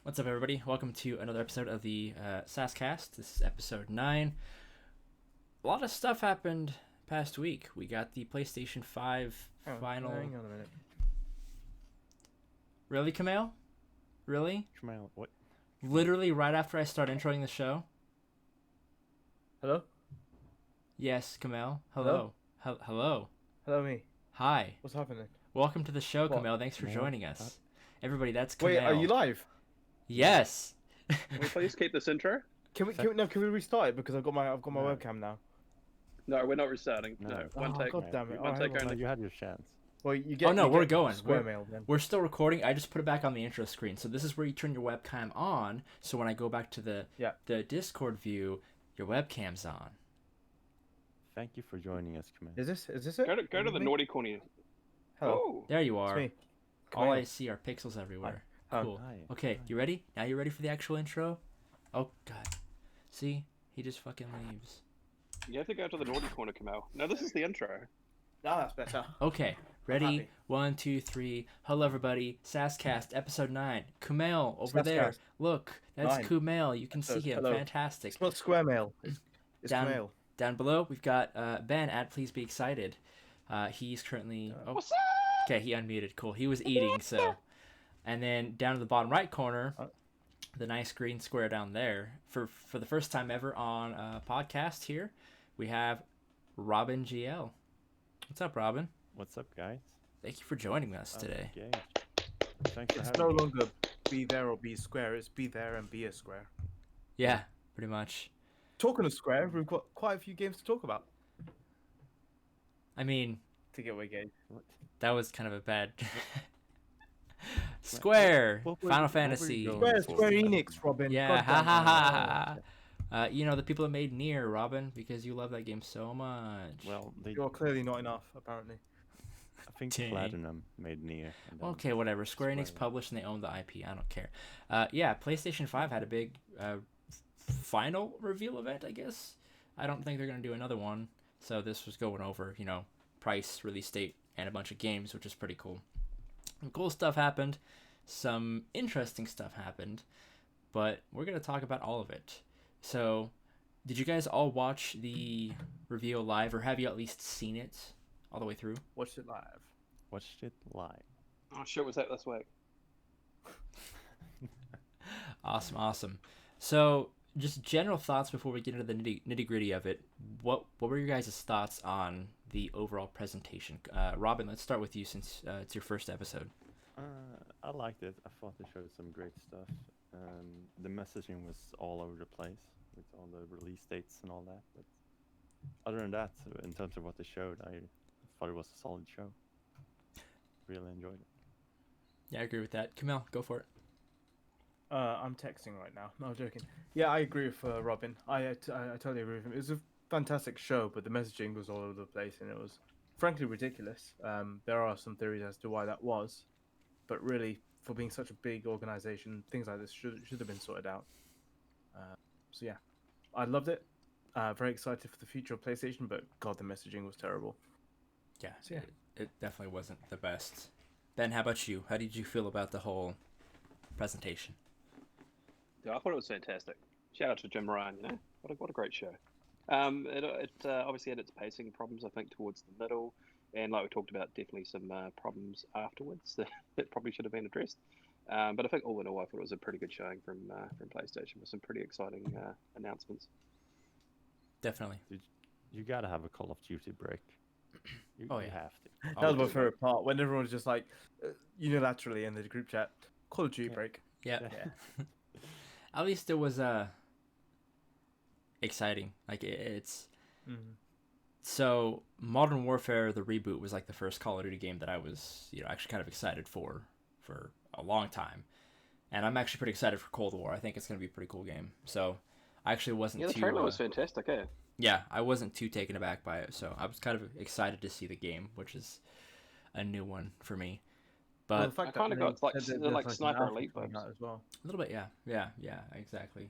What's up, everybody? Welcome to another episode of the Sass Cast. This is episode 9. A lot of stuff happened past week. We got the PlayStation 5 final. Hang on a minute. Really, Kamel? Really? Kamel, what? Literally right after I start introing the show? Hello? Yes, Kamel. Hello. Hello. Hello, me. Hi. What's happening? Welcome to the show, What? Kamel. Thanks for No. joining us. Everybody, that's Kamel. Wait, are you live? Yes. Can we please keep this intro? Can we restart it because I've got my No. webcam now. No, we're not restarting. No. No, one Oh, take. God damn it. One Oh, take hang on. No, only. you had your chance. Well, you get. Oh, no, you we're get going. Square mail then. We're still recording. I just put it back on the intro screen. So this is where you turn your webcam on. So when I go back to the Discord view, your webcam's on. Thank you for joining us, Kamel. Is this it? Go to the Me? naughty corner. Hello. Oh, There you It's are. me. All Come I on. see are pixels everywhere. Hi. Cool. Hi. Okay, you ready? Now you ready for the actual intro? Oh, God. See? He just fucking leaves. you have to go to the naughty corner, Kamal. No, this is the intro. No, that's better. Okay, ready? happy. 1, 2, 3. Hello, everybody. Sasscast, episode 9. Kumail, over there. Sasscast. Look, that's 9. Kumail. You can see him. Hello. Fantastic. It's not Square mail. It's Down- mail. Down below, we've got Ben at Please Be Excited. He's currently... Oh, What's up? okay, he unmuted. Cool. He was eating, so... And then down in the bottom right corner, the nice green square down there, for the first time ever on a podcast here, we have Robin GL. What's up, Robin? What's up, guys? Thank you for joining us today. Okay. Thanks for It's having no me. longer be there or be square. It's be there and be a square. Yeah, pretty much. Talking of square, we've got quite a few games to talk about. I mean, To get away game. What? that was kind of a bad... Square! What were- Final what were you Fantasy. going Square, for? Square Enix, Robin. Yeah, God ha damn ha it. ha ha. You know, the people that made Nier, Robin, because you love that game so much. Well, they, You're clearly not enough, apparently. I think Dang. Platinum made Nier. and then- Okay, whatever. Square Enix Square. published and they own the IP. I don't care. Yeah, PlayStation 5 had a big final reveal event, I guess. I don't think they're going to do another one. So this was going over, price, release date, and a bunch of games, which is pretty cool. Some cool stuff happened. Some interesting stuff happened. But we're going to talk about all of it. So, did you guys all watch the reveal live, or have you at least seen it all the way through? Watched it live. Watched it live. Oh shit, was that this week? Awesome. So, just general thoughts before we get into the nitty gritty of it. What were your guys' thoughts on the overall presentation? Robin, let's start with you since it's your first episode. I liked it. I thought they showed some great stuff. The messaging was all over the place with all the release dates and all that. But other than that, in terms of what they showed, I thought it was a solid show. Really enjoyed it. Yeah, I agree with that. Kamel, go for it. I'm texting right now. No, I'm joking. Yeah, I agree with Robin. I totally agree with him. It was a fantastic show, but the messaging was all over the place, and it was frankly ridiculous. There are some theories as to why that was, but really, for being such a big organization, things like this should have been sorted out. So yeah, I loved it. Very excited for the future of PlayStation, but God, the messaging was terrible. Yeah, So, yeah. it definitely wasn't the best. Ben, how about you? How did you feel about the whole presentation? Yeah, I thought it was fantastic. Shout out to Jim Ryan. What a great show. It obviously had its pacing problems, I think, towards the middle, and like we talked about, definitely some problems afterwards that probably should have been addressed. But I think all in all, I thought it was a pretty good showing from PlayStation with some pretty exciting announcements. Definitely. You gotta have a Call of Duty break. You, Oh, you yeah. have to. That was my Always. favorite part when everyone was just like unilaterally in the group chat, Call of Duty Yeah. break. Yeah. Yeah. At least it was exciting. Like it's so Modern Warfare, the reboot, was like the first Call of Duty game that I was, actually kind of excited for a long time. And I'm actually pretty excited for Cold War. I think it's going to be a pretty cool game. So I actually wasn't Yeah, the too trailer was fantastic. Eh? yeah, I wasn't too taken aback by it. So I was kind of excited to see the game, which is a new one for me. Well, But the fact I kinda that got, they like, said that they're there's like an Sniper alpha Elite coming vibes. out as well. a little bit, yeah, exactly.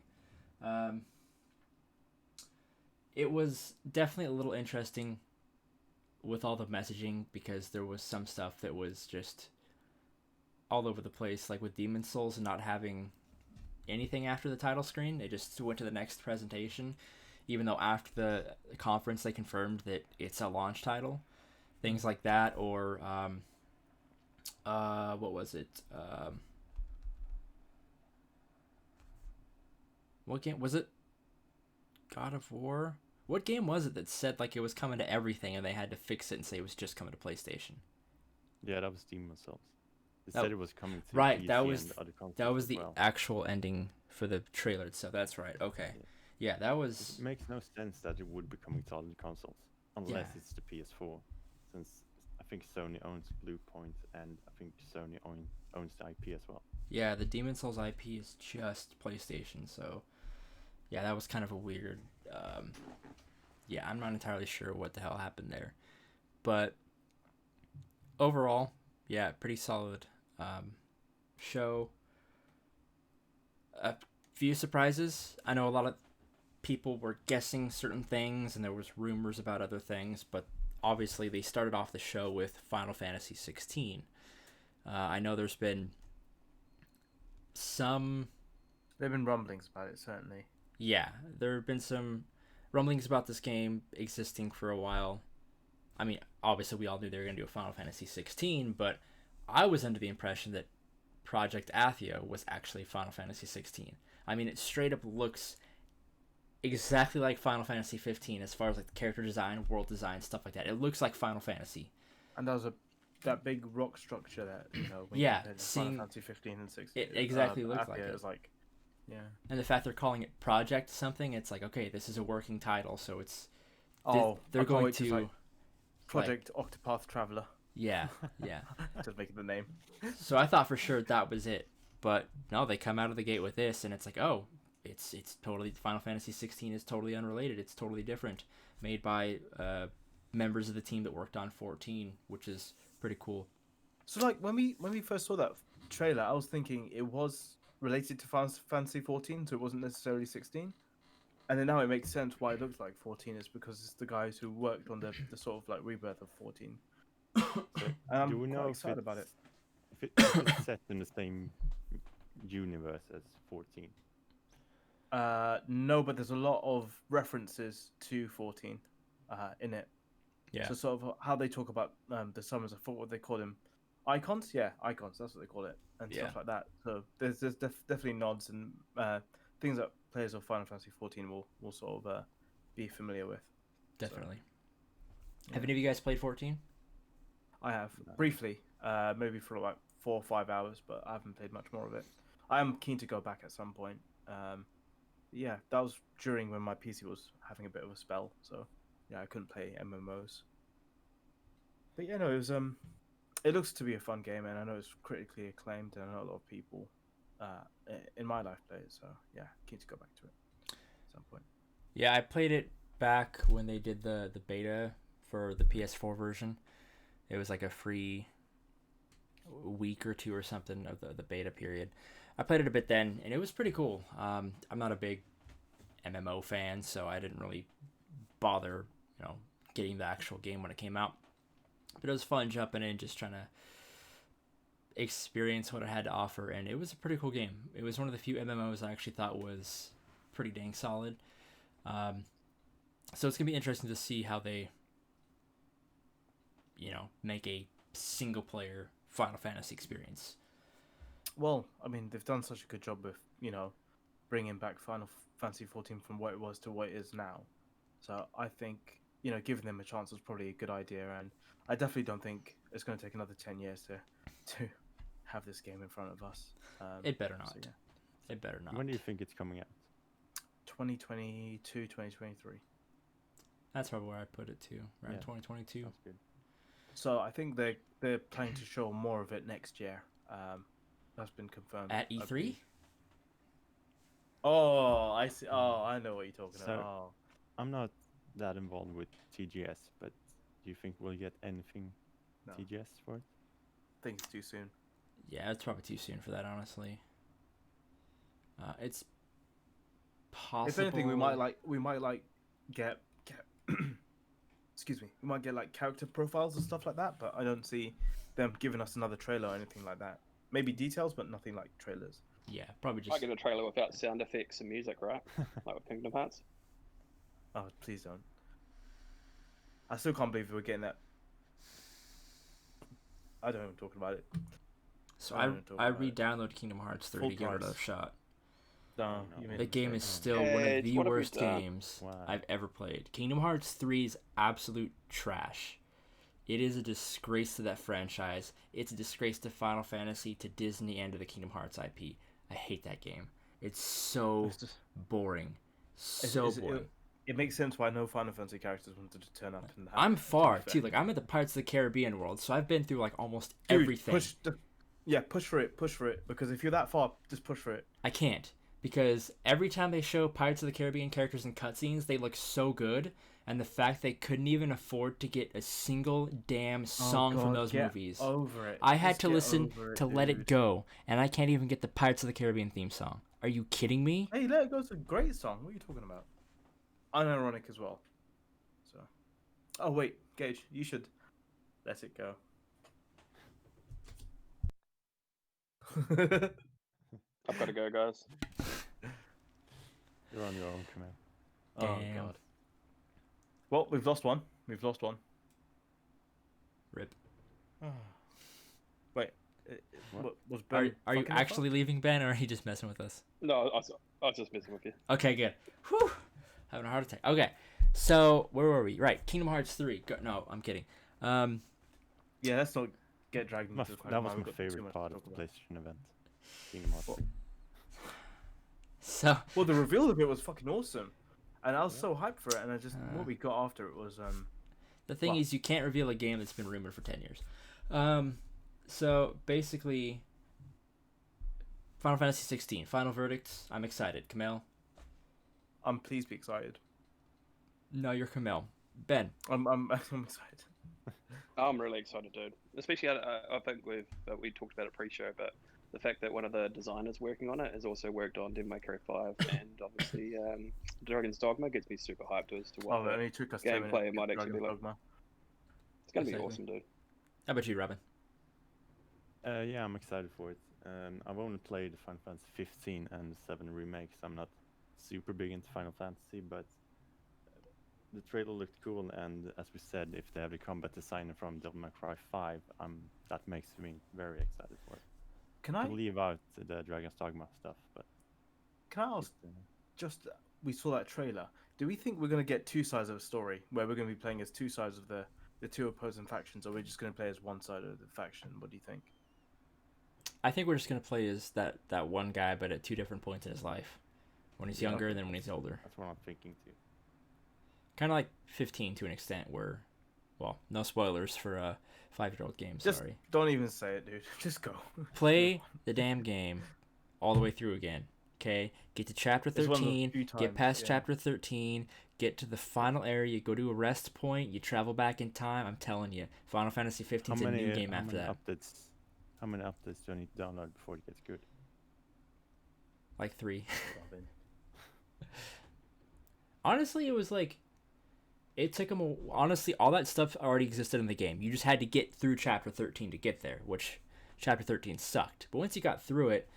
It was definitely a little interesting with all the messaging because there was some stuff that was just all over the place, like with Demon Souls not having anything after the title screen. They just went to the next presentation, even though after the conference they confirmed that it's a launch title. Things like that, or what was it? What game was it? God of War. What game was it that said like it was coming to everything and they had to fix it and say it was just coming to PlayStation? Yeah, that was Demon Souls. They That- said it was coming to right, PC that was- and other consoles That was as the well. actual ending for the trailer itself. That's right. Okay. Yeah, that was. It makes no sense that it would be coming to other consoles unless Yeah. it's the PS4, since I think Sony owns Bluepoint and I think Sony owns the IP as well. Yeah, the Demon Souls IP is just PlayStation, so yeah, that was kind of a weird. Yeah, I'm not entirely sure what the hell happened there, but overall, yeah, pretty solid show. A few surprises. I know a lot of people were guessing certain things, and there was rumors about other things, but obviously they started off the show with Final Fantasy 16. I know there's been some. There've been rumblings about it, certainly. Yeah, there have been some rumblings about this game existing for a while. I mean, obviously we all knew they were going to do a Final Fantasy 16, but I was under the impression that Project Athia was actually Final Fantasy 16. I mean, it straight up looks exactly like Final Fantasy 15 as far as like the character design, world design, stuff like that. It looks like Final Fantasy. And there was that big rock structure that, when Yeah, you compared to seeing- Final Fantasy 15 and 16. It exactly looks like Athia it. is like, yeah. And the fact they're calling it Project something, it's like, okay, this is a working title, so it's Oh, they're I can't going wait to like, Project Octopath Traveler. yeah. Just making the name. So I thought for sure that was it, but no, they come out of the gate with this, and it's like, oh, it's totally Final Fantasy 16 is totally unrelated. It's totally different, made by members of the team that worked on 14, which is pretty cool. So like when we first saw that trailer, I was thinking it was related to Final Fantasy 14, so it wasn't necessarily 16. And then now it makes sense why it looks like 14 is because it's the guys who worked on the sort of like rebirth of 14. So And I'm do we know quite if excited about it. If it's set in the same universe as 14? No, but there's a lot of references to 14 in it. Yeah. So sort of how they talk about the summons, I forgot what they call them. Icons? Yeah, icons, that's what they call it. And Yeah. stuff like that. So there's definitely nods and things that players of Final Fantasy 14 will sort of be familiar with. Definitely. yeah. Have any of you guys played 14? I have No. briefly, maybe for like 4 or 5 hours, but I haven't played much more of it. I am keen to go back at some point. Yeah, that was during when my PC was having a bit of a spell, so yeah, I couldn't play MMOs. But yeah, no, it was it looks to be a fun game, and I know it's critically acclaimed, and I know a lot of people in my life play it, so yeah, keen to go back to it at some point. Yeah, I played it back when they did the beta for the PS4 version. It was like a free week or two or something of the beta period. I played it a bit then, and it was pretty cool. I'm not a big MMO fan, so I didn't really bother, getting the actual game when it came out. But it was fun jumping in, just trying to experience what it had to offer, and it was a pretty cool game. It was one of the few MMOs I actually thought was pretty dang solid. So it's gonna be interesting to see how they, make a single player Final Fantasy experience. Well, I mean, they've done such a good job with bringing back Final Fantasy 14 from what it was to what it is now. So I think giving them a chance was probably a good idea, and I definitely don't think it's going to take another 10 years to have this game in front of us. It better not. So, yeah. It better not. When do you think it's coming out? 2022, 2023. That's probably where I put it too. Around Yeah. 2022. That's good. So I think they're planning to show more of it next year. That's been confirmed. At I E3? believe. Oh, I see. Oh, I know what you're talking So- about. Oh. I'm not that involved with TGS, but do you think we'll get anything No. TGS for it? I think it's too soon. Yeah, it's probably too soon for that, honestly. It's possible. If anything, we might get excuse me, we might get like character profiles and stuff like that, but I don't see them giving us another trailer or anything like that. Maybe details, but nothing like trailers. Yeah, probably I just. get a trailer without sound effects and music, right? Like with Kingdom Hearts. Oh, please don't. I still can't believe we're getting that. I don't even talk about it. So I don't talk I about it. re-downloaded Kingdom Hearts 3 Full to give it a price. shot. No, Oh, no. you made The a game is mistake. still one of Hey, the what have we worst done? games Wow. I've ever played. Kingdom Hearts 3 is absolute trash. It is a disgrace to that franchise. It's a disgrace to Final Fantasy, to Disney, and to the Kingdom Hearts IP. I hate that game. It's so It's just, boring. it's, So it's, boring. it makes sense why no Final Fantasy characters wanted to turn up and have. I'm to be far, fair. too. Like, I'm at the Pirates of the Caribbean world, so I've been through, like, almost Dude, everything. push for it. Because if you're that far, just push for it. I can't, because every time they show Pirates of the Caribbean characters in cutscenes, they look so good, and the fact they couldn't even afford to get a single damn song from those movies. Over it. I had Just to get listen over it, to Let It dude. Go, and I can't even get the Pirates of the Caribbean theme song. Are you kidding me? Hey, Let It Go's a great song. What are you talking about? Unironic as well. So. Oh wait, Gage, you should let it go. I've got to go, guys. You're on your own, Camille. Oh Damn. god. Well, we've lost one. Rip. Wait, What? was Ben? Are you fucking actually leaving, Ben, or are you just messing with us? No, I was just messing with you. Okay, good. Whew. Having a heart attack. Okay, so where were we? Right, Kingdom Hearts 3. No, I'm kidding. Yeah, let's not get dragged into the That was quagmire. my We've got too favorite much part to of the talk about. PlayStation event. Kingdom Hearts What? 3. So Well, the reveal of it was fucking awesome, and I was Yeah. so hyped for it. And I just what we got after it was the thing Well- is, you can't reveal a game that's been rumored for 10 years. So basically, Final Fantasy 16, final verdicts. I'm excited. Kamel? I'm pleased to be excited. No, you're Kamel. Ben? I'm excited. I'm really excited, dude. Especially, I think we talked about it pre-show, but the fact that one of the designers working on it has also worked on Devil May Cry 5, and obviously Dragon's Dogma gets me super hyped as to what Oh, it the only took us 10 minutes. gameplay to get might actually be Dragon's like. Dogma. It's gonna be Exactly. awesome, dude. How about you, Robin? Yeah, I'm excited for it. I've only played Final Fantasy 15 and 7 remakes. I'm not super big into Final Fantasy, but the trailer looked cool. And as we said, if they have the combat designer from Devil May Cry 5, that makes me very excited for it. Can To I leave out the Dragon's Dogma stuff, but ask? Just we saw that trailer. Do we think we're gonna get two sides of a story where we're gonna be playing as two sides of the two opposing factions, or we're just gonna play as one side of the faction? What do you think? I think we're just going to play as that one guy, but at two different points in his life. When he's Yeah. younger and then when he's older. that's what I'm thinking too. Kind of like 15 to an extent where, well, no spoilers for a 5-year-old game, Just sorry. don't even say it, dude. Just go. Play the damn game all the way through again. Okay? Get to chapter It's one of those 13, few get times, past yeah. chapter 13, get to the final area, you go to a rest point, you travel back in time. I'm telling you, Final Fantasy 15 is a new game after that. How many updates do I need to download before it gets good? Like 3. Robin. Honestly, it was like, it took them, honestly, all that stuff already existed in the game. You just had to get through chapter 13 to get there, which chapter 13 sucked. But once you got through it,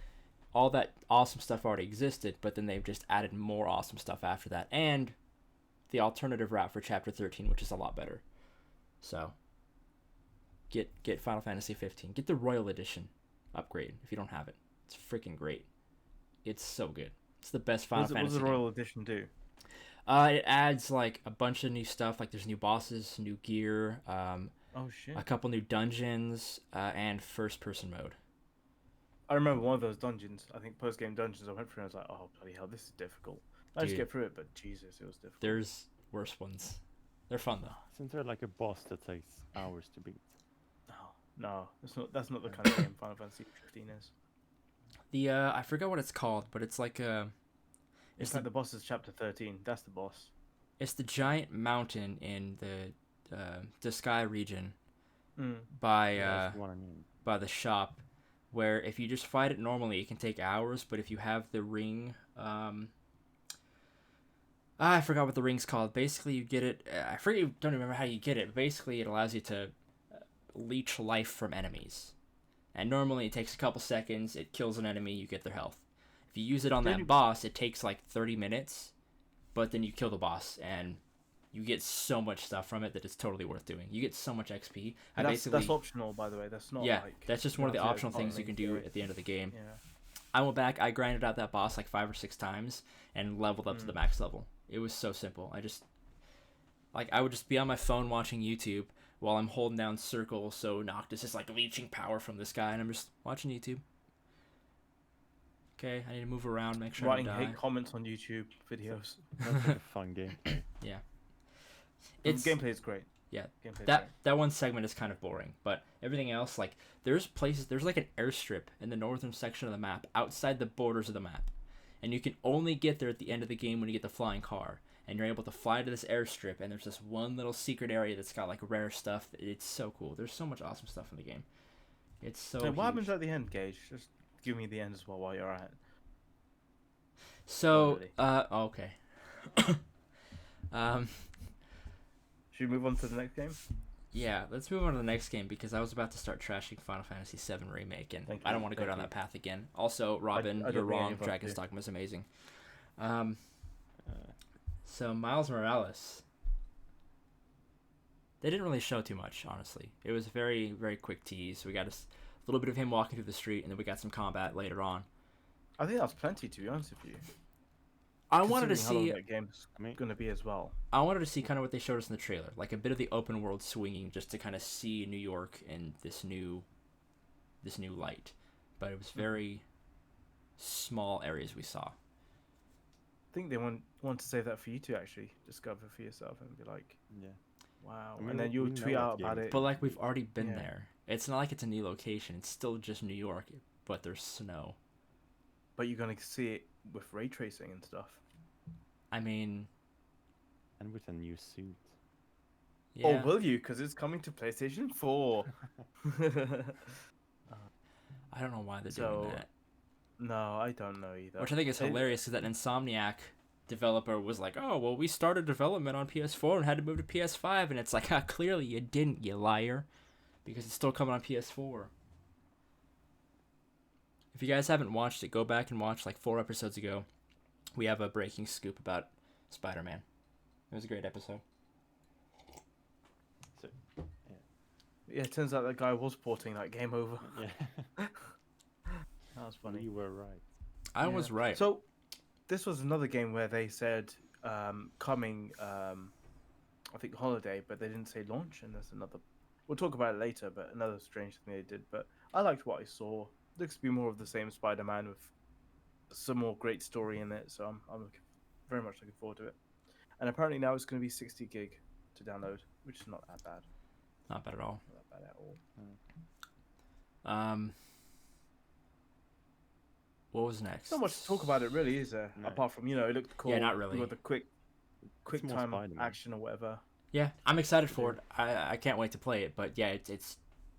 all that awesome stuff already existed, but then they've just added more awesome stuff after that. And the alternative route for chapter 13, which is a lot better. So, get Final Fantasy 15. Get the Royal Edition upgrade if you don't have it. It's freaking great. It's so good. It's the best Final What Fantasy does the game. Royal Edition do? It adds like a bunch of new stuff. Like there's new bosses, new gear, Oh shit! a couple new dungeons, and first-person mode. I remember one of those dungeons. I think post-game dungeons. I went through and I was like, "Oh bloody hell, this is difficult." I just Dude. get through it, but Jesus, it was difficult. There's worse ones. They're fun though. Isn't there like a boss that takes hours to beat? No, that's not the kind of game Final Fantasy 15 is. The I forgot what it's called, but it's like In it's fact, the the boss is chapter 13. That's the boss. it's the giant mountain in the Sky region Mm. by That's the one I mean. by the shop, where if you just fight it normally, it can take hours. But if you have the ring, I forgot what the ring's called. Basically, you get it. Don't remember how you get it. But basically, it allows you to leech life from enemies, And normally it takes a couple seconds, it kills an enemy, you get their health. If you use it on Really? that boss, it takes like 30 minutes, but then you kill the boss, and you get so much stuff from it that it's totally worth doing. You get so much XP. And that's optional, by the way. That's not yeah, like that's just you one of the have to optional things you can do it. at the end of the game. Yeah. I went back, I grinded out that boss like 5 or 6 times and leveled up to the max level. It was so simple. I would just be on my phone watching YouTube while I'm holding down circle, so Noctis is like leeching power from this guy, and I'm just watching YouTube. Okay, I need to move around, make sure I Writing don't die. hate comments on YouTube videos. That's like a fun gameplay. Yeah. Gameplay is great. Yeah, Gameplay is that one segment is kind of boring, but everything else, like, there's like an airstrip in the northern section of the map, outside the borders of the map, and you can only get there at the end of the game when you get the flying car, and you're able to fly to this airstrip, and there's this one little secret area that's got, like, rare stuff. It's so cool. There's so much awesome stuff in the game. It's so great. What happens huge. at the end, Gage? Just give me the end as well while you're at it. So, Not okay. Should we move on to the next game? Yeah, let's move on to the next game, because I was about to start trashing Final Fantasy VII Remake, and Thank I don't you, want to go thank down you. that path again. Also, Robin, I don't you're think any wrong. of us Dragon's do. Dogma is amazing. So, Miles Morales. They didn't really show too much, honestly. It was a very, very quick tease. We got a little bit of him walking through the street, and then we got some combat later on. I think that's plenty, to be honest with you. I wanted to Considering how long see... that game's I mean, going to be as well. I wanted to see kind of what they showed us in the trailer, like a bit of the open world swinging, just to kind of see New York in this new light. But it was very small areas we saw. I think they want to save that for you to actually discover for yourself and be like, yeah. wow. I mean, and then we you'll know tweet that out game about is it. But like we've already been Yeah. there. It's not like it's a new location. It's still just New York, but there's snow. But you're going to see it with ray tracing and stuff. I mean, And with a new suit. yeah. Or will you? Because it's coming to PlayStation 4. I don't know why they're So, doing that. No, I don't know either. Which I think is hilarious, because that Insomniac developer was like, "Oh, well, we started development on PS4 and had to move to PS5," and it's like, clearly you didn't, you liar, because it's still coming on PS4. If you guys haven't watched it, go back and watch like 4 episodes ago. We have a breaking scoop about Spider-Man. It was a great episode. So, Yeah, it turns out that guy was porting that game over. yeah. That was funny. You were right. I Yeah. was right. So, this was another game where they said coming, I think holiday, but they didn't say launch, and there's another. We'll talk about it later, but another strange thing they did. But I liked what I saw. Looks to be more of the same Spider-Man with some more great story in it, so I'm very much looking forward to it. And apparently now it's going to be 60 gig to download, which is not that bad. Not bad at all. Not that bad at all. What was next? Not much to talk about it, really, is there? No. Apart from, it looked cool. Yeah, not really. With the quick more time Spider-Man. action or whatever. Yeah, I'm excited for it. I can't wait to play it. But yeah, it's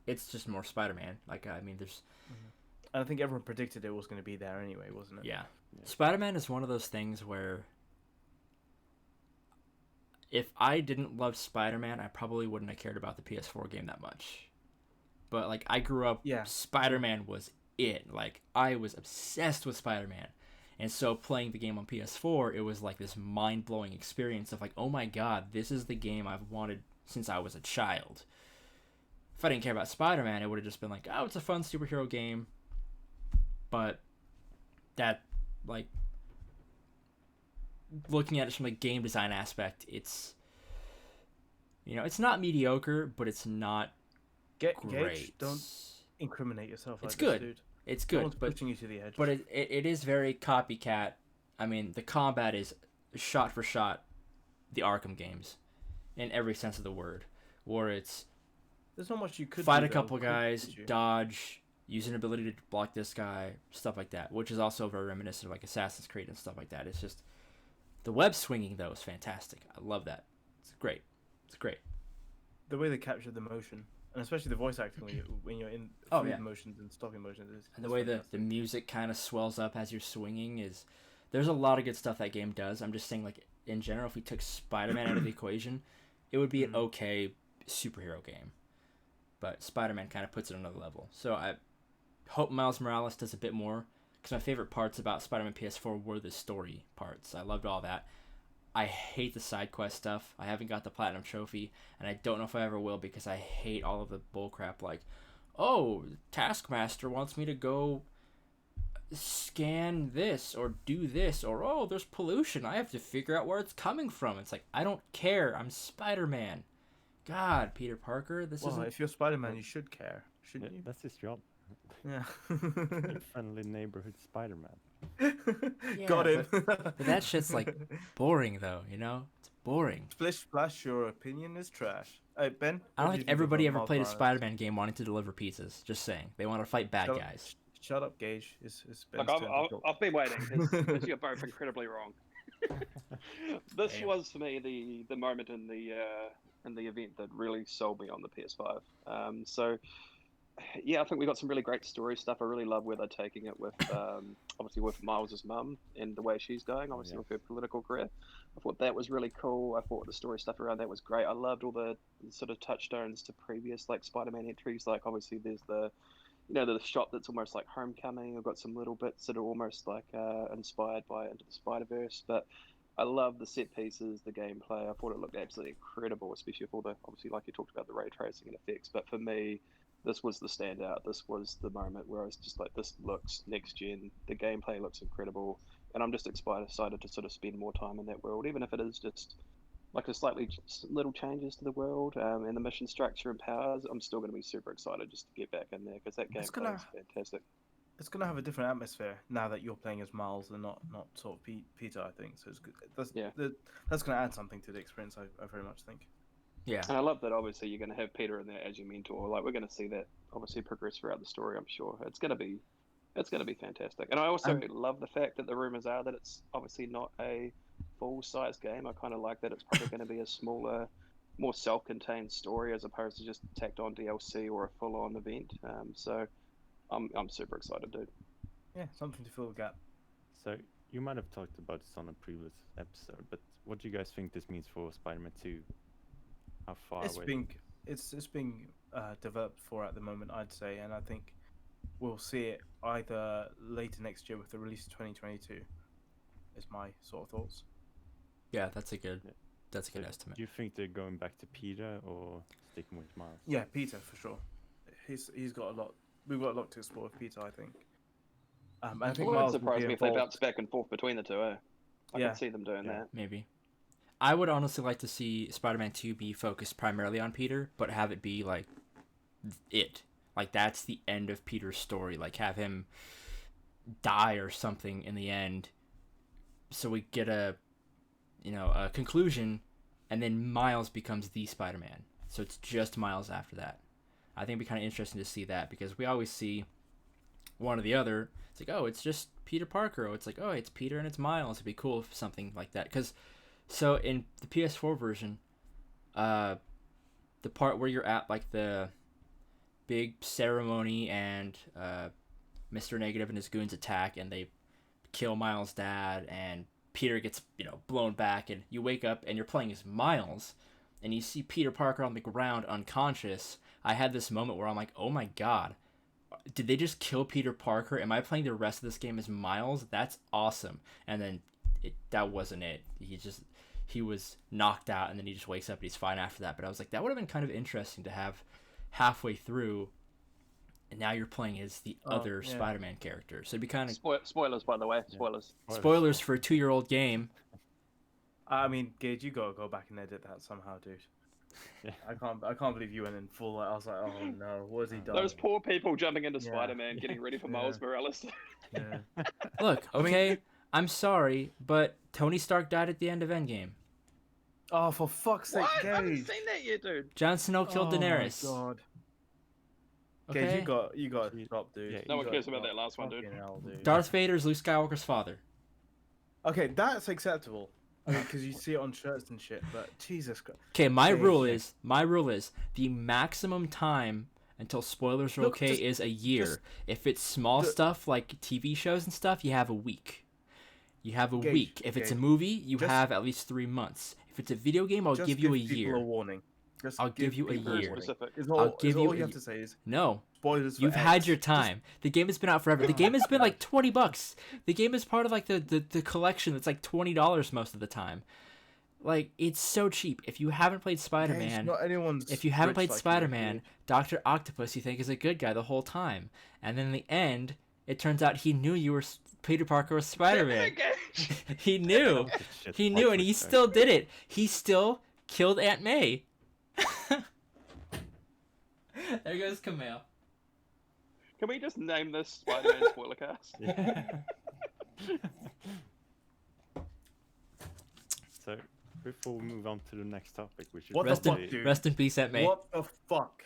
just more Spider-Man. Like, I mean, there's And I think everyone predicted it was going to be there anyway, wasn't it? yeah. Yeah. Spider-Man is one of those things where if I didn't love Spider-Man, I probably wouldn't have cared about the PS4 game that much. But like, I grew up, Yeah. Spider-Man was it. Like, I was obsessed with Spider-Man. And so playing the game on PS4, it was like this mind-blowing experience of like, oh my god, this is the game I've wanted since I was a child. If I didn't care about Spider-Man, it would have just been like, oh, it's a fun superhero game. But that, like, looking at it from a game design aspect, it's, it's not mediocre, but it's not Gage, great. don't incriminate yourself. It's like good. This, dude. It's No good, one's but pushing you to the edge. But it is very copycat. I mean, the combat is shot for shot the Arkham games, in every sense of the word. Where it's There's not much you could fight do, a couple though, guys, could you? dodge, use an ability to block this guy, stuff like that. Which is also very reminiscent of like Assassin's Creed and stuff like that. It's just the web swinging though is fantastic. I love that. It's great. It's great. The way they captured the motion, and especially the voice acting when you're in Oh, fluid yeah. motions and stopping motions. And the way the music kind of swells up as you're swinging is... There's a lot of good stuff that game does. I'm just saying, like, in general, if we took Spider-Man out of the equation, it would be an okay superhero game. But Spider-Man kind of puts it on another level. So hope Miles Morales does a bit more, because my favorite parts about Spider-Man PS4 were the story parts. I loved all that. I hate the side quest stuff. I haven't got the Platinum Trophy, and I don't know if I ever will, because I hate all of the bullcrap like, oh, Taskmaster wants me to go scan this or do this, or oh, there's pollution, I have to figure out where it's coming from. It's like, I don't care. I'm Spider-Man. God, Peter Parker, this Well, isn't... if you're Spider-Man, you should care, shouldn't you? That's his job. Yeah. Your friendly neighborhood Spider-Man. Yeah, Got him. but that shit's like boring though, you know? It's boring. Splish splash, your opinion is trash. Hey, Ben? I what don't do you think of everybody ever Miles played a Morales? Spider-Man game wanting to deliver pizzas. Just saying. They want to fight bad Shut- guys. Shut up, Gage. It's Look, Ben's turn to talk. I've been waiting because you're both incredibly wrong. This Damn. was for me the moment in the event that really sold me on the PS5. So yeah, I think we got some really great story stuff. I really love where they're taking it with obviously with Miles's mum and the way she's going, obviously with her political career. I thought that was really cool. I thought the story stuff around that was great. I loved all the sort of touchstones to previous like Spider-Man entries. Like obviously there's the the shop that's almost like Homecoming. I've got some little bits that are almost like inspired by Into the Spider-Verse, but I love the set pieces, the gameplay. I thought it looked absolutely incredible, especially with all the, obviously, like you talked about, the ray tracing and effects. But for me, this was the standout. This was the moment where I was just like, this looks next gen. The gameplay looks incredible. And I'm just excited to sort of spend more time in that world, even if it is just like a slightly little changes to the world and the mission structure and powers. I'm still going to be super excited just to get back in there because that gameplay is fantastic. It's gonna have a different atmosphere now that you're playing as Miles and not sort of Peter. I think so. It's good. That's gonna add something to the experience. I very much think. Yeah. And I love that obviously you're going to have Peter in there as your mentor. Like we're going to see that obviously progress throughout the story. I'm sure it's going to be fantastic. And I also love the fact that the rumors are that it's obviously not a full-size game. I kind of like that it's probably going to be a smaller, more self-contained story as opposed to just tacked on DLC or a full-on event. So I'm super excited, dude. Yeah, something to fill the gap. So you might have talked about this on a previous episode, but what do you guys think this means for Spider-Man 2? How far away? It's being developed for at the moment, I'd say, and I think we'll see it either later next year with the release of 2022. Is my sort of thoughts. Yeah, that's a good estimate. Do you think they're going back to Peter or sticking with Miles? Yeah, Peter for sure. He's got a lot. We've got a lot to explore with Peter, I think. I think Well, it Miles wouldn't will surprise be me if they involved. bounce back and forth between the two. I Yeah. can see them doing that. Maybe. I would honestly like to see Spider-Man 2 be focused primarily on Peter, but have it be like it. Like that's the end of Peter's story. Like have him die or something in the end, so we get a conclusion, and then Miles becomes the Spider-Man. So it's just Miles after that. I think it'd be kind of interesting to see that because we always see one or the other. It's like, oh, it's just Peter Parker. Or it's like, oh, it's Peter and it's Miles. It'd be cool if something like that. Because so in the PS4 version, the part where you're at like the big ceremony and Mr. Negative and his goons attack and they kill Miles' dad and Peter gets blown back and you wake up and you're playing as Miles and you see Peter Parker on the ground unconscious. I had this moment where I'm like, oh my god, did they just kill Peter Parker? Am I playing the rest of this game as Miles? That's awesome. And then that wasn't it. He was knocked out and then he just wakes up and he's fine after that. But I was like, that would have been kind of interesting to have halfway through and now you're playing as the other Spider-Man character. So it'd be kind of... Spoilers, by the way. Spoilers. Spoilers for a 2-year-old game. I mean, Gage, you gotta go back and edit that somehow, dude. Yeah. I can't believe you went in full. I was like, oh no, what has he done? Those poor people jumping into Spider-Man, getting ready for Miles Morales. Yeah. Look, okay, I'm sorry, but Tony Stark died at the end of Endgame. Oh, for fuck's sake, What? Gage! I haven't seen that yet, dude. Jon Snow killed Daenerys. Oh my god. Okay? Gage, you got drop, dude. Yeah, No You one got cares about drop. that last one, dude. Fucking hell, dude. Darth Vader's Luke Skywalker's father. Okay, that's acceptable. I mean, because you see it on shirts and shit. But Jesus Christ. Okay, my Gage, rule yeah. is the maximum time until spoilers are Look, okay just- is a year. just- If it's small stuff like TV shows and stuff, you have a week. You have a Gage, week. If it's a Gage, movie, you just- have at least 3 months. If it's a video game, I'll Just give you a people year. a warning. Just I'll give you a people year. warning. Specific. Is I'll give all you you a have to say is No, spoilers. For You've X. had your time. The game has been out forever. The game has been like $20. The game is part of like the collection that's like $20 most of the time. Like, it's so cheap. If you haven't played Spider-Man, Not anyone's if you haven't rich played like you, Spider-Man, dude. Dr. Octopus you think is a good guy the whole time. And then in the end, it turns out he knew you were Peter Parker was Spider-Man. He knew. Shit, He knew, and he still did it. He still killed Aunt May. There goes Camille. Can we just name this Spider-Man spoiler cast? Yeah. So, before we move on to the next topic, we should What the Rest in, fuck, dude? rest in peace, Aunt May. What the fuck?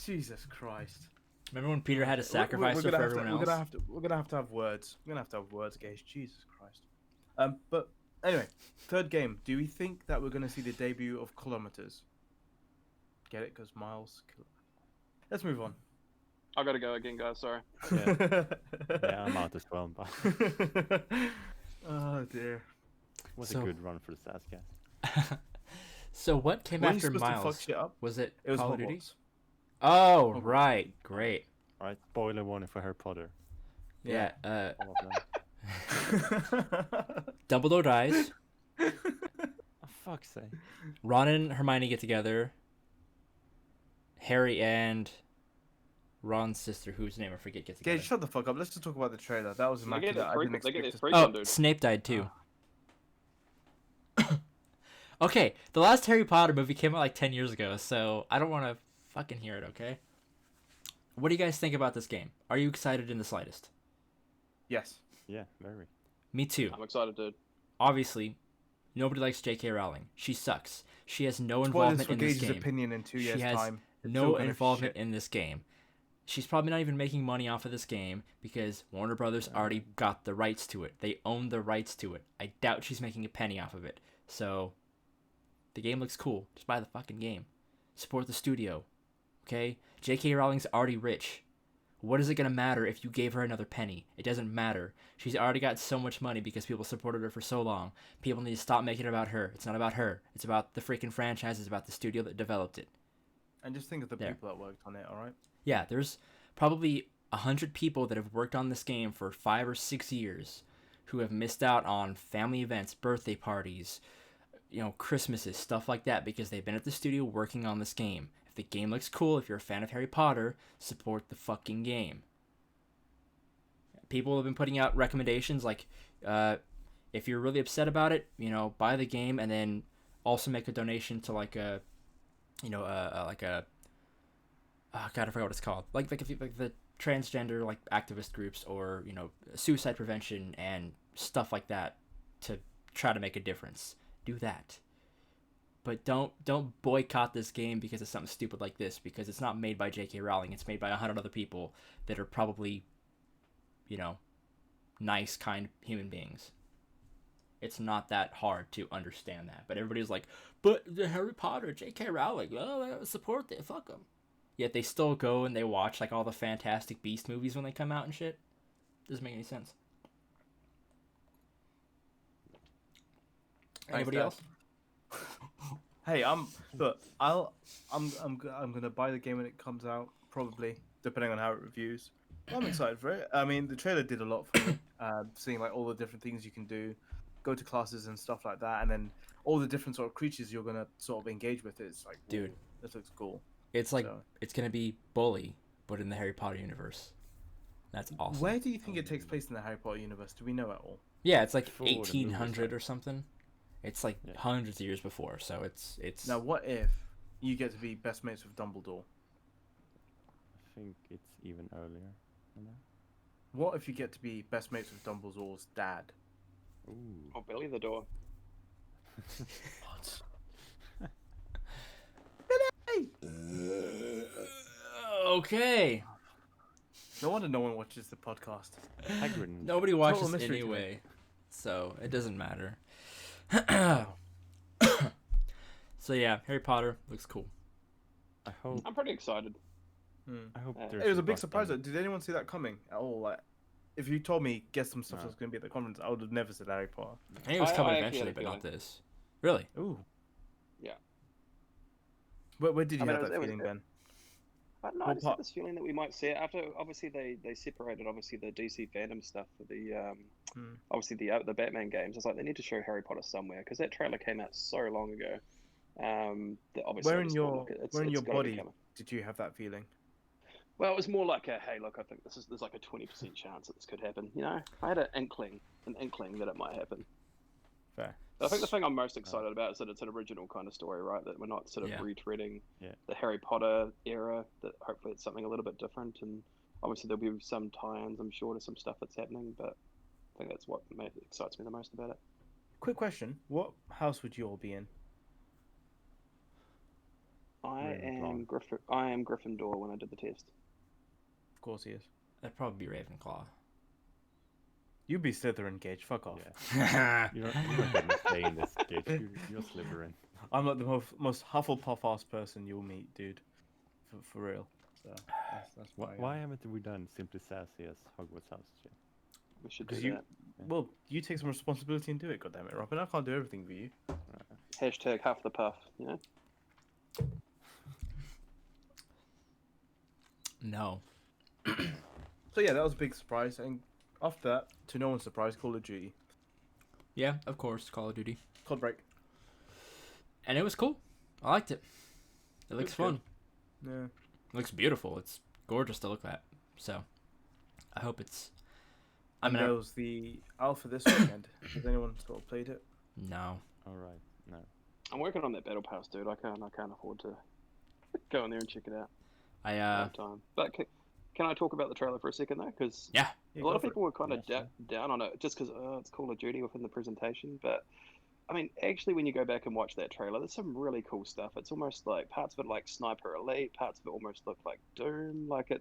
Jesus Christ. Remember when Peter had to sacrifice her for everyone else? We're gonna have to have words. We're gonna have to have words, Gage. Jesus Christ. But anyway, third game. Do we think that we're gonna see the debut of Kilometers? Get it? Because miles. Let's move on. I gotta go again, guys. Sorry. Yeah. Yeah, I'm out as well, but Oh dear. it was So- a good run for the Sass cast. So what came Were you after supposed to fuck Miles? shit up? Was it It was Call of Duty? Hogwarts. Oh, Hogwarts. right. Great. Right, spoiler warning for Harry Potter. Yeah. All of them. Dumbledore dies. Oh, fuck's sake. Ron and Hermione get together. Harry and Ron's sister, whose name I forget, get together. Gage, shut the fuck up. Let's just talk about the trailer. That was They get immaculate. their I freak, didn't they get expect their to freak Oh, on, dude. Snape died too. Okay, the last Harry Potter movie came out like 10 years ago, so I don't want to fucking hear it, okay? What do you guys think about this game? Are you excited in the slightest? Yes. Yeah, very. Me too. I'm excited, dude. Obviously, nobody likes J.K. Rowling. She sucks. She has no Spoilers involvement for in this Gage's game. opinion in 2 years' She has time. It's no still gonna involvement shit. in this game. She's probably not even making money off of this game because Warner Brothers already got the rights to it. They own the rights to it. I doubt she's making a penny off of it. So, the game looks cool. Just buy the fucking game. Support the studio. Okay? J.K. Rowling's already rich. What is it going to matter if you gave her another penny? It doesn't matter. She's already got so much money because people supported her for so long. People need to stop making it about her. It's not about her. It's about the freaking franchise. It's about the studio that developed it. And just think of the There. people that worked on it, alright? Yeah, there's probably 100 people that have worked on this game for 5 or 6 years who have missed out on family events, birthday parties, Christmases, stuff like that because they've been at the studio working on this game. If the game looks cool, if you're a fan of Harry Potter, support the fucking game. People have been putting out recommendations like if you're really upset about it, buy the game and then also make a donation to like a oh god, I forgot what it's called. Like the transgender like activist groups or suicide prevention and stuff like that to try to make a difference. Do that, but don't boycott this game because it's something stupid like this. Because it's not made by J.K. Rowling. It's made by 100 other people that are probably, nice, kind human beings. It's not that hard to understand that. But everybody's like, but the Harry Potter, J.K. Rowling, oh, I gotta support that. Fuck them. Yet they still go and they watch like all the Fantastic Beast movies when they come out and shit. Doesn't make any sense. Anybody else? Hey, I'm gonna buy the game when it comes out, probably, depending on how it reviews. I'm excited for it. I mean, the trailer did a lot for me. Seeing like all the different things you can do, go to classes and stuff like that, and then all the different sort of creatures you're gonna sort of engage with. It's like, Dude, this looks cool. It's like So- it's gonna be Bully, but in the Harry Potter universe. That's awesome. Where do you think it takes place in the Harry Potter universe? Do we know at all? Yeah, it's like Before the movie 1800 or started. something. It's like Yeah. hundreds of years before, so it's Now, what if you get to be best mates with Dumbledore? I think it's even earlier than that. What if you get to be best mates with Dumbledore's dad? Ooh. Oh, Billy the door. What? okay. No wonder no one watches the podcast. Hagrid and- Nobody watches mystery to me. anyway, so it doesn't matter. So yeah, Harry Potter looks cool. I hope. I'm pretty excited. I hope It there's It was a big button. surprise. Did anyone see that coming at all? Like, if you told me guess some stuff No. that's going to be at the conference, I would have never said Harry Potter. I think it was I coming actually had eventually, a but not feeling. this. Really? Ooh. Yeah. Where did you I mean, have it that was- feeling, Ben? I don't know. I What just have part? this feeling that we might see it after. Obviously, they separated obviously the DC fandom stuff for the Hmm. obviously the Batman games. It's like they need to show Harry Potter somewhere because that trailer came out so long ago. That obviously I just thought, look, Where in it's your got to be body coming. did you have that feeling? Well, it was more like a hey, look, I think there's like a 20% chance that this could happen. You know, I had an inkling that it might happen. Fair. But I think the thing I'm most Uh, excited about is that it's an original kind of story, right? That we're not sort of Yeah. retreading yeah. the Harry Potter era. That hopefully it's something a little bit different, and obviously there'll be some tie-ins, I'm sure, to some stuff that's happening. But I think that's what excites me the most about it. Quick question: what house would you all be in? Ravenclaw. I am Gryffindor when I did the test. Of course he is. That'd probably be Ravenclaw. You'd be Slytherin, Gage. Fuck off. Yeah. You're not going to stay in this cage. You're Slytherin. I'm like the most Hufflepuff ass person you'll meet, dude. For real. So that's Why haven't we done Simply Sassy as Hogwarts House yet? We should do Because you, that. well, you take some responsibility and do it. Goddammit, Robin. I can't do everything for you. Hashtag half the puff. You know. No. So yeah, that was a big surprise. And after that, to no one's surprise, Call of Duty. Yeah, of course, Call of Duty. Cold Break. And it was cool. I liked it. It looks Looks good. fun. Yeah. It looks beautiful. It's gorgeous to look at. So, I hope it's... I And mean, there was the alpha this weekend. Has anyone sort of played it? no. All right. No. I'm working on that battle pass, dude. I can't afford to go in there and check it out. I, Have time. But can I talk about the trailer for a second though? Because Yeah. Yeah, a lot go of for it. people were kind of Yeah, sure. down on it just because it's Call of Duty within the presentation. But I mean, actually, when you go back and watch that trailer, there's some really cool stuff. It's almost like parts of it like Sniper Elite, parts of it almost look like Doom. Like One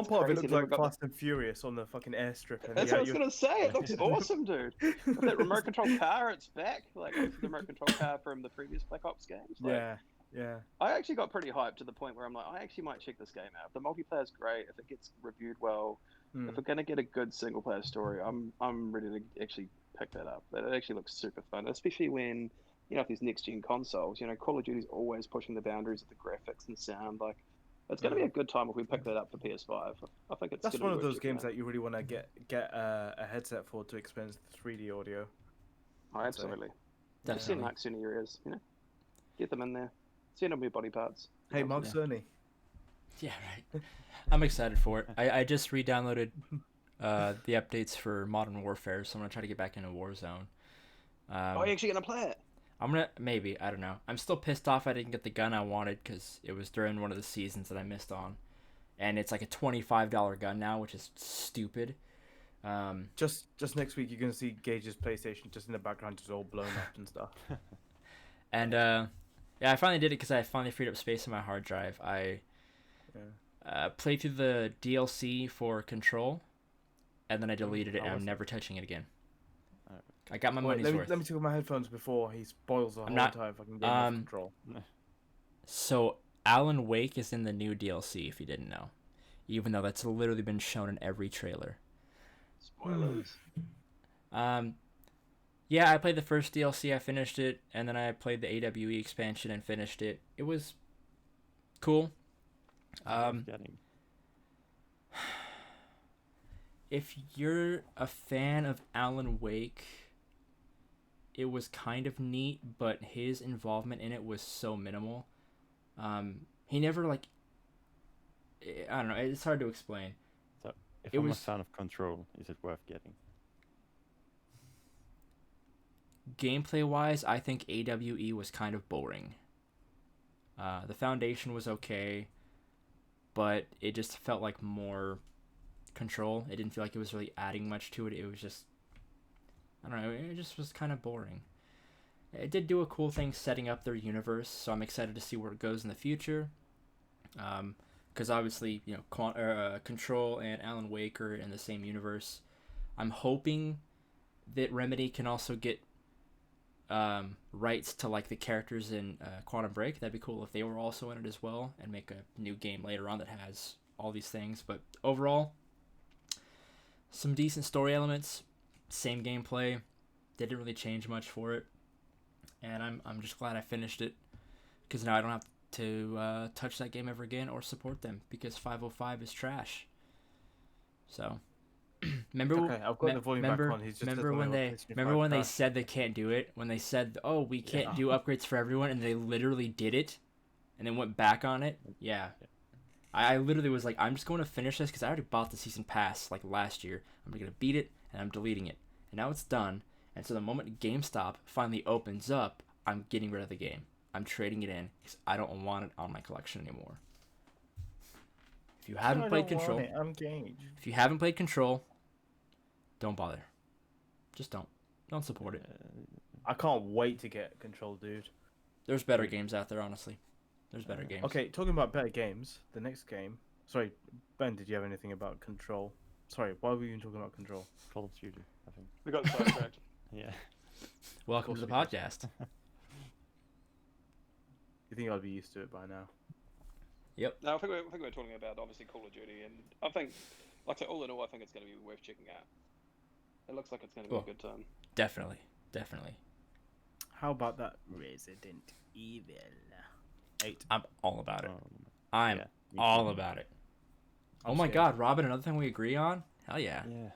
it's part of it crazy. looks They've like got the- Fast and Furious on the fucking airstrip. And That's yeah, what I was gonna say. It looks awesome, dude. With that remote control car, it's back. Like the remote control car from the previous Black Ops games. Like, yeah. I actually got pretty hyped to the point where I'm like, I actually might check this game out. If the multiplayer's great, if it gets reviewed well, Hmm. if we're gonna get a good single player story, I'm ready to actually pick that up. It actually looks super fun, especially when if these next gen consoles, Call of Duty's always pushing the boundaries of the graphics and sound. Like, it's gonna be a good time if we pick that up for PS5. I think it's That's gonna one be of worth those checking games out. that you really want to get a headset for to experience the 3D audio. Oh, absolutely. Just send Definitely. Mark Cerny your ears, get them in there. Send them your body parts. Hey, Mark Yeah. Cerny. Yeah, right. I'm excited for it. I just re-downloaded the updates for Modern Warfare, so I'm going to try to get back into Warzone. Oh, you're actually gonna play it? I'm going to... Maybe. I don't know. I'm still pissed off I didn't get the gun I wanted because it was during one of the seasons that I missed on. And it's like a $25 gun now, which is stupid. Just next week, you're gonna see Gage's PlayStation just in the background, just all blown up and stuff. And yeah, I finally did it because I finally freed up space on my hard drive. I played through the DLC for Control, and then I deleted it, How and was I'm it? never touching it again. Alright. I got my Wait, money's worth. let me take off my headphones before he spoils the whole not- entire fucking game of Control. So Alan Wake is in the new DLC, if you didn't know, even though that's literally been shown in every trailer. Spoilers. Yeah, I played the first DLC, I finished it, and then I played the AWE expansion and finished it. It was cool. Getting. If you're a fan of Alan Wake, it was kind of neat, but his involvement in it was so minimal. He never I don't know. It's hard to explain. So, if It I'm was- a fan of Control, is it worth getting? Gameplay wise, I think AWE was kind of boring. The Foundation was okay, but it just felt like more Control. It didn't feel like it was really adding much to it. It was just, I don't know, it just was kind of boring. It did do a cool thing setting up their universe, so I'm excited to see where it goes in the future. Because obviously, Control and Alan Wake are in the same universe. I'm hoping that Remedy can also get rights to like the characters in Quantum Break. That'd be cool if they were also in it as well, and make a new game later on that has all these things. But overall, some decent story elements, same gameplay. Didn't really change much for it, and I'm just glad I finished it because now I don't have to touch that game ever again or support them because 505 is trash. So, remember? Okay, I've got the volume back on. He's just remember when they said they can't do it? When they said, "Oh, we can't do upgrades for everyone," and they literally did it, and then went back on it. Yeah. I literally was like, I'm just going to finish this because I already bought the season pass like last year. I'm going to beat it and I'm deleting it. And now it's done. And so the moment GameStop finally opens up, I'm getting rid of the game. I'm trading it in because I don't want it on my collection anymore. If you haven't played Control, if you haven't played Control, don't bother. Just don't. Don't support it. I can't wait to get Control, dude. There's better games out there, honestly. There's better games. Okay, talking about better games, the next game. Sorry, Ben, did you have anything about Control? Sorry, why were you even talking about Control? Call of Duty, I think. We got sidetracked. Yeah. Welcome to the podcast. You think I'd be used to it by now? Yep. No, I think we're talking about obviously Call of Duty, and I think, like I say, all in all, I think it's going to be worth checking out. It looks like it's going to be a good time. Definitely. How about that Resident Evil 8? I'm all about it. I'm me all too. about it. I'm Oh my scared. God, Robin! Another thing we agree on? Hell yeah! Yeah.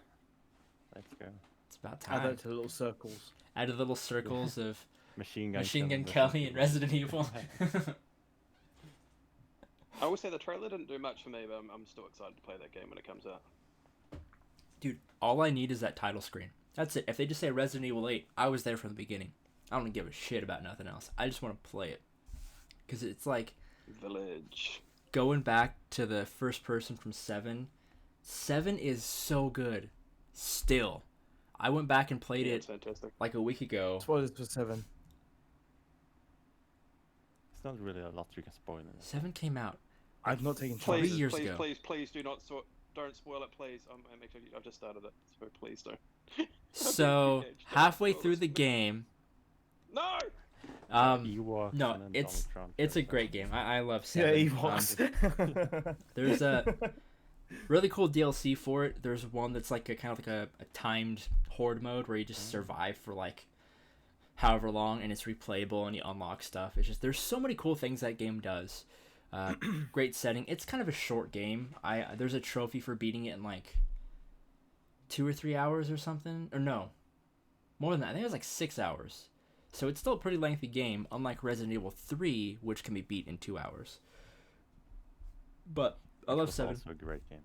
Let's go. It's about Add time. that to little circles. Add the little circles of Machine Gun Kelly and Resident Evil. I will say the trailer didn't do much for me, but I'm still excited to play that game when it comes out. Dude, all I need is that title screen. That's it. If they just say Resident Evil 8, I was there from the beginning. I don't give a shit about nothing else. I just want to play it. Because it's like Village. going back to the first person from 7. 7 is so good. Still. I went back and played It's it fantastic. like a week ago. Spoilers for 7. It's not really a lot you can spoil in it. 7 came out. I've not taken Please. chances. 3 years ago. Please do not don't spoil it, please. I've just started it, so please don't. So, halfway through the game... No! Ewoks no, and then it's Donald Trump. a great game. I love Yeah, 7. Ewoks. There's a really cool DLC for it. There's one that's like a kind of like a timed horde mode where you just survive for like however long, and it's replayable and you unlock stuff. It's just there's so many cool things that game does. Great setting. It's kind of a short game. There's a trophy for beating it in like 2 or 3 hours or something, or no, more than that. I think it was like 6 hours. So it's still a pretty lengthy game, unlike Resident Evil 3, which can be beat in 2 hours. But I love 7. Also a great game.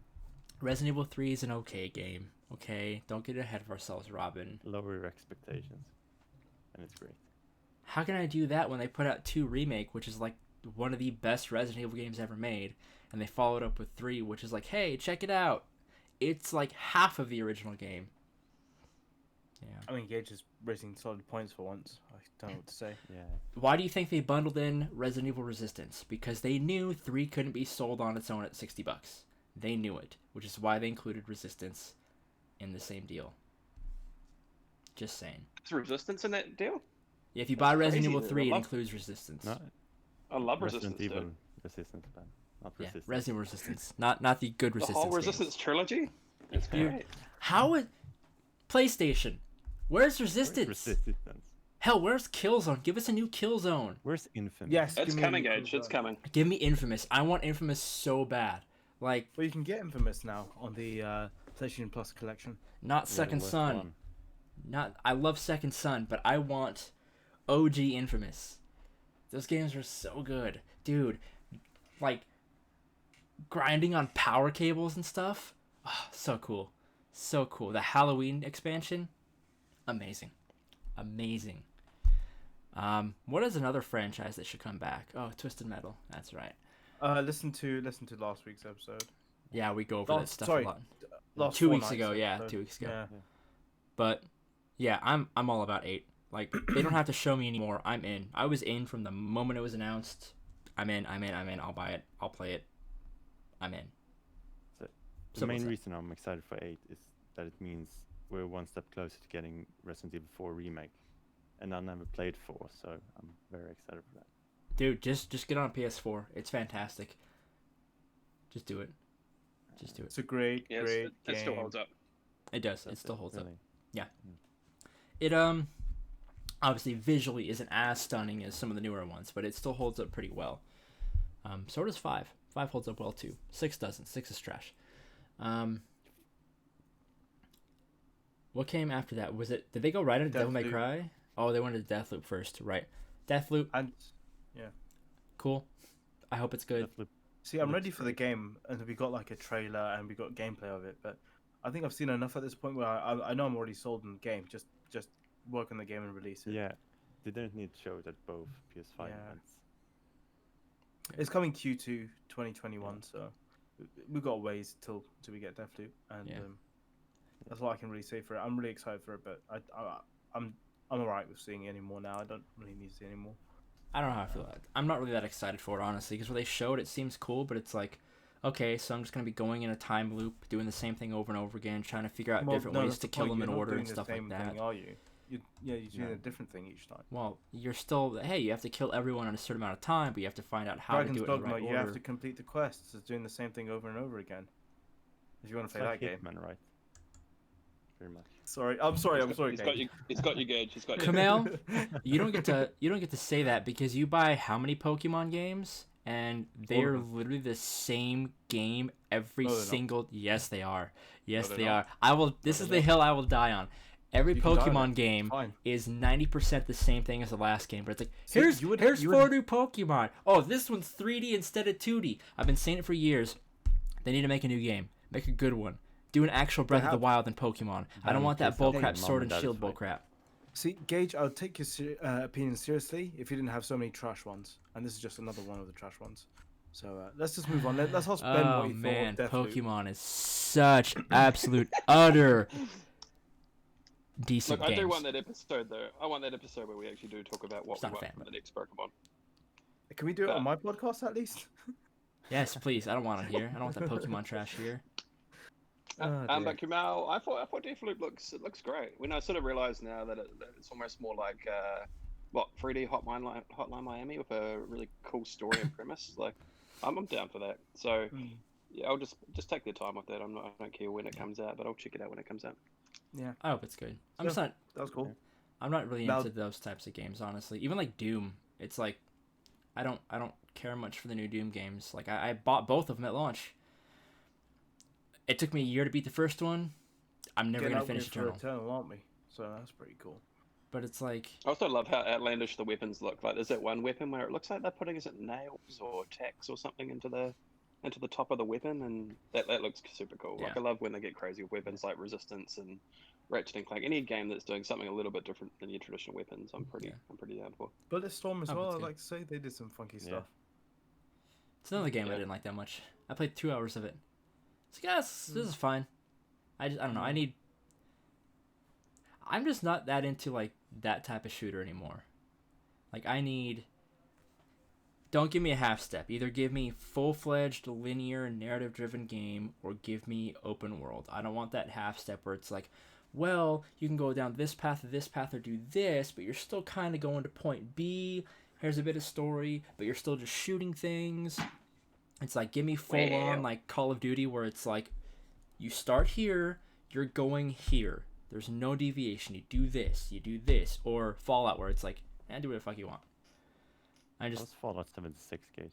Resident Evil 3 is an okay game. Okay, don't get ahead of ourselves, Robin. Lower your expectations, and it's great. How can I do that when they put out 2 Remake, which is like one of the best Resident Evil games ever made, and they followed up with 3, which is like, hey, check it out. It's like half of the original game. Yeah. I mean, Gage is raising solid points for once. I don't know what to say. Yeah. Why do you think they bundled in Resident Evil Resistance? Because they knew 3 couldn't be sold on its own at $60. They knew it, which is why they included Resistance in the same deal. Just saying. Is Resistance in that deal? Yeah, if you buy Resident crazy. Evil 3, it I love- includes Resistance. No, I love Resident Resistance, Evil dude. Resistance, man. Not Yeah, Resistance. Resident Evil Resistance. Not the good The Resistance whole Resistance games. trilogy? That's Dude. great. How is... PlayStation. Where's Resistance? Resistance. Hell, where's Killzone? Give us a new Killzone. Where's Infamous? Yes, It's give me coming, a Gage. It's coming. Give me Infamous. I want Infamous so bad. Like, Well, you can get Infamous now on the PlayStation Plus collection. not Yeah, the Second worst Son. one. I love Second Son, but I want OG Infamous. Those games are so good. Dude, like, grinding on power cables and stuff. Oh, so cool. So cool. The Halloween expansion, amazing. Amazing. What is another franchise that should come back? Oh, Twisted Metal. That's right. Listen to last week's episode. Yeah, we go over that stuff sorry, a lot. Last 2 four weeks nights ago, yeah, episode. 2 weeks ago. Yeah. But yeah, I'm all about 8. Like, they don't have to show me anymore. I'm in. I was in from the moment it was announced. I'm in. I'll buy it. I'll play it. I'm in. The Simple main as that. reason I'm excited for 8 is that it means we're one step closer to getting Resident Evil 4 remake, and I never played 4, so I'm very excited for that. Dude, just get on PS4. It's fantastic. Just do it. Just do it. It's a great, Yeah, great it game. still holds up. It does. It That's still holds up. really. It obviously visually isn't as stunning as some of the newer ones, but it still holds up pretty well. So does 5. 5 holds up well too. 6 doesn't. 6 is trash. What came after that? Was it? Did they go right into Devil May Cry? Oh, they went into Deathloop first, right? Deathloop. And yeah, cool. I hope it's good. Deathloop. see, I'm ready for the game, and we got like a trailer and we got gameplay of it. But I think I've seen enough at this point where I know I'm already sold on the game. Just work on the game and release it. Yeah, they didn't need to show it at both PS5 Yeah. events. It's coming Q2 2021, so we've got a ways till we get Deathloop, and Yeah. that's all I can really say for it. I'm really excited for it, but I'm alright with seeing it anymore now. I don't really need to see it anymore. I don't know how I feel about it. I'm not really that excited for it, honestly, because what they showed, it seems cool, but it's like, okay, so I'm just going to be going in a time loop, doing the same thing over and over again, trying to figure out different ways that's to the kill point. them in You're not order doing and the stuff like same that. thing, are you? You're doing No. a different thing each time. Well, you're still, hey, you have to kill everyone in a certain amount of time, but you have to find out how Dragon's to do it in the Dogma, right you order. have to complete the quests. It's doing the same thing over and over again. If you want It's to play like that game. Hitman, right? Very much. Sorry, I'm sorry. He's Gage. got you, Gage. He's got you. Kamel, you don't get to say that because you buy how many Pokemon games and they All of are them. literally the same game every No, they're not. single. Yes, they are. Yes, they're they not. are. I will. This is they're the hill I will die on. Every You can die on Pokemon it. game Fine. is 90% the same thing as the last game, but it's like See, here's you would- here's you 4 would- new Pokemon. Oh, this one's 3D instead of 2D. I've been saying it for years. They need to make a new game. Make a good one. Do an actual Breath of the have. Wild in Pokemon. I don't Then want that please tell bullcrap your Sword mom and and Shield dad it's bullcrap. See, Gage, I would take your opinion seriously if you didn't have so many trash ones, and this is just another one of the trash ones. So let's just move on. Let's ask Ben Oh what he man, thought of Deathloop. Pokemon is such absolute utter decent Look, I do games. want that episode though. I want that episode where we actually do talk about what Just we not a want fan, from but- the next Pokemon. Can we do it on my podcast at least? Yes, please. I don't want it here. I don't want that Pokemon trash here. Oh, dear. But Kumal, I thought Deathloop looks great. When I sort of realised now that it's almost more like 3D Hotline Miami with a really cool story and premise. Like, I'm down for that. So yeah, I'll just take their time with that. I don't care when it comes out, but I'll check it out when it comes out. Yeah, I hope it's good. I'm So- just not. that was cool. I'm not really Now- into those types of games, honestly. Even like Doom, it's like I don't care much for the new Doom games. Like I bought both of them at launch. It took me a year to beat the first one. I'm never Getting gonna finish upgrades for Eternal. Eternal, aren't we? So that's pretty cool. But it's like I also love how outlandish the weapons look. Like, there's that one weapon where it looks like they're putting nails or tacks or something into the top of the weapon, and that looks super cool. Like, Yeah. I love when they get crazy with weapons like Resistance and Ratchet and Clank. Any game that's doing something a little bit different than your traditional weapons, I'm pretty down for. Bulletstorm as Oh, well. that's I'd good. like to say they did some funky Yeah. stuff. it's another game I Yeah. didn't like that much. I played 2 hours of it. It's like, yeah, this is fine. I don't know. I'm just not that into like that type of shooter anymore. Like don't give me a half step. Either give me full-fledged linear narrative-driven game or give me open world. I don't want that half step where it's like, well, you can go down this path or do this, but you're still kind of going to point B. Here's a bit of story, but you're still just shooting things. It's like, give me full-on Well. like Call of Duty where it's like, you start here, you're going here. There's no deviation. You do this. Or Fallout where it's like, do what the fuck you want. I That just was Fallout 76, Gage.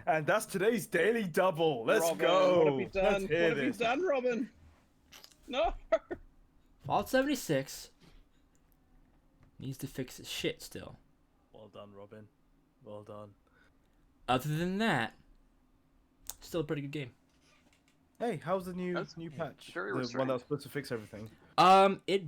And that's today's daily double. Let's Robin, go. What have you done? Let's hear What have you this. done, Robin? No. Fallout 76 needs to fix his shit still. Well done, Robin. Well done. Other than that, still a pretty good game. Hey, how's the new That's patch? very The one restrained. that was supposed to fix everything. It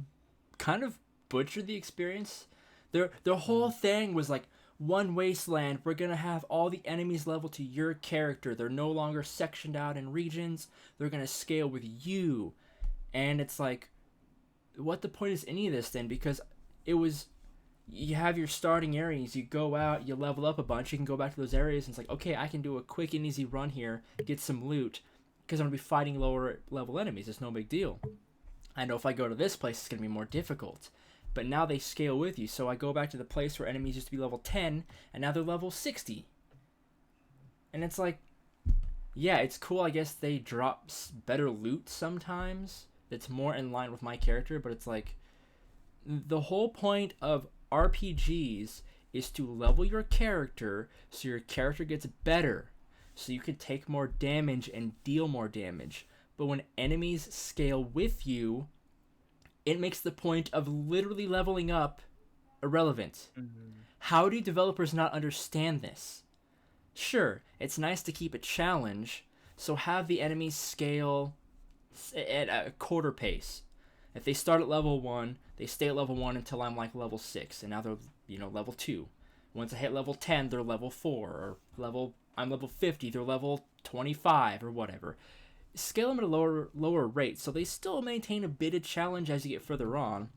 kind of butchered the experience. The whole thing was like one wasteland. We're gonna have all the enemies level to your character. They're no longer sectioned out in regions. They're gonna scale with you. And it's like, what the point is any of this then? Because it was, you have your starting areas, you go out, you level up a bunch, you can go back to those areas, and it's like, okay, I can do a quick and easy run here, get some loot, because I'm going to be fighting lower level enemies. It's no big deal. I know if I go to this place, it's going to be more difficult. But now they scale with you, so I go back to the place where enemies used to be level 10, and now they're level 60. And it's like, yeah, it's cool, I guess they drop better loot sometimes. It's more in line with my character, but it's like, the whole point of RPGs is to level your character so your character gets better, so you can take more damage and deal more damage. But when enemies scale with you, it makes the point of literally leveling up irrelevant. How do developers not understand this? Sure, it's nice to keep a challenge, so have the enemies scale at a quarter pace. If they start at level 1, they stay at level 1 until I'm like level 6, and now they're, level 2. Once I hit level 10, they're level 4, or I'm level 50, they're level 25, or whatever. Scale them at a lower rate, so they still maintain a bit of challenge as you get further on.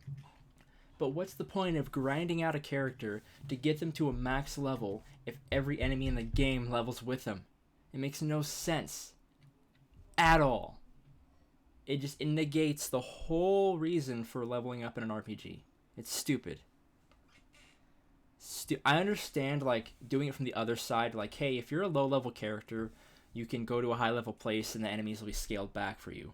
But what's the point of grinding out a character to get them to a max level if every enemy in the game levels with them? It makes no sense. At all. It negates the whole reason for leveling up in an RPG. It's stupid. I understand, doing it from the other side. Hey, if you're a low-level character, you can go to a high-level place and the enemies will be scaled back for you.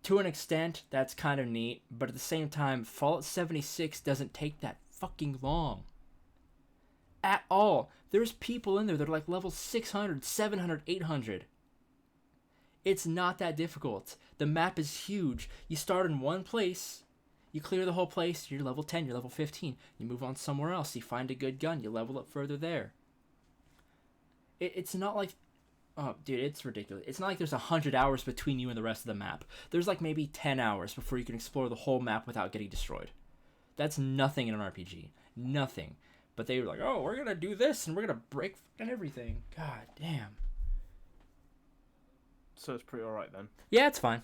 To an extent, that's kind of neat, but at the same time, Fallout 76 doesn't take that fucking long. At all. There's people in there that are level 600, 700, 800. It's not that difficult. The map is huge. You start in one place, you clear the whole place, you're level 10, you're level 15. You move on somewhere else, you find a good gun, you level up further there. It's not like... Oh, dude, it's ridiculous. It's not like there's 100 hours between you and the rest of the map. There's maybe 10 hours before you can explore the whole map without getting destroyed. That's nothing in an RPG. Nothing. But they were like, oh, we're going to do this, and we're going to break fucking everything. God damn. So it's pretty alright then. Yeah, it's fine.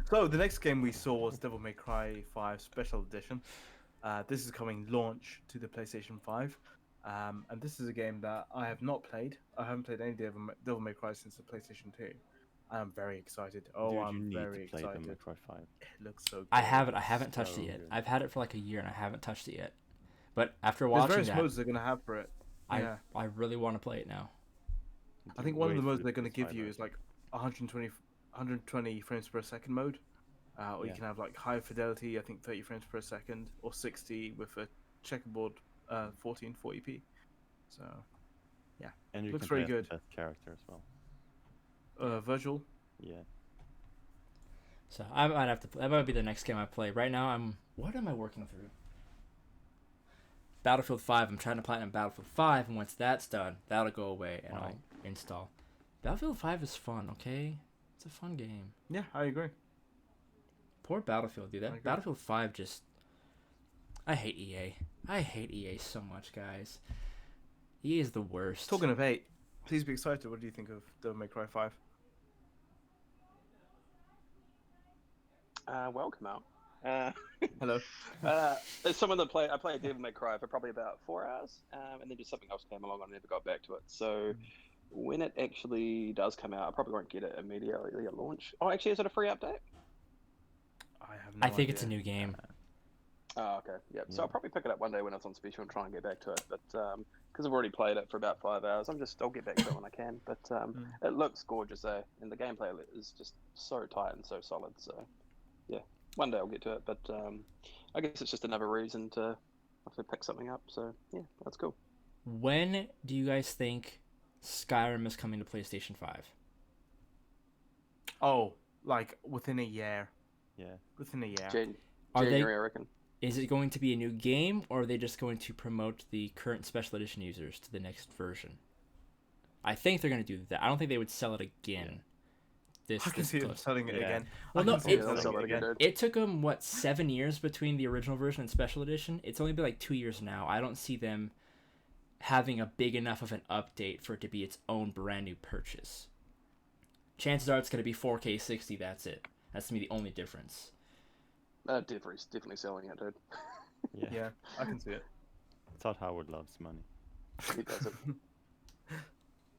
So the next game we saw was Devil May Cry 5 Special Edition. This is coming launch to the PlayStation 5. And this is a game that I have not played. I haven't played any Devil May Cry since the PlayStation 2. I'm very excited. Oh, Dude, I'm you very need to play excited. Devil May Cry 5. It looks so good. I haven't touched So it yet. good. I've had it for a year, and I haven't touched it yet. But after There's watching various that, modes they're going to have for it. Yeah. I really want to play it now. I think one of the Wait modes for they're going to give PS5 you is 120 frames per second mode. Or you Yeah. can have high fidelity, I think 30 frames per second, or 60 with a checkerboard 1440p. So, yeah. And you Looks can very play as good. the best character as well. Virtual. Yeah. So I might have to. That might be the next game I play. Right now, what am I working through? Battlefield 5. I'm trying to platinum Battlefield 5, and once that's done, that'll go away, and I'll install. Battlefield 5 is fun, okay? It's a fun game. Yeah, I agree. Poor Battlefield, dude. I That agree. Battlefield 5 just... I hate EA. I hate EA so much, guys. EA is the worst. Talking of 8, please be excited. What do you think of Devil May Cry 5? Welcome out. Hello. As someone that I played Devil May Cry for probably about 4 hours, and then just something else came along and I never got back to it. So when it actually does come out, I probably won't get it immediately at launch. Oh, actually, is it a free update? I have no I think it's a idea. new game. Oh, okay. Yep. So Yeah. I'll probably pick it up one day when it's on special and try and get back to it. But because I've already played it for about 5 hours, I'll get back to it when I can. But it looks gorgeous, eh? And the gameplay is just so tight and so solid. So yeah, one day I'll get to it. But I guess it's just another reason to pick something up. So yeah, that's cool. When do you guys think Skyrim is coming to PlayStation 5? Oh, within a year. Yeah. Within a year. Are they? January, I reckon. Is it going to be a new game, or are they just going to promote the current special edition users to the next version? I think they're going to do that. I don't think they would sell it again. I can see them close. selling it Yeah. again. Well, I no, can see it- them They'll sell selling it it again. again. It took them 7 years between the original version and special edition. It's only been 2 years now. I don't see them having a big enough of an update for it to be its own brand new purchase. Chances are it's going to be 4K 60. That's it. That's going to be the only difference. Definitely selling it, dude. Yeah. Yeah, I can see it. I thought Howard loves money. He does it.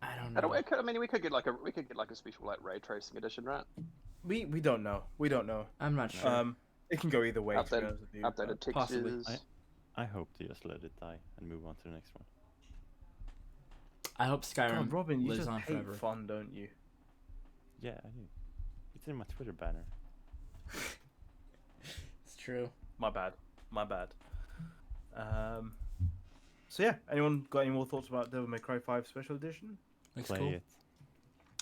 I don't And know. we could get a special ray tracing edition, right? We don't know. We don't know. I'm not sure. It can go either way. to be Updated, honest with you, updated but- possibly. textures. I hope to just let it die and move on to the next one. I hope Skyrim God, Robin, you lives just on hate forever. fun, don't you? Yeah, I do. It's in my Twitter banner. It's true. My bad. My bad. So yeah, anyone got any more thoughts about Devil May Cry 5 Special Edition? Looks Play cool. it.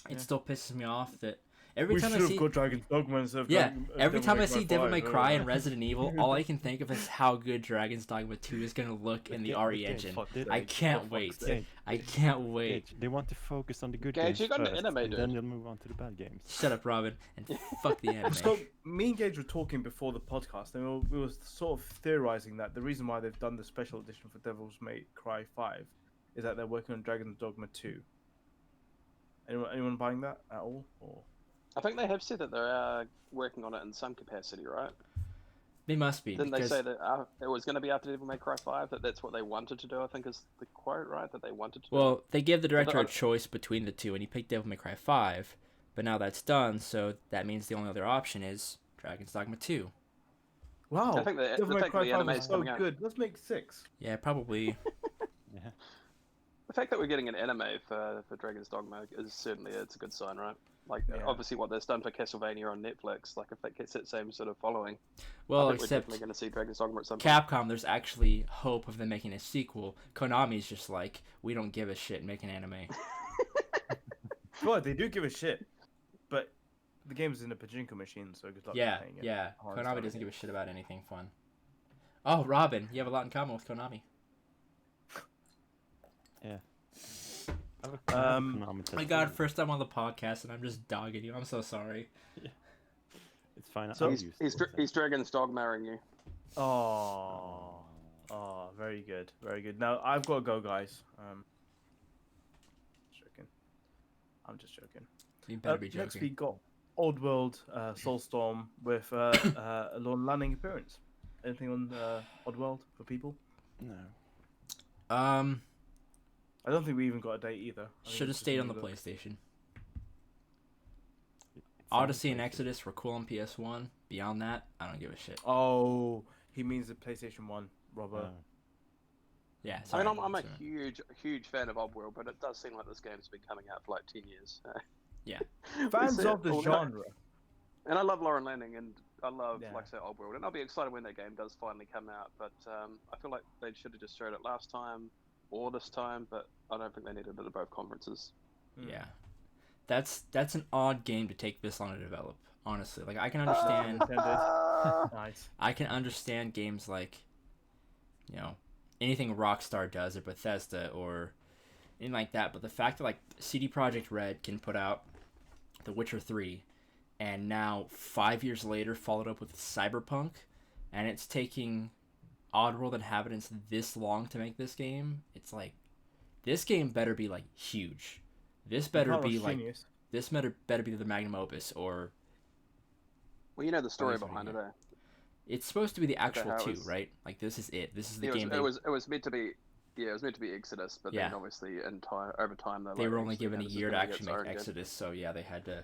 It Yeah. still pisses me off that every We time I should have see got Dragon's Dogma instead of yeah, Dragon, every Devil time May I see Cry Devil May 5. Cry and Resident Evil, all I can think of is how good Dragon's Dogma 2 is gonna look in the RE engine. fuck's I sake, can't for wait. fuck's sake. I can't wait. Gage, they want to focus on the good Gage, games you got an first, anime, and then dude. they'll move on to the bad games. Shut up, Robin, and fuck the anime. So me and Gage were talking before the podcast, and we were sort of theorizing that the reason why they've done the special edition for Devil's May Cry 5 is that they're working on Dragon's Dogma 2. Anyone buying that at all? Or I think they have said that they're working on it in some capacity, right? They must be. Didn't they because say that it was going to be after Devil May Cry 5? That's what they wanted to do, I think is the quote, right? That they wanted to do. Well, they gave the director a But- choice between the two, and he picked Devil May Cry 5. But now that's done, so that means the only other option is Dragon's Dogma 2. wow, I think Devil May the Cry 5 anime is is so coming out. good. Let's make 6. Yeah, probably. Yeah. The fact that we're getting an anime for Dragon's Dogma is certainly it's a good sign, right? Like Yeah. obviously what they've done for Castlevania on Netflix, like if that gets that same sort of following, Well, I think we're except definitely going to see Dragon's Dogma at some point. Capcom, there's actually hope of them making a sequel. Konami's just like, we don't give a shit, make an anime. Well, they do give a shit, but the game's in a pachinko machine, so good luck Yeah, playing it. yeah. Oh, Konami sorry. doesn't give a shit about anything fun. Oh, Robin, you have a lot in common with Konami. I have a Um, Konami My tattoo. God, first time on the podcast, and I'm just dogging you. I'm so sorry. It's fine. So- I'll He's, use he's, it. he's Dragon's Dogmaing you. Oh, very good, very good. Now I've got to go, guys. Joking. I'm just joking. You better be Next joking. we got Old World Soulstorm with a Lorne Lanning appearance. Anything on Odd World for people? No. I don't think we even got a date either. I think Should have it's just stayed on the gonna be PlayStation. It Odyssey sounds and like it. Exodus were cool on PS1. Beyond that, I don't give a shit. Oh, he means the PlayStation 1, Robert. Oh. Yeah, I sorry. mean, I'm a sorry. huge fan of Oddworld, but it does seem like this game's been coming out for like 10 years. Yeah. We Fans see it of the all genre. And I love Lauren Lanning, and I love, Yeah. like I say, Oddworld, and I'll be excited when that game does finally come out. But I feel like they should have just showed it last time or this time, but I don't think they needed it at both conferences. Yeah. That's an odd game to take this long to develop, honestly. Like I can understand Nice. I can understand games like, you know, anything Rockstar does or Bethesda or anything like that, but the fact that like CD Projekt Red can put out The Witcher 3 and now 5 years later followed up with Cyberpunk, and it's taking Oddworld Inhabitants this long to make this game, it's like this game better be like huge. This better Can't be rush like genius. this better be the magnum opus, or Well, you know the story is what behind you it, eh? it's supposed to be the actual how it 2, was- right? Like this is it. This is the It game was meant to be. Yeah, it was meant to be Exodus, but then Yeah. obviously over time they were only given a year to actually make Exodus, so yeah, they had to.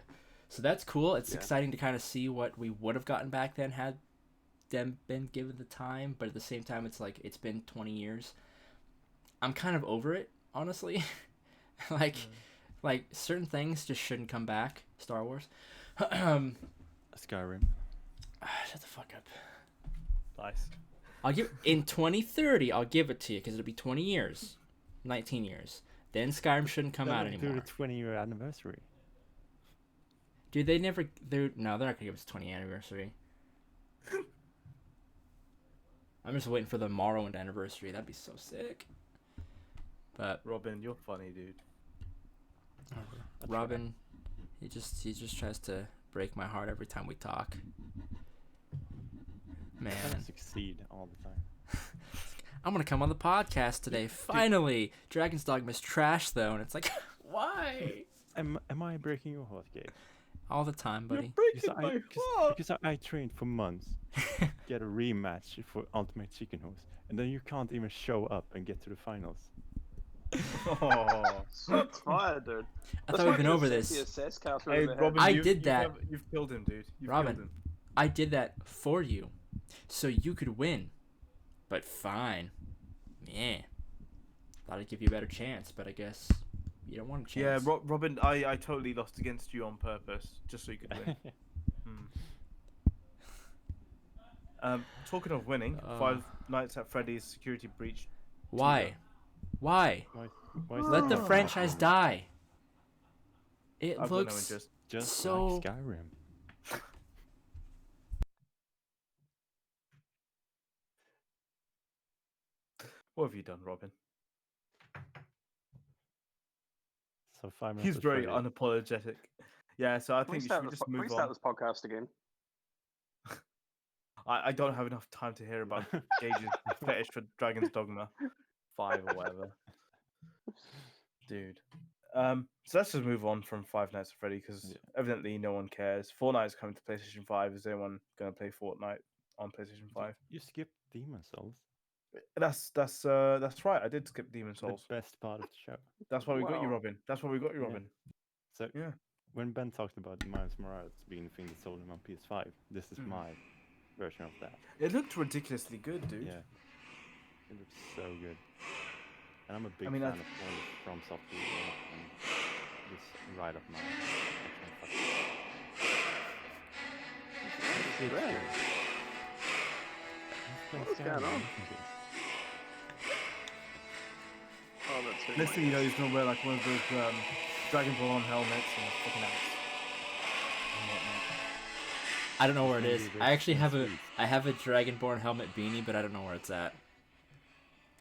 So that's cool. It's Yeah. exciting to kind of see what we would have gotten back then had them been given the time, but at the same time, it's like it's been 20 years. I'm kind of over it, honestly. like certain things just shouldn't come back. Star Wars. Skyrim. Shut the fuck up. Nice. I'll give in 2030. I'll give it to you because it'll be 20 years, 19 years. Then Skyrim shouldn't come out Do anymore. the 20-year anniversary. Dude, they never. They're not gonna give us 20th anniversary. I'm just waiting for the Morrowind anniversary. That'd be so sick. But Robin, you're funny, dude. Robin, he just tries to break my heart every time we talk. I Man, succeed all the time. I'm gonna come on the podcast today. Finally, Dragon's Dogma's trash though, and it's like, why? Am I breaking your heart, Gabe? All the time, buddy. Because I trained for months, get a rematch for Ultimate Chicken Horse, and then you can't even show up and get to the finals. Oh. So tired, dude. I thought we'd been over this. Sass cast Hey, Robin, I you- did you've that. never- You've killed him, dude. You've Robin. killed him. I did that for you, so you could win. But fine. Yeah. Thought I'd give you a better chance, but I guess you don't want a Yeah, chance. Robin, I totally lost against you on purpose, just so you could win. Talking of winning, Five Nights at Freddy's Security Breach. Why? Why? Why is Let the that franchise happening? die. It I've got no looks interest. Just so. like Skyrim. What have you done, Robin? So 5 He's Nights at very Freddy's. unapologetic. Yeah, so I Can we think we start should this, just can we move start on. this podcast again? I don't have enough time to hear about Gage's fetish for Dragon's Dogma 5 or whatever. Dude. So let's just move on from Five Nights at Freddy because Yeah. evidently no one cares. Fortnite's coming to PlayStation 5. Is anyone going to play Fortnite on PlayStation 5? You skipped Demon Souls. That's right. I did skip Demon Souls. The best part of the show. That's why we got you, Wow. Robin. That's why we got you, Yeah. Robin. So Yeah. when Ben talked about Miles Morales being the thing that sold him on PS5, this is Mm. my version of that. It looked ridiculously good, dude. Yeah. It looks so good. And I'm a big I mean, fan of all the From Software games, and this right up my What's that? What's going on? Oh, that's it. Next thing you know, he's gonna wear like one of those Dragon Ball helmets and fucking axe. And whatnot. I don't know where it It's is. gonna be I this actually next have a week. I have a Dragonborn helmet beanie, but I don't know where it's at.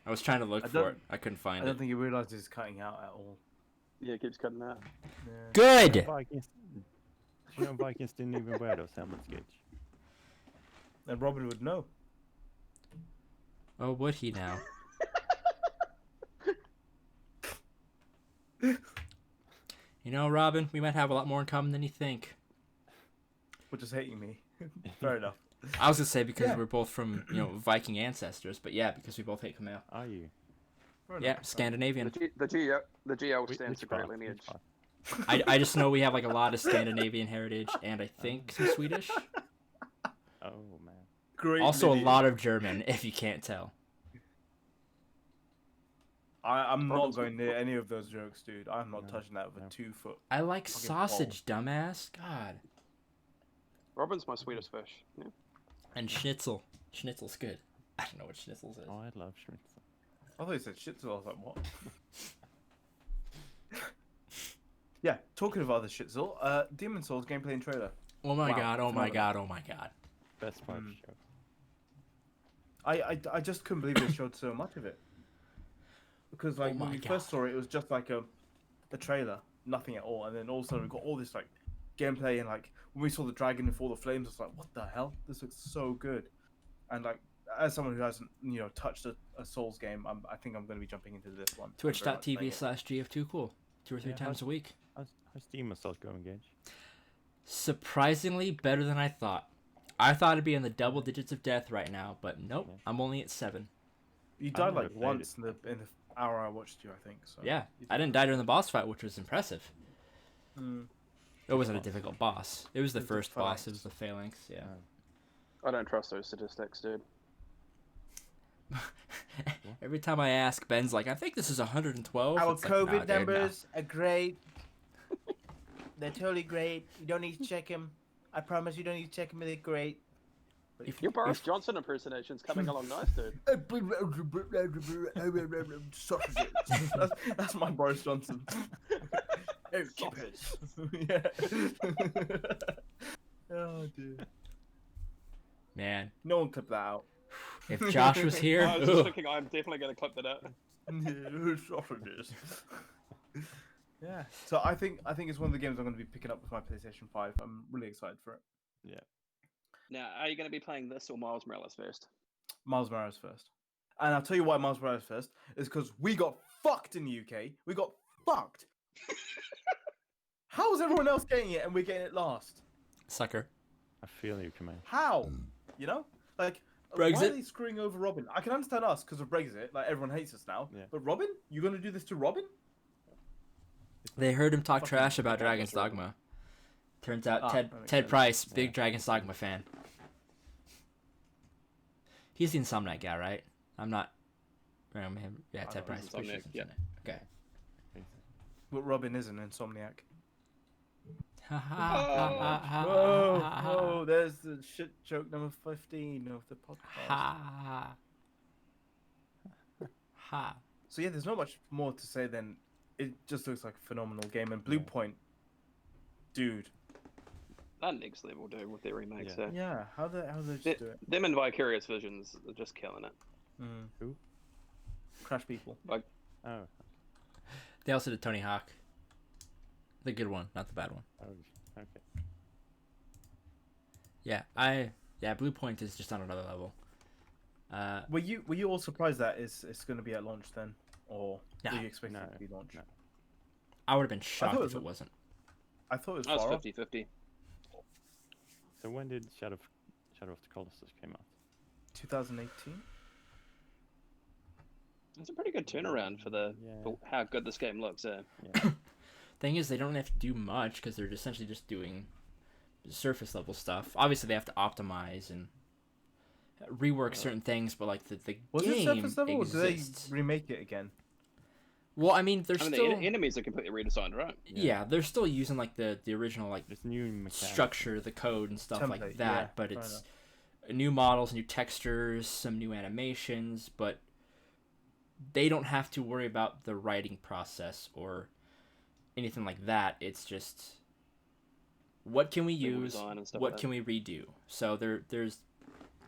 I was trying to look I for don't- it. I couldn't I find don't it. think he realizes he's cutting out at all. Yeah, it keeps cutting out. Yeah. Good. Vikings. You know, Vikings didn't even wear those helmets, Gage. And Robin would know. Oh, would he now? You know, Robin, we might have a lot more in common than you think. Which is hating me. Fair enough. I was gonna say because Yeah. we're both from Viking ancestors, but yeah, because we both hate Kamel. Are you? Fair Yeah, enough. Scandinavian. The GL stands for Great Lineage. Which part? I just know we have like a lot of Scandinavian heritage, and I think some Swedish. Oh man. Great. Also a lineage. lot of German, if you can't tell. I'm not Robin's- going near any of those jokes, dude. I'm not No, touching that with no. a 2-foot. I like Fucking sausage, dumbass. God. Robin's my Swedish fish. Yeah. And schnitzel. Schnitzel's good. I don't know what schnitzel's is. Oh, I love schnitzel. I thought you said shit, so I was like, what? Yeah, talking of other shit, Demon Souls gameplay and trailer. Oh my Wow, god, oh my phenomenal. god, oh my god. Best part of the Mm. show. I just couldn't believe they showed so much of it. Because like Oh when my we first God. saw it, it was just like a trailer, nothing at all, and then all of a sudden we got all this like gameplay and like when we saw the dragon and all the flames, it's like what the hell? This looks so good. And like as someone who hasn't touched a Souls game, I think I'm going to be jumping into this one. I'm very much playing it. Twitch.tv/GF2cool. 2 or 3 Yeah, times a week. How's Demon Souls going, Gage? Surprisingly better than I thought. I thought it'd be in the double digits of death right now, but nope. Yeah. I'm only at 7. You died never like played once in the hour I watched you, I think. So Yeah, you I did didn't die during the boss fight, which was impressive. Mm. It wasn't a difficult boss. It was the It was the first boss. It was phalanx. the phalanx. Yeah. I don't trust those statistics, dude. Every time I ask, Ben's like, "I think this is 112." Our It's like, "Nah, COVID dude, nah." numbers are great. They're totally great. You don't need to check them. I promise you don't need to check them. They're great. Your Boris Johnson impersonation's coming along nice, dude. Sausages. that's my Boris Johnson. Oh, kippers. Yeah. Oh dear. Man, No one clip that out. if Josh was here, I was just ugh. thinking I'm definitely going to clip that out. Sausages. Yeah. So I think it's one of the games I'm going to be picking up with my PlayStation 5. I'm really excited for it. Yeah. Now, are you going to be playing this or Miles Morales first? Miles Morales first. And I'll tell you why Miles Morales first is because we got fucked in the UK. We got fucked. How is everyone else getting it and we're getting it last? Sucker. I feel you, Kamel. How? You know? Like, why Brexit? are they screwing over Robin? I can understand us because of Brexit. Like, everyone hates us now. Yeah. But Robin? You're going to do this to Robin? They heard him talk Fucking trash about bad Dragon's Robin. Dogma. Turns out Ah, Ted that makes Ted sense. Price, big Yeah. Dragon's Dogma fan. He's the Insomniac guy, right? I'm not. Remember him? Yeah, I Ted don't know, Price. Pretty sure Insomniac, it's yeah. Insomniac. Okay. But Robin is an insomniac. Whoa, there's the shit joke number 15 of the podcast. Ha. Ha. So yeah, there's not much more to say than it just looks like a phenomenal game. And Blue Yeah. Point, dude, That next level, dude, with their remakes. Yeah. yeah, how they just do it? Them and Vicarious Visions are just killing it. Who? Crash People. Oh, They also did Tony Hawk. The good one, not the bad one. oh, okay. Yeah, Blue Point is just on another level. Were you all surprised that it's going to be at launch then, or No. were you expecting No, it to be launched? no. I would have been shocked it if was- it wasn't. I thought it was That was far off. 50-50. So when did Shadow of the Colossus came out? 2018. It's a pretty good turnaround for for how good this game looks. Yeah. Thing is, they don't have to do much because they're essentially just doing surface level stuff. Obviously, they have to optimize and rework certain things, but like the Was it game surface level, or did exists. they remake it again? Well, I mean, they're I mean, still the enemies are completely redesigned, right? yeah, they're still using like the original like There's new mechanics. structure, the code and stuff like Template, that, yeah, but fair it's new models, new textures, some new animations, but they don't have to worry about the writing process or anything like that. It's just what can we Level use, design and stuff what like can we redo. So there's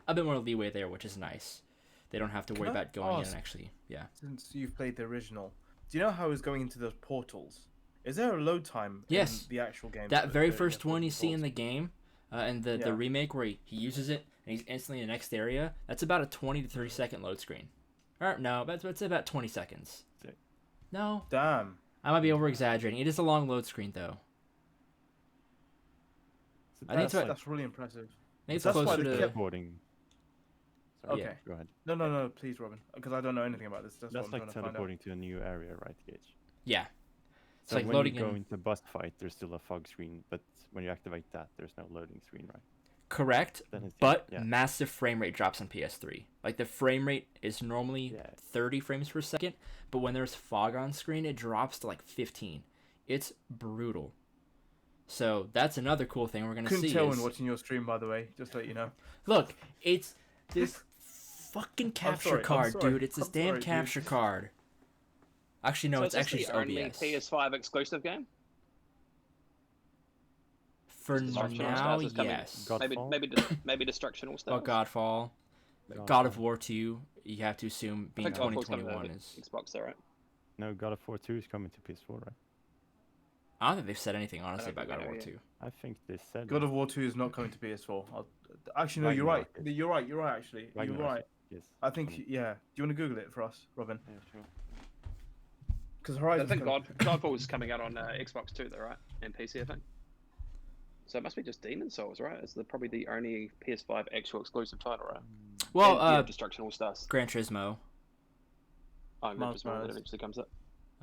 a bit more leeway there, which is nice. They don't have to worry Can I about going in ask- and actually, yeah. Since you've played the original, do you know how it's going into those portals? Is there a load time Yes. in the actual game? That for very the first one you see in portals? the game, and the Yeah. remake where he uses it and he's instantly in the next area, that's about a 20 to 30 second load screen. Or no, that's about 20 seconds. Sick. No, Damn. I might be over exaggerating. It is a long load screen though. So I think it's about- That's really impressive. Maybe it's That's why closer they to kept- Porting. Sorry, Okay. Go ahead. No, please, Robin, because I don't know anything about this. That's what That's I'm like trying to find out. teleporting to a new area, right, Gage? yeah. It's So like when loading you go in. into a boss fight, there's still a fog screen, but when you activate that, there's no loading screen, right? Correct, Then it's but yeah. massive frame rate drops on PS3. Like the frame rate is normally Yeah. 30 frames per second, but when there's fog on screen, it drops to like 15. It's brutal. So that's another cool thing we're gonna Couldn't see. tell is- when watching your stream, by the way. Just to let you know. Look, it's this fucking capture sorry, I'm card, sorry, dude. It's this I'm damn sorry, dude. capture card. Actually, no, So it's is this actually the just only OBS. PS5 exclusive game? For Destruction All now, Stars is coming. yes. God- Maybe Godfall? maybe Destruction All Well, Stars. Godfall, God of War 2, you have to assume I being think Godfall's coming to 2021 is. Xbox, though, right? No, God of War 2 is coming to PS4, right? I don't think they've said anything honestly don't about God of think War they 2. I think they said God of War 2 is not coming to PS4. Actually, no, you're right. Ragnarok is. You're right. Actually, you're Ragnarok right. is I think, coming. yeah. Do you want to Google it for us, Robin? Yeah, sure. Because I Horizon. think Godfall's coming out on Xbox too, though, right? And PC, I think. So it must be just Demon Souls, right? It's probably the only PS5 actual exclusive title, right? Well, And, yeah, Destruction All Stars. Gran Turismo. Oh, Gran Miles Turismo that Morales. eventually comes up.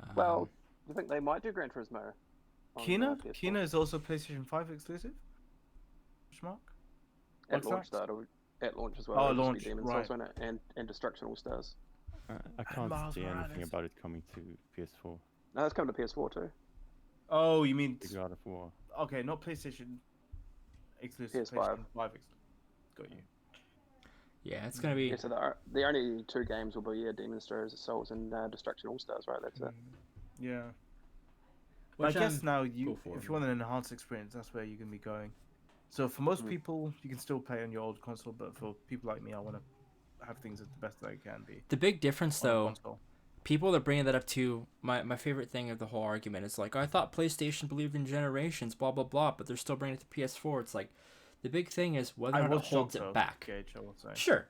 um, Well, you think they might do Gran Turismo? on, Kina? PS4? Kina is also PlayStation 5 exclusive? Mark? At What's launch, that? at launch as well. Oh, it'll just be launch, Demon right. Souls, won't it? And Destruction All Stars. I can't Miles see anything Morales. about it coming to PS4. No, that's coming to PS4 too. Oh, you mean. The God of War. Okay, not PlayStation exclusive. PS5. PlayStation 5 Got you. yeah, it's gonna be. Yeah, so the only two games will be Demon Souls and Destruction All Stars, right? That's it. Yeah. Which I guess I'm now you, cool for. if you want an enhanced experience, that's where you're gonna be going. So for most Mm. people, you can still play on your old console, but for people like me, I want to have things at the best that I can be. The big difference, on the though, console. people are bringing that up too. My favorite thing of the whole argument is like, I thought PlayStation believed in generations, blah blah blah, but they're still bringing it to PS4. It's like, the big thing is whether I or not it was holds shocked, it though, back. Gage, I will say. Sure.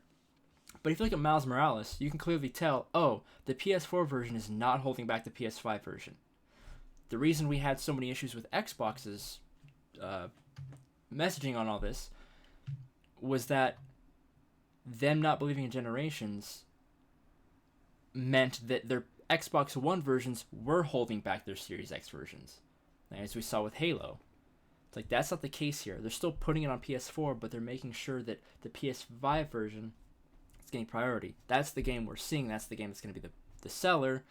But if you look at Miles Morales, you can clearly tell, oh, the PS4 version is not holding back the PS5 version. The reason we had so many issues with Xbox's messaging on all this was that them not believing in generations meant that their Xbox One versions were holding back their Series X versions. As we saw with Halo. It's like, that's not the case here. They're still putting it on PS4, but they're making sure that the PS5 version is getting priority. That's the game we're seeing. That's the game that's going to be the seller.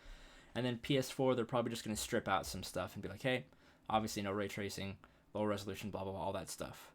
And then PS4, they're probably just going to strip out some stuff and be like, hey, obviously no ray tracing. low resolution, blah blah blah, all that stuff.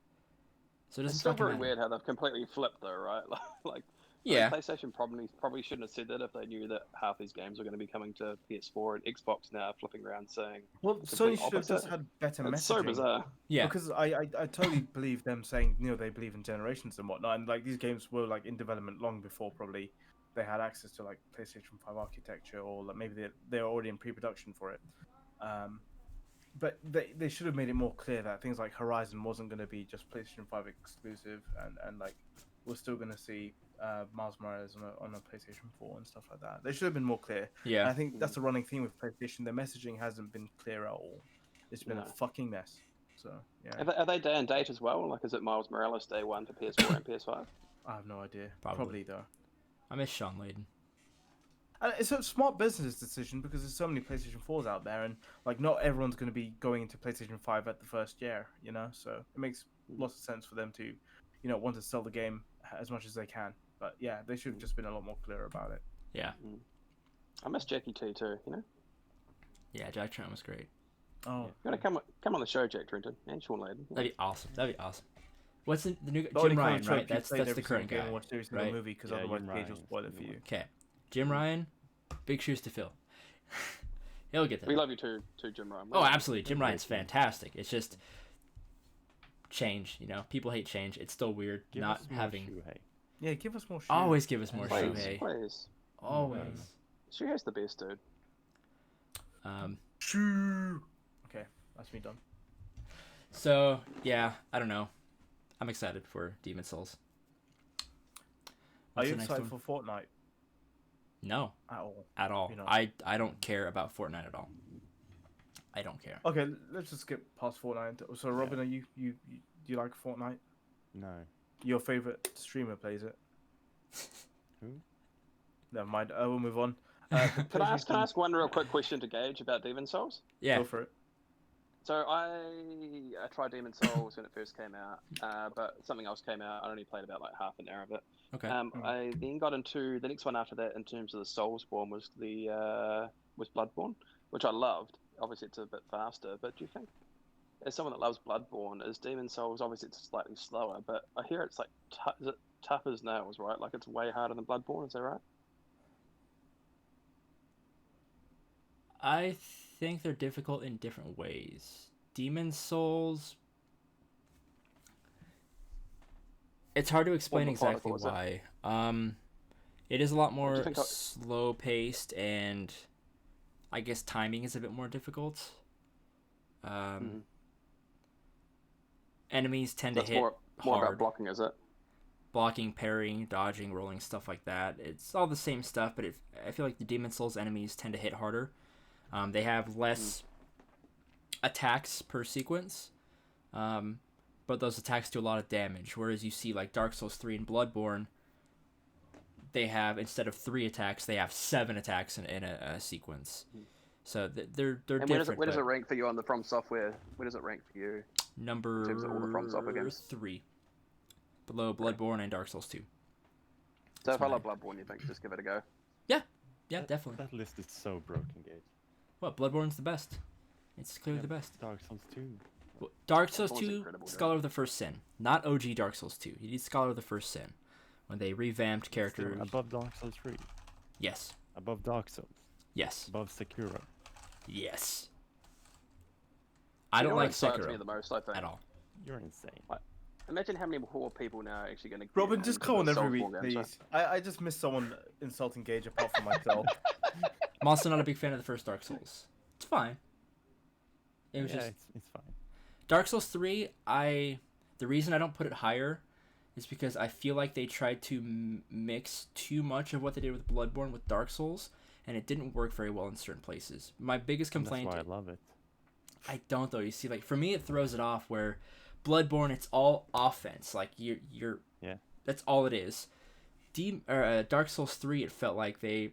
So it doesn't It's still fucking very matter. weird how they've completely flipped though, right? Like, I Yeah, think PlayStation probably shouldn't have said that if they knew that half these games were going to be coming to PS4, and Xbox now flipping around saying Well, the Sony complete should have just opposite. had better It's so messaging. bizarre. yeah, Because I totally believe them saying, they believe in generations and whatnot, and like these games were like in development long before probably they had access to like PlayStation 5 architecture, or like maybe they're already in pre-production for it. But they should have made it more clear that things like Horizon wasn't going to be just PlayStation 5 exclusive, and like we're still going to see Miles Morales on a PlayStation 4 and stuff like that. They should have been more clear. yeah. And I think that's a running theme with PlayStation. Their messaging hasn't been clear at all. It's been a No. fucking mess. So yeah, Are they day and date as well? Like, is it Miles Morales day one for PS4 and PS5? I have no idea. Probably. Probably though. I miss Sean Layden. And it's a smart business decision because there's so many PlayStation 4s out there, and like not everyone's going to be going into PlayStation 5 at the first year, So it makes lots of sense for them to, want to sell the game as much as they can. But yeah, they should have just been a lot more clear about it. Yeah, I miss Jackie T too. yeah. Jack Trent was great. Oh, You want to come on the show, Jack Trenton and Sean Layden? That'd be awesome. That'd be awesome. What's the new the only Jim kind Ryan, of trope right? you That's play in the every current single game guy, and watch every single right? movie because Yeah, otherwise Jim Gage will Ryan's spoil it the for new you. Okay, Jim Ryan, big shoes to fill. He'll get there. We love you too, Jim Ryan. Oh, absolutely. Jim Ryan's fantastic. It's just change. People hate change. It's still weird Give not us more having. Shuhei. Yeah, give us more. Always give us more Please, Shuhei. please. Always. Shuhei's the best, dude. Shoo. Okay, that's me done. So yeah, I don't know. I'm excited for Demon Souls. Are What's you the next excited one? for Fortnite No, at all? at all. You're not. I don't care about Fortnite at all. I don't care. Okay, let's just skip past Fortnite. So Robin, are you do you like Fortnite? No. Your favorite streamer plays it. Who? Never mind. We'll move on. Can I ask one real quick question to Gage about Demon Souls? Yeah. Go for it. So I tried Demon Souls when it first came out, but something else came out. I only played about like half an hour of it. Okay. I then got into the next one after that in terms of the Soulsborne was was Bloodborne, which I loved. Obviously, it's a bit faster, but do you think, as someone that loves Bloodborne, is Demon Souls obviously it's slightly slower, but I hear it's like is it tough as nails, right? Like it's way harder than Bloodborne. Is that right? I think they're difficult in different ways. Demon Souls. It's hard to explain More exactly methodical, is why. It is a lot do more you think slow paced, and I guess timing is a bit more difficult. Enemies tend That's to hit more hard. about blocking, is it? Blocking, parrying, dodging, rolling, stuff like that. It's all the same stuff, but I feel like the Demon Souls enemies tend to hit harder. They have less attacks per sequence, but those attacks do a lot of damage. Whereas you see like Dark Souls 3 and Bloodborne, they have, instead of 3 attacks, they have 7 attacks in a sequence. So they're And different. where does but it rank for you on the From Software? Where does it rank for you? number in terms of all the From Software games? 3, below Bloodborne and Dark Souls 2. So if I mine. love Bloodborne, you think just give it a go? Yeah, definitely. That list is so broken, Gage. What, Bloodborne's the best? It's clearly the best. Dark Souls 2. Well, Dark Souls Bloodborne's 2, incredible, Scholar of the First Sin. Not OG Dark Souls 2. You need Scholar of the First Sin. When they revamped characters. Still above Dark Souls 3. Yes. Above Dark Souls. Yes. Above Sekiro. Yes. I You don't know what like excites me Sekiro the most, I think. at all. You're insane. Imagine how many more people now are actually going to. Robin, just come on every week, Soulsborne games, please. I just miss someone insulting Gage apart from myself. I'm also not a big fan of the first Dark Souls. It's fine. It was Yeah, just it's fine. Dark Souls 3. The reason I don't put it higher is because I feel like they tried to mix too much of what they did with Bloodborne with Dark Souls, and it didn't work very well in certain places. My biggest And that's complaint. why I love it. I don't though. You see, like for me, it throws it off. Where Bloodborne, it's all offense. Like you're. Yeah. That's all it is. Dark Souls 3, it felt like they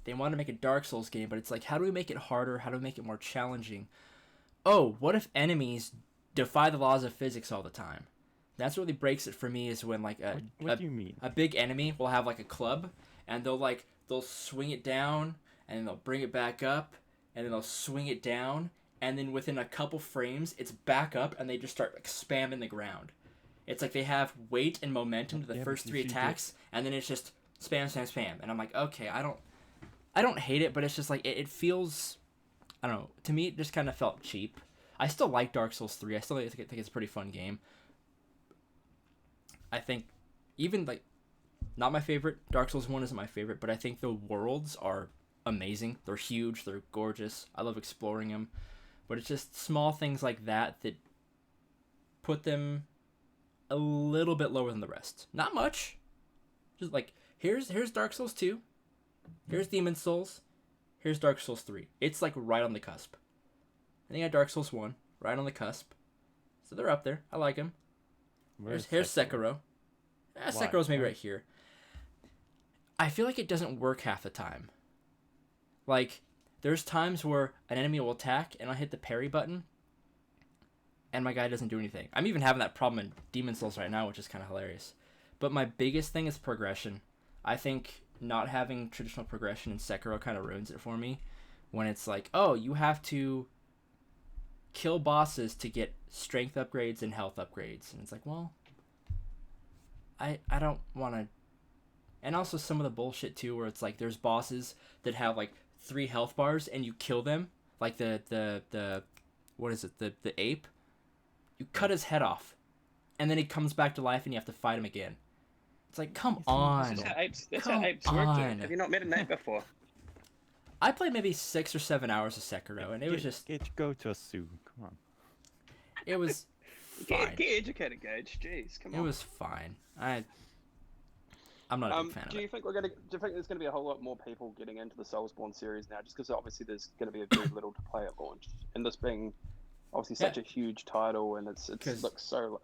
wanted to make a Dark Souls game, but it's like, how do we make it harder? How do we make it more challenging? Oh, what if enemies defy the laws of physics all the time? That's what really breaks it for me. Is when like What do you mean? a big enemy will have like a club, and they'll swing it down, and then they'll bring it back up, and then they'll swing it down, and then within a couple frames, it's back up, and they just start like spamming the ground. It's like they have weight and momentum to the first 3 attacks, and then it's just spam, spam, spam. And I'm like, okay, I don't hate it, but it's just like it feels, I don't know. To me, it just kind of felt cheap. I still like Dark Souls 3. I still think it's a pretty fun game. I think even like not my favorite. Dark Souls 1 isn't my favorite, but I think the worlds are amazing. They're huge. They're gorgeous. I love exploring them. But it's just small things like that put them a little bit lower than the rest. Not much. Just like here's Dark Souls 2. Here's Demon Souls. Here's Dark Souls 3. It's like right on the cusp. And then you got Dark Souls 1, right on the cusp. So they're up there. I like them. Here's Sekiro. Sekiro's maybe right here. I feel like it doesn't work half the time. Like, there's times where an enemy will attack, and I'll hit the parry button, and my guy doesn't do anything. I'm even having that problem in Demon Souls right now, which is kind of hilarious. But my biggest thing is progression. I think not having traditional progression in Sekiro kind of ruins it for me. When it's like, oh, you have to kill bosses to get strength upgrades and health upgrades. And it's like, well, I don't want to. And also some of the bullshit too, where it's like there's bosses that have like 3 health bars and you kill them, like the what is it, the ape. You cut his head off, and then he comes back to life and you have to fight him again. It's like, come on. That's how apes work. Have you not met an ape before? I played maybe 6 or 7 hours of Sekiro, and it was just go to a zoo. Come on. It was fine. Get educated, Gage. Jeez, come on. It was fine. I'm not a big fan of it. Do you think there's going to be a whole lot more people getting into the Soulsborne series now, just because obviously there's going to be very little to play at launch, and this being obviously such a huge title, and it looks so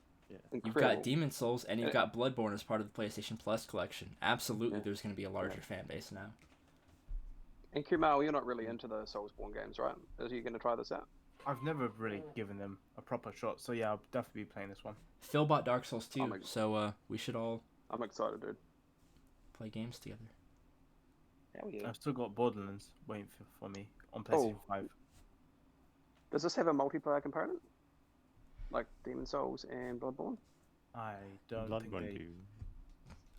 incredible. You've got Demon Souls and you've got Bloodborne as part of the PlayStation Plus collection. Absolutely, there's going to be a larger fan base now. And Kumail, you're not really into the Soulsborne games, right? Are you going to try this out? I've never really given them a proper shot, so yeah, I'll definitely be playing this one. Phil bought Dark Souls 2, so we should all I'm excited, dude. play games together. Hell yeah. I've still got Borderlands waiting for me on PlayStation 5. Does this have a multiplayer component? Like Demon Souls and Bloodborne? I don't think they...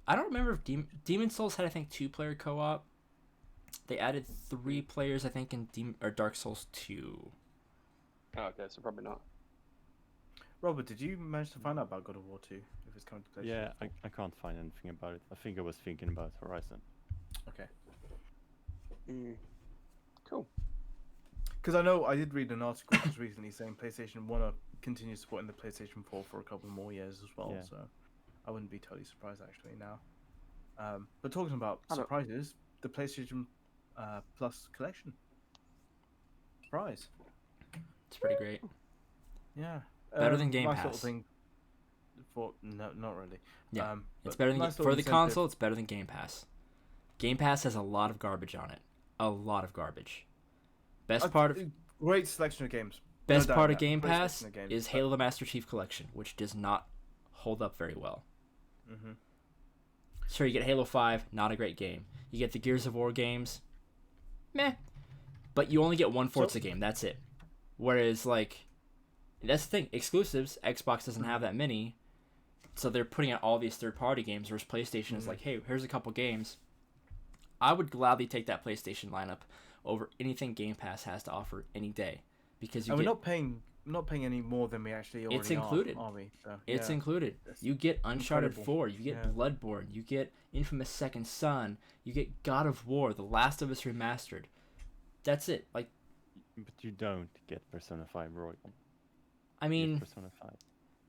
I don't remember if Demon Souls had, I think, 2-player co-op. They added 3 players, I think, in Dark Souls 2. Oh, okay, so probably not. Robert, did you manage to find out about God of War 2? If it's coming to PlayStation? Yeah, I can't find anything about it. I think I was thinking about Horizon. Okay. Cool. Because I know I did read an article just recently saying PlayStation want to continue supporting the PlayStation 4 for a couple more years as well. Yeah. So I wouldn't be totally surprised actually now. But talking about surprises, the PlayStation Plus collection. Surprise. It's pretty great. Yeah. Better than Game nice Pass. Sort of thing for no, not really. Yeah, it's better than for the console. It's better than Game Pass. Game Pass has a lot of garbage on it. A lot of garbage. Best part of great selection of games. Best part of Game Pass is Halo: The Master Chief Collection, which does not hold up very well. Mm-hmm. Sure, you get Halo 5, not a great game. You get the Gears of War games, meh. But you only get one Forza game. That's it. Whereas, like, that's the thing. Exclusives, Xbox doesn't have that many, so they're putting out all these third-party games. Whereas PlayStation is like, hey, here's a couple games. I would gladly take that PlayStation lineup over anything Game Pass has to offer any day, because we're not paying any more than we actually already it's included. Are we? So, it's included. You get Uncharted incredible. 4, you get Bloodborne, you get Infamous Second Son, you get God of War, The Last of Us Remastered. That's it. Like, but you don't get Persona 5 Royal. I mean, Persona 5.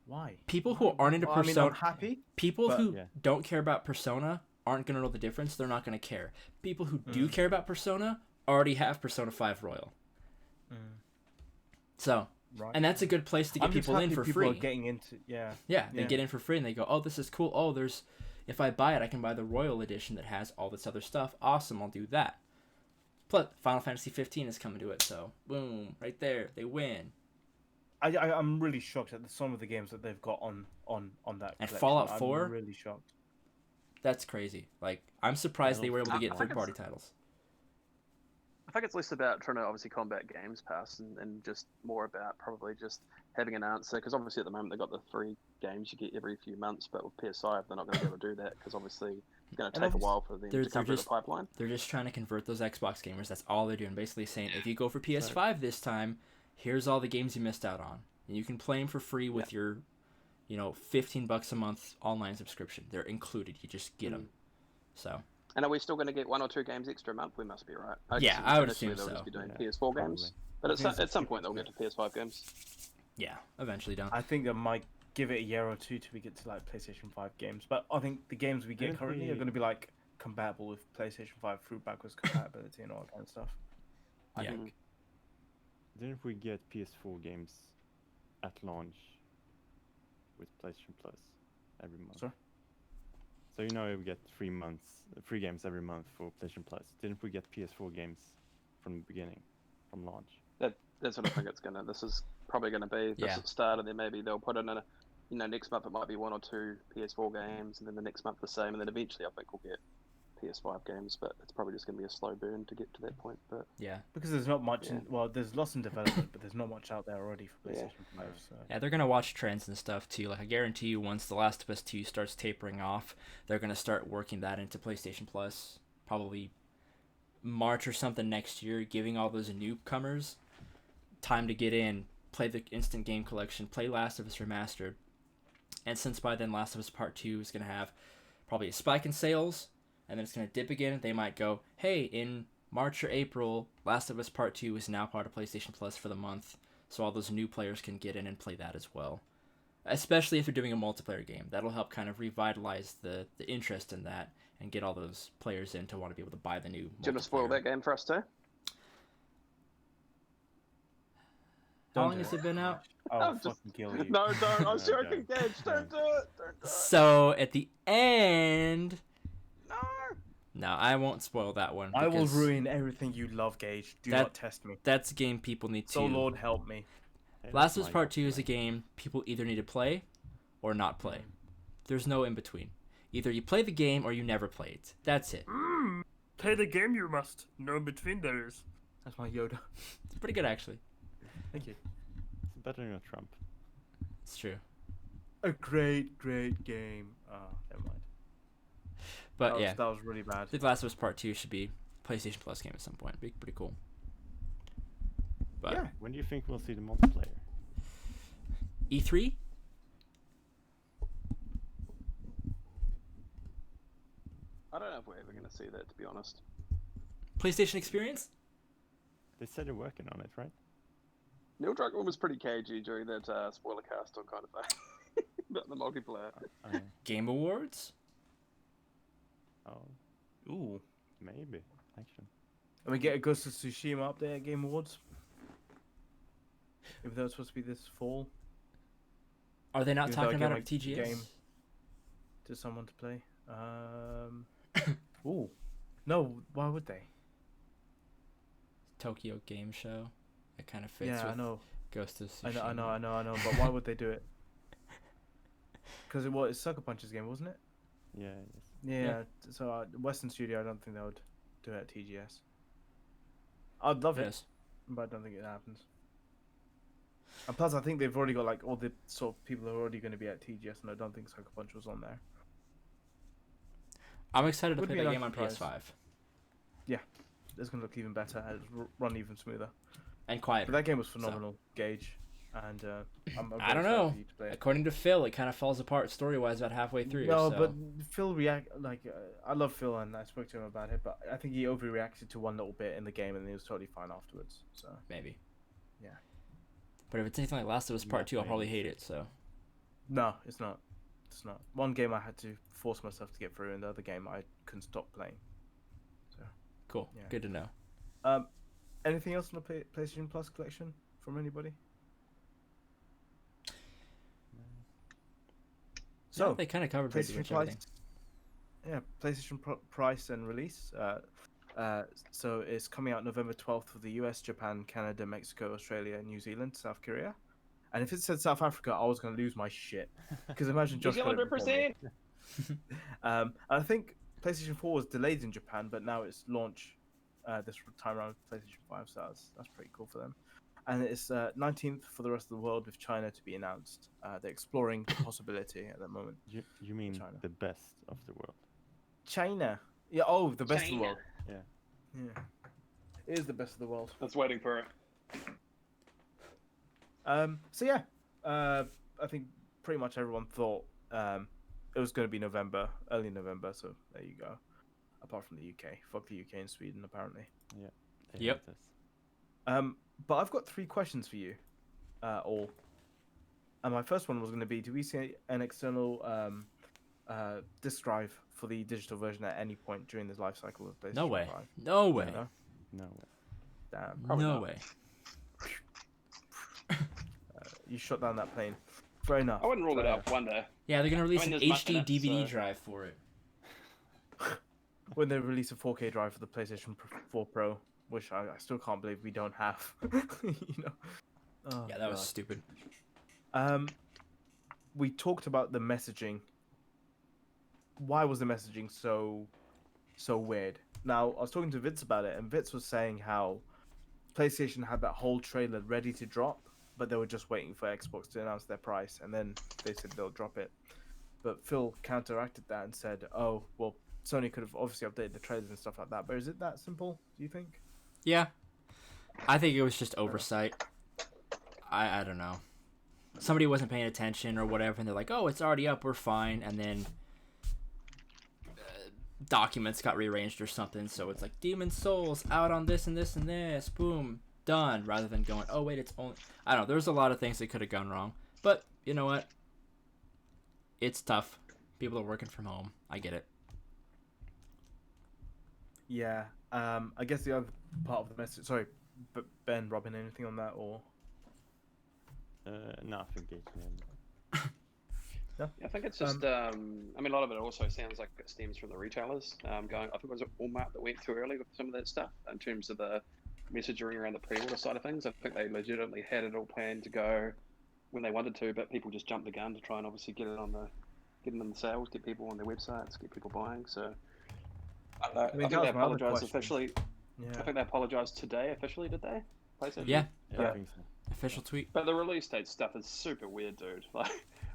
Why? People who aren't into Persona, I'm happy. People who don't care about Persona aren't gonna know the difference. They're not gonna care. People who do care about Persona already have Persona 5 Royal. So, and that's a good place to get people in for free. Are getting into they get in for free and they go, oh, this is cool. Oh, if I buy it, I can buy the Royal Edition that has all this other stuff. Awesome, I'll do that. Plus, Final Fantasy 15 is coming to it, so boom, right there, they win. I'm really shocked at some of the games that they've got on that. And Fallout 4. I'm really shocked. That's crazy. Like, I'm surprised they were able to get third-party titles. I think it's less about trying to obviously combat Games Pass and just more about probably just having an answer, because obviously at the moment they've got the free games you get every few months, but with PS5 they're not going to be able to do that because obviously it's going to And take a obviously- while for them to come through the pipeline. They're just trying to convert those Xbox gamers. That's all they're doing. Basically saying, if you go for PS5 this time, here's all the games you missed out on, and you can play them for free with your, $15 a month online subscription. They're included. You just get them. So. And are we still going to get 1 or 2 games extra a month? We must be, right? Yeah, I would assume they'll so. just be doing Yeah, PS4 probably. games, but at some point they'll get to PS5 games. Yeah, eventually done. I think they might give it a year or two till we get to like PlayStation 5 games. But I think the games we get Didn't currently are we- going to be like compatible with PlayStation 5 through backwards compatibility and all that kind of stuff. I Yeah. think. Didn't we get PS4 games at launch with PlayStation Plus every month? Sorry? So we get 3 months, free games every month for PlayStation Plus. Didn't we get PS4 games from the beginning, from launch? That's what I think it's gonna. This is probably gonna be the Yeah. start, and then maybe they'll put in a, next month it might be 1 or 2 PS4 games, and then the next month the same, and then eventually I think we'll get PS5 games, but it's probably just gonna be a slow burn to get to that point. But Yeah. Because there's not much, Yeah. there's lots in development, but there's not much out there already for Yeah. PlayStation 5. So. Yeah, they're going to watch trends and stuff too. Like, I guarantee you, once The Last of Us 2 starts tapering off, they're going to start working that into PlayStation Plus. Probably March or something next year, giving all those newcomers time to get in, play the instant game collection, play Last of Us Remastered. And since by then Last of Us Part 2 is going to have probably a spike in sales, and then it's going to dip again, they might go, hey, in March or April, Last of Us Part 2 is now part of PlayStation Plus for the month, so all those new players can get in and play that as well. Especially if you're doing a multiplayer game. That'll help kind of revitalize the interest in that and get all those players in to want to be able to buy the new do you want to spoil multiplayer. that game for us too? How Don't long do has it. it been out? I'll just- fucking kill you. No, don't. I was No, joking, don't. Gage. Don't do it. Don't do it. So, at the end... No. No, I won't spoil that one. I will because ruin everything you love, Gage. Do That- not test me. That's a game people need to... So Lord help me. Hey, Last that's of Us my Part 2 is a play. game people either need to play or not play. There's no in between. Either you play the game or you never play it. That's it. Play the game you must. No in between there is. That's my Yoda. It's pretty good, actually. Thank you. It's better than a Trump. It's true. A great, great game. Oh, never mind. But that yeah, that was really bad. I think Last of Us Part 2 should be a PlayStation Plus game at some point. Be pretty cool. But Yeah. When do you think we'll see the multiplayer? E3? I don't know if we're ever going to see that, to be honest. PlayStation Experience? They said they're working on it, right? Neil Druckmann was pretty cagey during that spoiler cast on kind of about the multiplayer. Oh, Game Awards? oh, Ooh. maybe actually. And we get a Ghost of Tsushima up there at Game Awards. If that was supposed to be this fall Are they not Is talking that about a it at TGS? game? to someone to play. Ooh. No, why would they? Tokyo Game Show. It kind of fits Yeah, with I know. Ghost of I Tsushima. know, I know. But why would they do it? Because it was Sucker Punch's game, wasn't it? Yeah. Yes. Yeah. So Western Studio, I don't think they would do it at TGS. I'd love it, Yes. but I don't think it happens. And plus, I think they've already got like all the sort of people who are already going to be at TGS, and I don't think Sucker Punch was on there. I'm excited to Would play be a that nice game on surprise. PS5. It's going to look even better. It'll run even smoother. And But quieter. that game was phenomenal, Gage. And I'm I don't very excited know. for you to play it. According to Phil, it kind of falls apart story-wise about halfway through. No, so but Phil I love Phil, and I spoke to him about it, but I think he overreacted to one little bit in the game, and he was totally fine afterwards. So maybe. Yeah. But if it's anything like Last of Us Part Not 2, I'll probably playing hate it, so... no, it's not. It's not. One game I had to force myself to get through, and the other game I couldn't stop playing. Cool. Yeah. Good to know. Anything else on the PlayStation Plus collection from anybody? So So they kind of covered pretty PlayStation much price. everything. Yeah, PlayStation price and release. So it's coming out November 12th for the US, Japan, Canada, Mexico, Australia, New Zealand, South Korea. And if it said South Africa, I was going to lose my shit. Because imagine New Josh got Zealand it before me. represent. And I think PlayStation 4 was delayed in Japan, but now its launch this time around with PlayStation 5, so that's pretty cool for them. And it's 19th for the rest of the world, with China to be announced. They're exploring the possibility at the moment. You mean China. the best of the world? China, yeah. Oh, the best of the China. world. Yeah. Yeah, it is the best of the world. I was waiting for it. So yeah, I think pretty much everyone thought it was going to be November, early November. So there you go. Apart from the UK, fuck the UK and Sweden apparently. They Yep. hate us. But I've got 3 questions for you, all. And my first one was going to be: do we see an external disk drive for the digital version at any point during this life cycle of PlayStation No way. 5? No way. No? No way. Damn. Probably No not. way. You shut down that plane. Fair enough. I wouldn't rule it Fair out one day. Yeah, they're gonna release mean, an there's HD much in it, DVD so- drive for it. When they release a 4K drive for the PlayStation 4 Pro, which I still can't believe we don't have. you know. Oh, Yeah, that was God. stupid. We talked about the messaging. Why was the messaging so weird? Now, I was talking to Vitz about it, and Vitz was saying how PlayStation had that whole trailer ready to drop, but they were just waiting for Xbox to announce their price, and then they said they'll drop it. But Phil counteracted that and said, "Oh, well, Sony could have obviously updated the trailers and stuff like that." But is it that simple? Do you think? Yeah, I think it was just oversight. I don't know. Somebody wasn't paying attention or whatever, and they're like, "Oh, it's already up. We're fine." And then documents got rearranged or something, so it's like Demon Souls out on this and this and this. Boom, done. Rather than going, "Oh wait, it's only." I don't know. There's a lot of things that could have gone wrong, but you know what? It's tough. People are working from home. I get it. Yeah. I guess the other part of the message. Sorry, but Ben, Robin, anything on that or? Nothing getting Yeah, I think it's just. I mean, a lot of it also sounds like it stems from the retailers. Going, I think it was Walmart that went too early with some of that stuff in terms of the messaging around the pre-order side of things. I think they legitimately had it all planned to go when they wanted to, but people just jumped the gun to try and obviously get them in the sales, get people on their websites, get people buying. So I don't know. I mean, I that think was they my other apologized question. officially. Yeah. I think they apologized today officially, did they? PlayStation? Yeah, I think so. official tweet. But the release date stuff is super weird, dude. Like,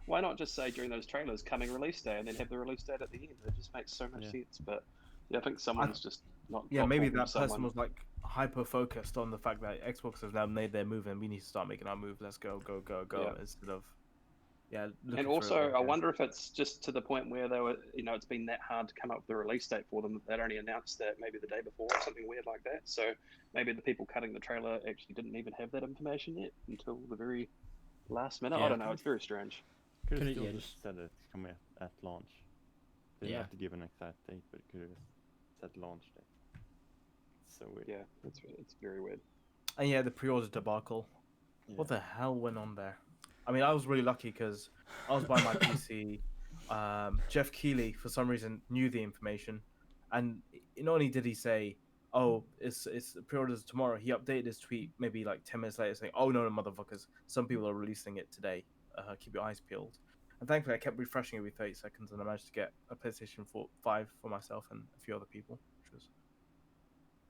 why not just say during those trailers coming release day and then have the release date at the end? It just makes so much Yeah. sense. But yeah, I think someone's just not. Yeah, got maybe hold of that person someone. was like hyper focused on the fact that Xbox has now made their move and we need to start making our move. Let's go, go, go, go. Yeah. Instead of, yeah. And also, I wonder if it's just to the point where they were, it's been that hard to come up with the release date for them that they'd only announced that maybe the day before or something weird like that. So maybe the people cutting the trailer actually didn't even have that information yet until the very last minute. Yeah. I don't know. It's very strange. Could have Could've- still yeah, just said it's coming at launch. They didn't Yeah. have to give an exact date, but could have said launch date. It's so weird. Yeah, it's very weird. And yeah, the pre-order debacle. Yeah. What the hell went on there? I mean, I was really lucky because I was buying my PC. Jeff Keighley, for some reason, knew the information, and not only did he say, "Oh, it's pre-orders tomorrow," he updated his tweet maybe like 10 minutes later saying, "Oh no, motherfuckers! Some people are releasing it today. Keep your eyes peeled." And thankfully, I kept refreshing every 30 seconds, and I managed to get a PlayStation 5 for myself and a few other people, which was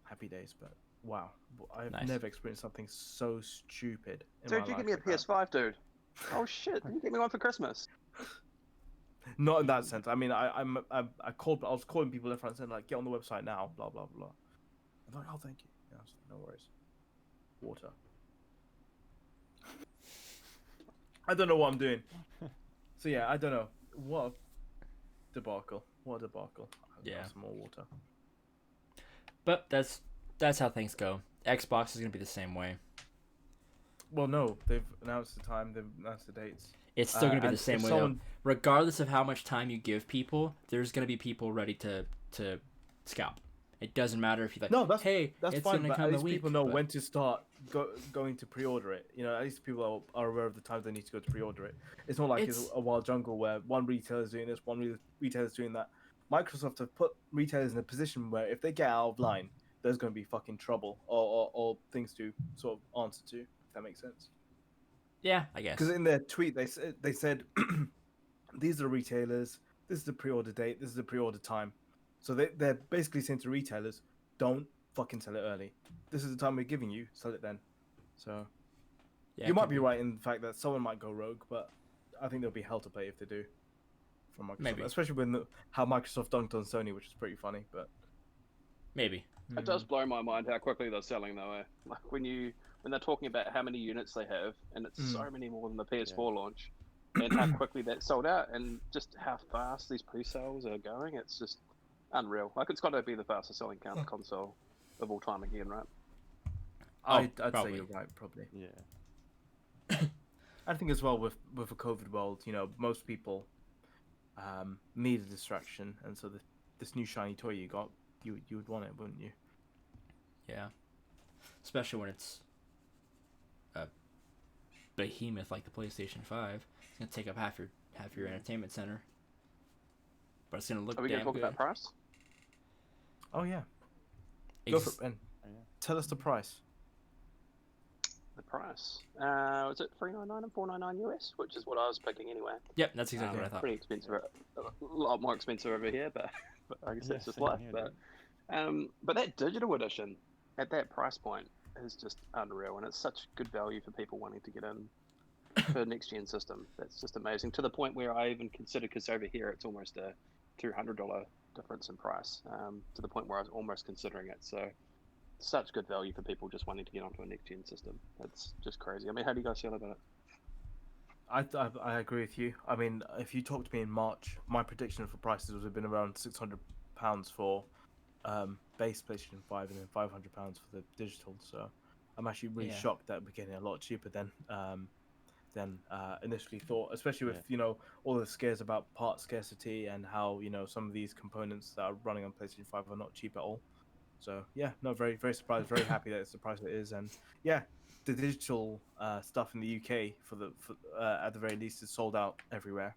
happy days. But wow, I've Nice. never experienced something so stupid. In Dude, my you life give me a like that. PS5, dude. Oh shit! You get me one for Christmas. Not in that sense. I mean, I was calling people left, right, and center, like, get on the website now, blah blah blah. I thought, oh, thank you. Yeah, I was like, no worries. Water. I don't know what I'm doing. So yeah, I don't know. What a debacle. What a debacle. I'll have Yeah. some more water. But that's how things go. Xbox is gonna be the same way. Well, no, they've announced the time. They've announced the dates. It's still gonna be And the same if way. someone- Though. Regardless of how much time you give people, there's gonna be people ready to scalp. It doesn't matter if you like. No, that's hey, That's it's fine, gonna but come at a least week. people know but- when to start going to pre-order it. You know, at least people are aware of the times they need to go to pre-order it. It's not like it's It's- a wild jungle where one retailer's doing this, one retailer's doing that. Microsoft have put retailers in a position where if they get out of line, there's going to be fucking trouble or things to sort of answer to, if that makes sense. Yeah, I guess. Because in their tweet, they said, these are the retailers, this is the pre-order date, this is the pre-order time. So they're basically saying to retailers, don't fucking sell it early. This is the time we're giving you. Sell it then. So Yeah, you it might could be right in the fact that someone might go rogue, but I think there'll be hell to pay if they do. From Microsoft, Maybe. especially when how Microsoft dunked on Sony, which is pretty funny. But Maybe. It does blow my mind how quickly they're selling though. Like when they're talking about how many units they have, and it's so many more than the PS4 launch, and how quickly that sold out, and just how fast these pre-sales are going. It's just unreal. Like it's got to be the fastest selling console of all time again, right? I'd probably. say you're right, probably. Yeah. I think as well with a COVID world, most people need a distraction, and so this new shiny toy you got, you would want it, wouldn't you? Yeah. Especially when it's a behemoth like the PlayStation 5. It's gonna take up half your entertainment center. But it's gonna look Are we damn going to talk good. about price? Oh yeah, go for it, Ben. Oh, yeah. Tell us the price. The price. Was it $399 and $499 US, which is what I was picking anyway. Yep, that's exactly what I thought. Pretty expensive. A lot more expensive over here, but I guess that's just same life. here, But that digital edition at that price point is just unreal, and it's such good value for people wanting to get in for a next gen system. That's just amazing, to the point where I even consider, because over here it's almost a $200 difference in price, to the point where I was almost considering it. So such good value for people just wanting to get onto a next gen system. It's just crazy. I mean, how do you guys feel about it? I agree with you. I mean, if you talked to me in March, my prediction for prices would have been around £600 for base PlayStation 5 and then £500 for the digital. So I'm actually really Yeah. shocked that we're getting a lot cheaper than initially thought, especially with all the scares about part scarcity and how some of these components that are running on PlayStation 5 are not cheap at all. So yeah, no, very very surprised, very happy that it's the price it is, and yeah, the digital stuff in the UK for at the very least is sold out everywhere.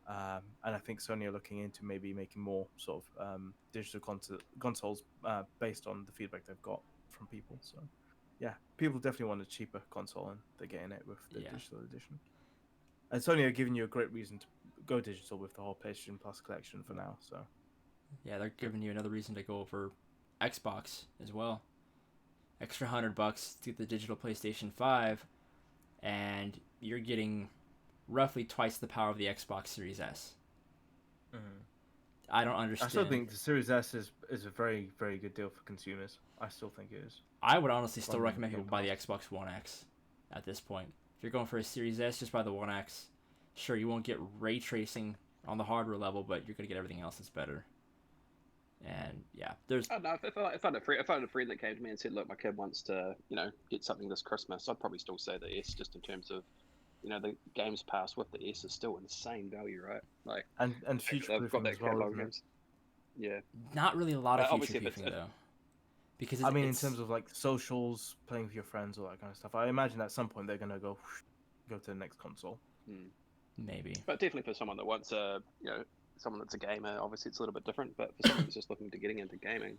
And I think Sony are looking into maybe making more sort of digital consoles based on the feedback they've got from people. So, yeah, people definitely want a cheaper console, and they're getting it with the digital edition. And Sony are giving you a great reason to go digital with the whole PlayStation Plus collection for now. So, Yeah, they're giving you another reason to go over Xbox as well. Extra $100 to get the digital PlayStation 5, and you're getting roughly twice the power of the Xbox Series S. I don't understand. I still think the Series S is a very very good deal for consumers. I still think it is. I would honestly still One recommend people Game buy the Xbox One X at this point. If you're going for a Series S, just buy the One X. Sure, you won't get ray tracing on the hardware level, but you're going to get everything else that's better. And yeah, there's. I don't know. If I had a friend that came to me and said, "Look, my kid wants to, get something this Christmas," I'd probably still say the S, just in terms of, the Games Pass with the S is still insane value, right? Like, and future they've got proofing that as well. catalog Isn't it? games. Yeah. Not really a lot of Obviously, future if it's- proofing though, because I mean, in terms of like socials, playing with your friends, all that kind of stuff. I imagine at some point they're gonna go to the next console. maybe. But definitely for someone that wants someone that's a gamer, obviously it's a little bit different. But for someone who's just looking to getting into gaming,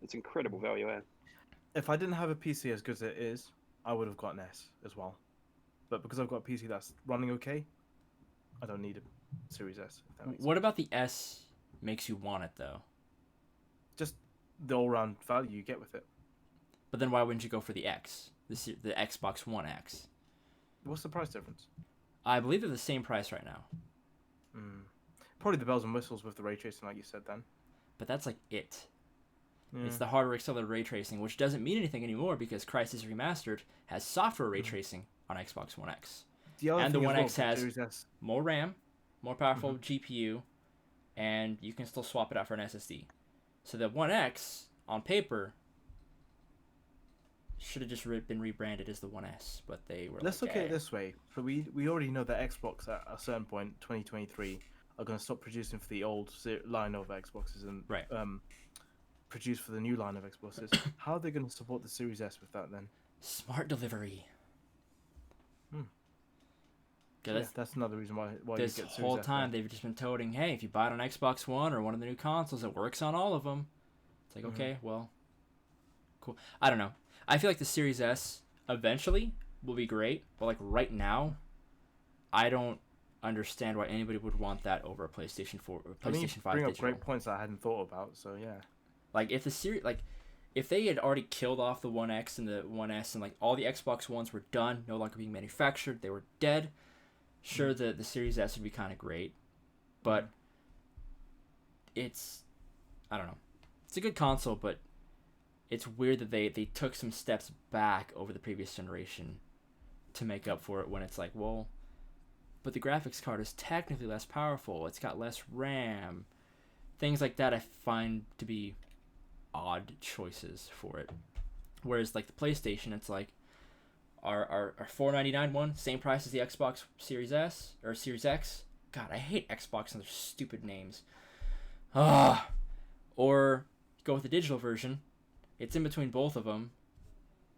it's incredible value add. If I didn't have a PC as good as it is, I would have got an S as well. But because I've got a PC that's running okay, I don't need a Series S. If that makes What about the S makes you want it though? just the all-round value you get with it. But then why wouldn't you go for the X, the Xbox One X? What's the price difference? I believe they're the same price right now, Probably the bells and whistles with the ray tracing, like you said then. but that's like it. Yeah. It's the hardware accelerated ray tracing, which doesn't mean anything anymore because Crysis Remastered has software ray tracing on Xbox One X. The other And the thing as One well X for has Series S, more RAM, more powerful GPU, and you can still swap it out for an SSD. So the One X, on paper, should have just been rebranded as the One S, but they were let's like, look at it "Eh." this way. So we already know that Xbox at a certain point, 2023, are going to stop producing for the old line of Xboxes and Right. produce for the new line of Xboxes. How are they going to support the Series S with that then? Smart delivery. Yeah, Yeah, that's another reason why you this get Series whole S time then. they've just been toting, hey, if you buy it on Xbox One or one of the new consoles, it works on all of them. It's like, okay, well, cool. I don't know. I feel like the Series S eventually will be great, but like right now, I don't understand why anybody would want that over a PlayStation 4 or I mean, PlayStation you 5 bring up digital. great points that I hadn't thought about. So yeah, Like if the series, like if they had already killed off the One X and the One S and like all the Xbox Ones were done, no longer being manufactured, they were dead. Sure, the Series S would be kind of great, but it's, I don't know, it's a good console, but it's weird that they took some steps back over the previous generation to make up for it when it's like, well, but the graphics card is technically less powerful. It's got less RAM. Things like that I find to be odd choices for it. Whereas like the PlayStation, it's like our $499 one, same price as the Xbox Series S or Series X. God, I hate Xbox and their stupid names. Or go with the digital version. It's in between both of them.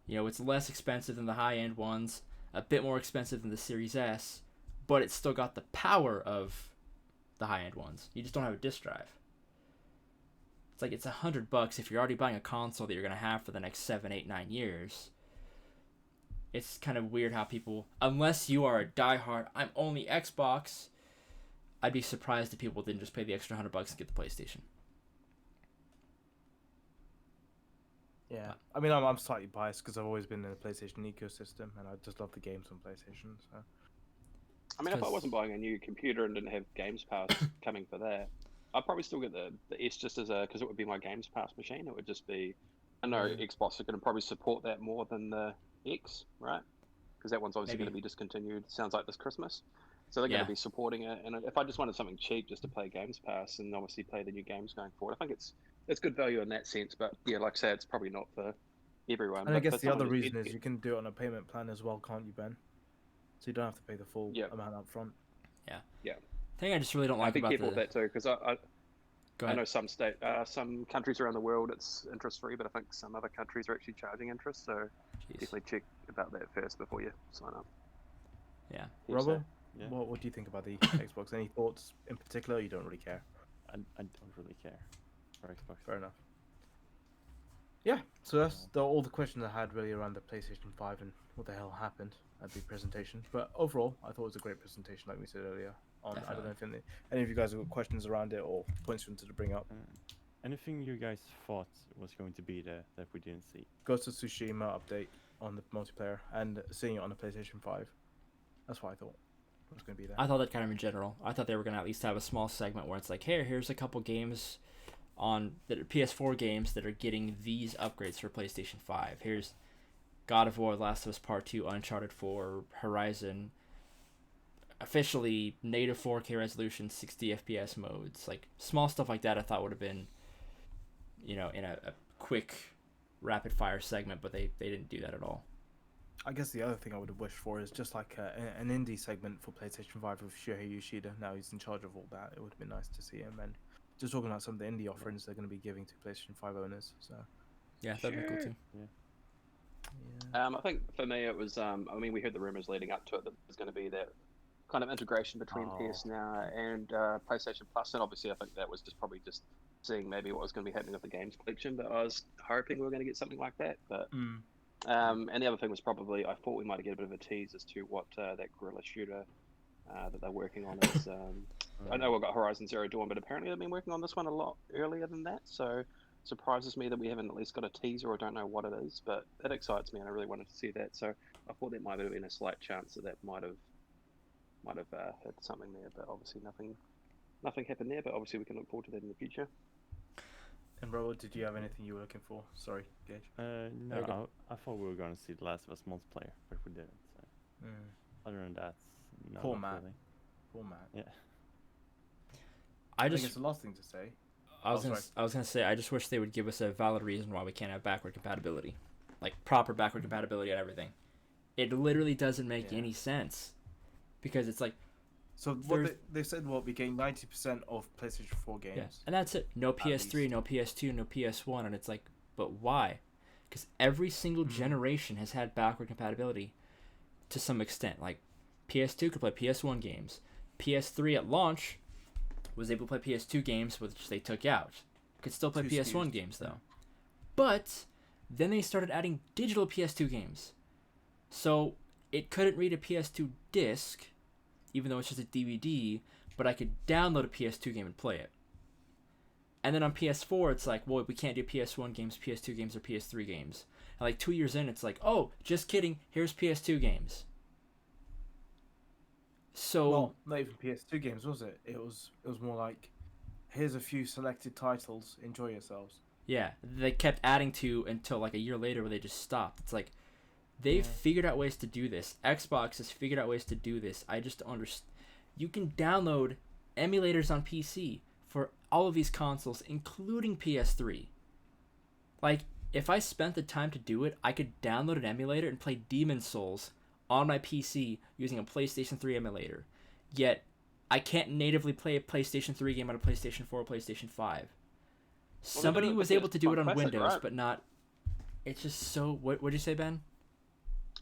You know, it's less expensive than the high-end ones, a bit more expensive than the Series S, but it's still got the power of the high-end ones. You just don't have a disk drive. It's like it's $100 if you're already buying a console that you're gonna have for the next 7, 8, 9 years. It's kind of weird how people, unless you are a diehard, I'm only Xbox, I'd be surprised if people didn't just pay the extra $100 and get the PlayStation. Yeah, I mean, I'm slightly biased because I've always been in the PlayStation ecosystem, and I just love the games on PlayStation. So, I mean, if I wasn't buying a new computer and didn't have Games Pass coming for that, I'd probably still get the S just as because it would be my Games Pass machine. It would just be, I know Xbox are going to probably support that more than the X, right? Because that one's obviously going to be discontinued. Sounds like this Christmas, so they're going to be supporting it. And if I just wanted something cheap just to play Games Pass and obviously play the new games going forward, I think it's good value in that sense. But yeah, like I said, it's probably not for everyone. And but I guess for the other someone reason is you can do it on a payment plan as well, can't you, Ben? So you don't have to pay the full amount up front. Yeah. Thing I just really don't like be about careful with that too, because Go I ahead. know some countries around the world it's interest free, but I think some other countries are actually charging interest. So definitely check about that first before you sign up. Yeah. Robbo, Yeah. what do you think about the Xbox? Any thoughts in particular? Or you don't really care. I don't really care for Xbox. Fair enough. Yeah, so that's all the questions I had really around the PlayStation 5 and what the hell happened at the presentation. But overall, I thought it was a great presentation, like we said earlier. I don't know if any of you guys have got questions around it or points you wanted to bring up. Anything you guys thought was going to be there that we didn't see? Ghost of Tsushima update on the multiplayer and seeing it on the PlayStation 5. That's what I thought was going to be there. I thought that kind of in general. I thought they were going to at least have a small segment where it's like, hey, here's a couple games on that are PS4 games that are getting these upgrades for PlayStation 5. Here's God of War, Last of Us Part 2, Uncharted 4, Horizon, officially native 4K resolution, 60 FPS modes. Like, small stuff like that I thought would have been, in a quick, rapid-fire segment, but they didn't do that at all. I guess the other thing I would have wished for is just like an indie segment for PlayStation 5 with Shuhei Yoshida. Now he's in charge of all that. It would have been nice to see him. And just talking about some of the indie offerings they're going to be giving to PlayStation 5 owners. So yeah, that'd be cool too. Yeah. I think for me it was. I mean, we heard the rumors leading up to it that there's going to be that kind of integration between PS Now and PlayStation Plus, and obviously I think that was just probably just seeing maybe what was going to be happening with the games collection. But I was hoping we were going to get something like that. But and the other thing was probably I thought we might get a bit of a tease as to what that guerrilla shooter that they're working on is. I know we've got Horizon Zero Dawn, but apparently they've been working on this one a lot earlier than that. So surprises me that we haven't at least got a teaser or don't know what it is. But that excites me, and I really wanted to see that. So I thought there might have been a slight chance that might have had something there, but obviously nothing happened there. But obviously we can look forward to that in the future. And Robert, did you have anything you were looking for? Sorry, Gage. No, I thought we were going to see The Last of Us multiplayer, but we didn't. So. Other than that, no. Poor not Matt. really. Poor Matt. Yeah. I think it's the last thing to say. I was gonna say I just wish they would give us a valid reason why we can't have backward compatibility, like proper backward compatibility on everything. It literally doesn't make any sense, because it's like. So what they said, we gain 90% of PlayStation 4 games. Yeah, and that's it. No PS3, no PS2, no PS1, and it's like, but why? Because every single generation has had backward compatibility to some extent. Like, PS2 could play PS1 games. PS3 at launch was able to play PS2 games, which they took out. Could still play PS1 games, though. But then they started adding digital PS2 games. So it couldn't read a PS2 disc, even though it's just a DVD, but I could download a PS2 game and play it. And then on PS4, it's like, well, we can't do PS1 games, PS2 games, or PS3 games. And like 2 years in, it's like, oh, just kidding. Here's PS2 games. So Well, not even PS2 games, was it? It was more like, here's a few selected titles. Enjoy yourselves. yeah, they kept adding to until like a year later where they just stopped. It's like they've figured out ways to do this. Xbox has figured out ways to do this. I just don't understand. You can download emulators on PC for all of these consoles, including PS3. Like, if I spent the time to do it, I could download an emulator and play Demon's Souls on my PC using a PlayStation 3 emulator. Yet, I can't natively play a PlayStation 3 game on a PlayStation 4 or PlayStation 5. Somebody was able to do it on Classic, Windows, right? but not... It's just so... What'd you say, Ben?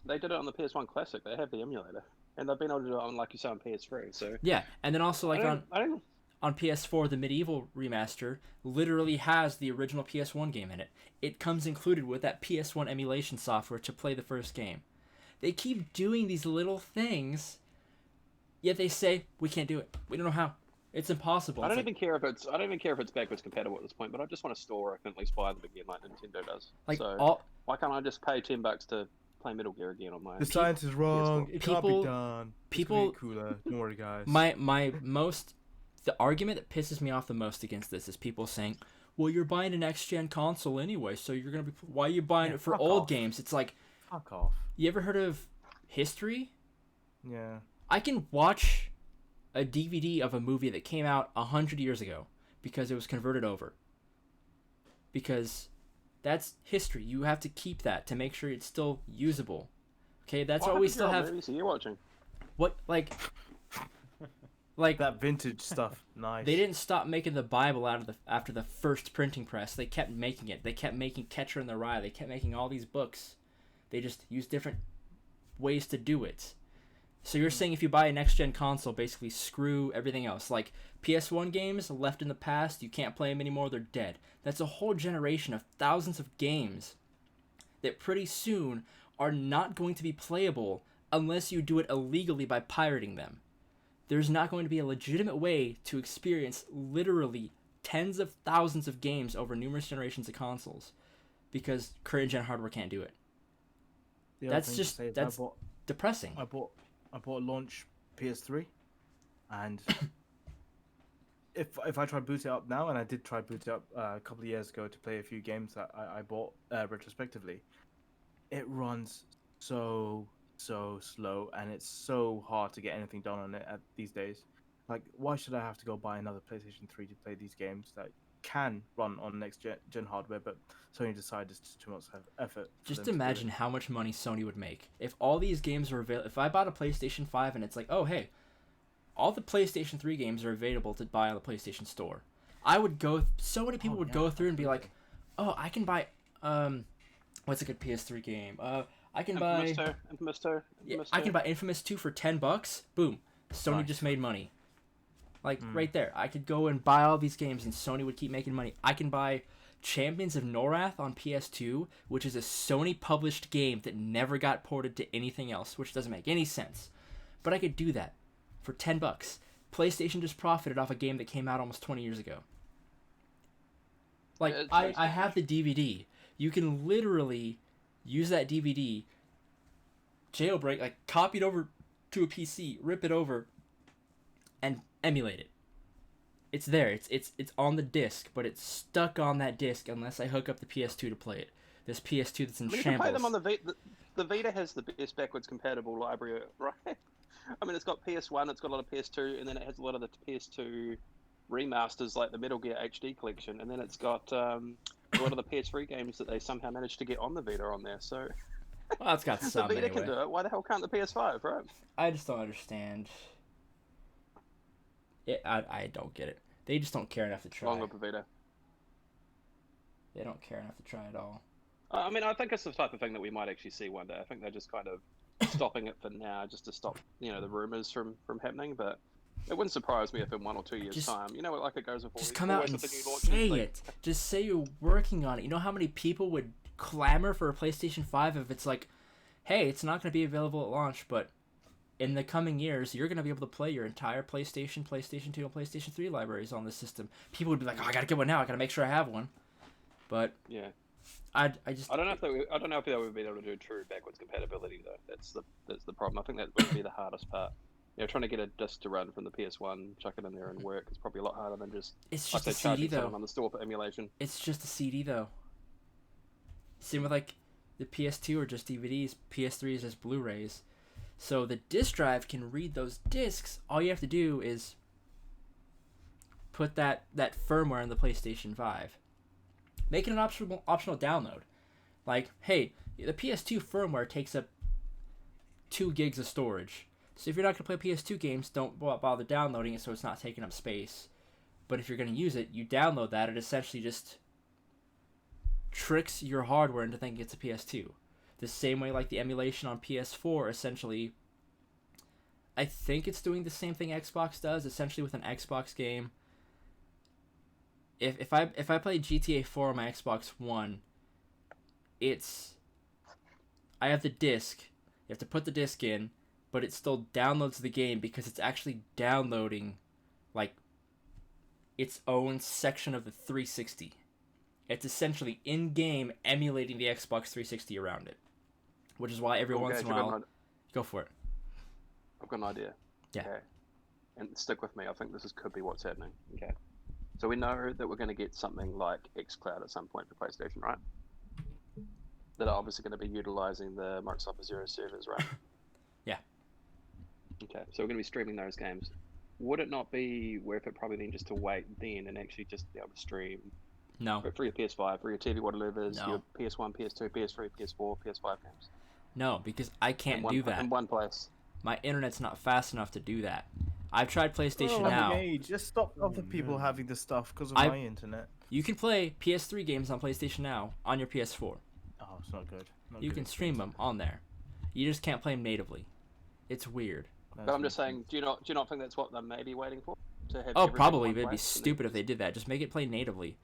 They did it on the PS1 Classic. They have the emulator, and they've been able to do it on, like you said, on PS3. So Yeah, and then also like I don't on PS4, the Medieval remaster literally has the original PS1 game in it. It comes included with that PS1 emulation software to play the first game. They keep doing these little things, yet they say we can't do it. We don't know how. It's impossible. I don't It's even care if it's backwards compatible at this point. But I just want a store I can at least buy them again, like Nintendo does. like So all why can't I just pay $10 to play Metal Gear again on my? The science is wrong. It can't people- be done. people- It's gonna be cooler. Don't worry, guys. the argument that pisses me off the most against this is people saying, "Well, you're buying a next gen console anyway, so you're gonna be why are you buying Yeah, it for fuck old off. games?" It's like, Fuck off. you ever heard of History? Yeah. I can watch a DVD of a movie that came out 100 years ago because it was converted over. Because that's history. You have to keep that to make sure it's still usable. Okay, that's why we still have movies are you watching? what like That vintage stuff. Nice. they didn't stop making the Bible after the first printing press. They kept making it. They kept making Catcher in the Rye. They kept making all these books. They just used different ways to do it. So you're saying if you buy a next-gen console, basically screw everything else. Like PS1 games left in the past, you can't play them anymore, they're dead. That's a whole generation of thousands of games that pretty soon are not going to be playable unless you do it illegally by pirating them. There's not going to be a legitimate way to experience literally tens of thousands of games over numerous generations of consoles because current-gen hardware can't do it. The other That's thing to just- say is that's- Depressing. I bought a launch PS3, and if I try boot it up now, and I did try boot it up a couple of years ago to play a few games that I bought retrospectively, it runs so slow, and it's so hard to get anything done on it these days. Like, why should I have to go buy another PlayStation 3 to play these games that can run on next gen hardware, but Sony decided it's too much effort. for Just them to do imagine it. how much money Sony would make if all these games were available. If I bought a PlayStation 5 and it's like, oh, hey, all the PlayStation 3 games are available to buy on the PlayStation Store. I would go, so many people would go through and be like, oh, I can buy, what's a good PS3 game? I can buy, Infamous 2. yeah, I can buy Infamous 2 for $10. Boom. Sony Nice. just made money. Like, right there. I could go and buy all these games and Sony would keep making money. I can buy Champions of Norath on PS2, which is a Sony-published game that never got ported to anything else, which doesn't make any sense. But I could do that for $10. PlayStation just profited off a game that came out almost 20 years ago. Like, Yeah, it's I very have the DVD. You can literally use that DVD, jailbreak, like, copy it over to a PC, rip it over, and emulate it. It's there. It's on the disc, but it's stuck on that disc unless I hook up the PS2 to play it. This PS2 that's in I mean, you can shambles. play them on the Vita. The Vita has the best backwards compatible library, right? I mean, it's got PS1, it's got a lot of PS2, and then it has a lot of the PS2 remasters like the Metal Gear HD collection, and then it's got a lot of the PS3 games that they somehow managed to get on the Vita on there. So Well, it's got the some Vita anyway. can do it. Why the hell can't the PS5, right? I just don't understand. I don't get it. They just don't care enough to try. Wrong with the Vita. They don't care enough to try at all. I mean, I think it's the type of thing that we might actually see one day. I think they're just kind of stopping it for now, just to stop, the rumors from happening. But it wouldn't surprise me if in 1 or 2 years' Just- time, like it goes with all Just these- come out always and with the new launches, say like- it. Just say you're working on it. You know how many people would clamor for a PlayStation 5 if it's like, hey, it's not going to be available at launch, but in the coming years, you're going to be able to play your entire PlayStation, PlayStation 2, and PlayStation 3 libraries on this system. People would be like, "Oh, I got to get one now. I got to make sure I have one." But Yeah. I just I don't know if they would be able to do true backwards compatibility though. That's the problem. I think that would be the hardest part. Trying to get a disc to run from the PS1, chuck it in there and work is probably a lot harder than just it's like just a say charging CD someone though. on the store for emulation. It's just a CD though. Same with like the PS2 or just DVDs, PS3 is just Blu-rays. So the disc drive can read those discs. All you have to do is put that firmware in the PlayStation 5. Make it an optional download. Like, hey, the PS2 firmware takes up 2 gigs of storage. So if you're not going to play PS2 games, don't bother downloading it so it's not taking up space. But if you're going to use it, you download that. It essentially just tricks your hardware into thinking it's a PS2. The same way like the emulation on PS4 essentially, I think it's doing the same thing Xbox does, essentially with an Xbox game. If I play GTA 4 on my Xbox One, I have the disc. You have to put the disc in, but it still downloads the game because it's actually downloading like its own section of the 360. It's essentially in-game emulating the Xbox 360 around it, which is why every once in a while, go for it. I've got an idea. Yeah. Okay. And stick with me. I think could be what's happening. Okay. So we know that we're going to get something like xCloud at some point for PlayStation, right? That are obviously going to be utilizing the Microsoft Azure servers, right? Yeah. Okay. So we're going to be streaming those games. Would it not be worth it probably then just to wait then and actually just be able to stream? No. For your PS5, for your TV, whatever it is, No. your PS1, PS2, PS3, PS4, PS5 games. No, because I can't do that. In one place. My internet's not fast enough to do that. I've tried PlayStation Oh, Now. hey, just stop other people having this stuff because of my internet. You can play PS3 games on PlayStation Now on your PS4. Oh, it's not good. You can stream them on there. You just can't play them natively. It's weird. But I'm just saying, do you not think that's what they may be waiting for? To have Oh, everything probably. in one It'd be place? stupid if they did that. Just make it play natively.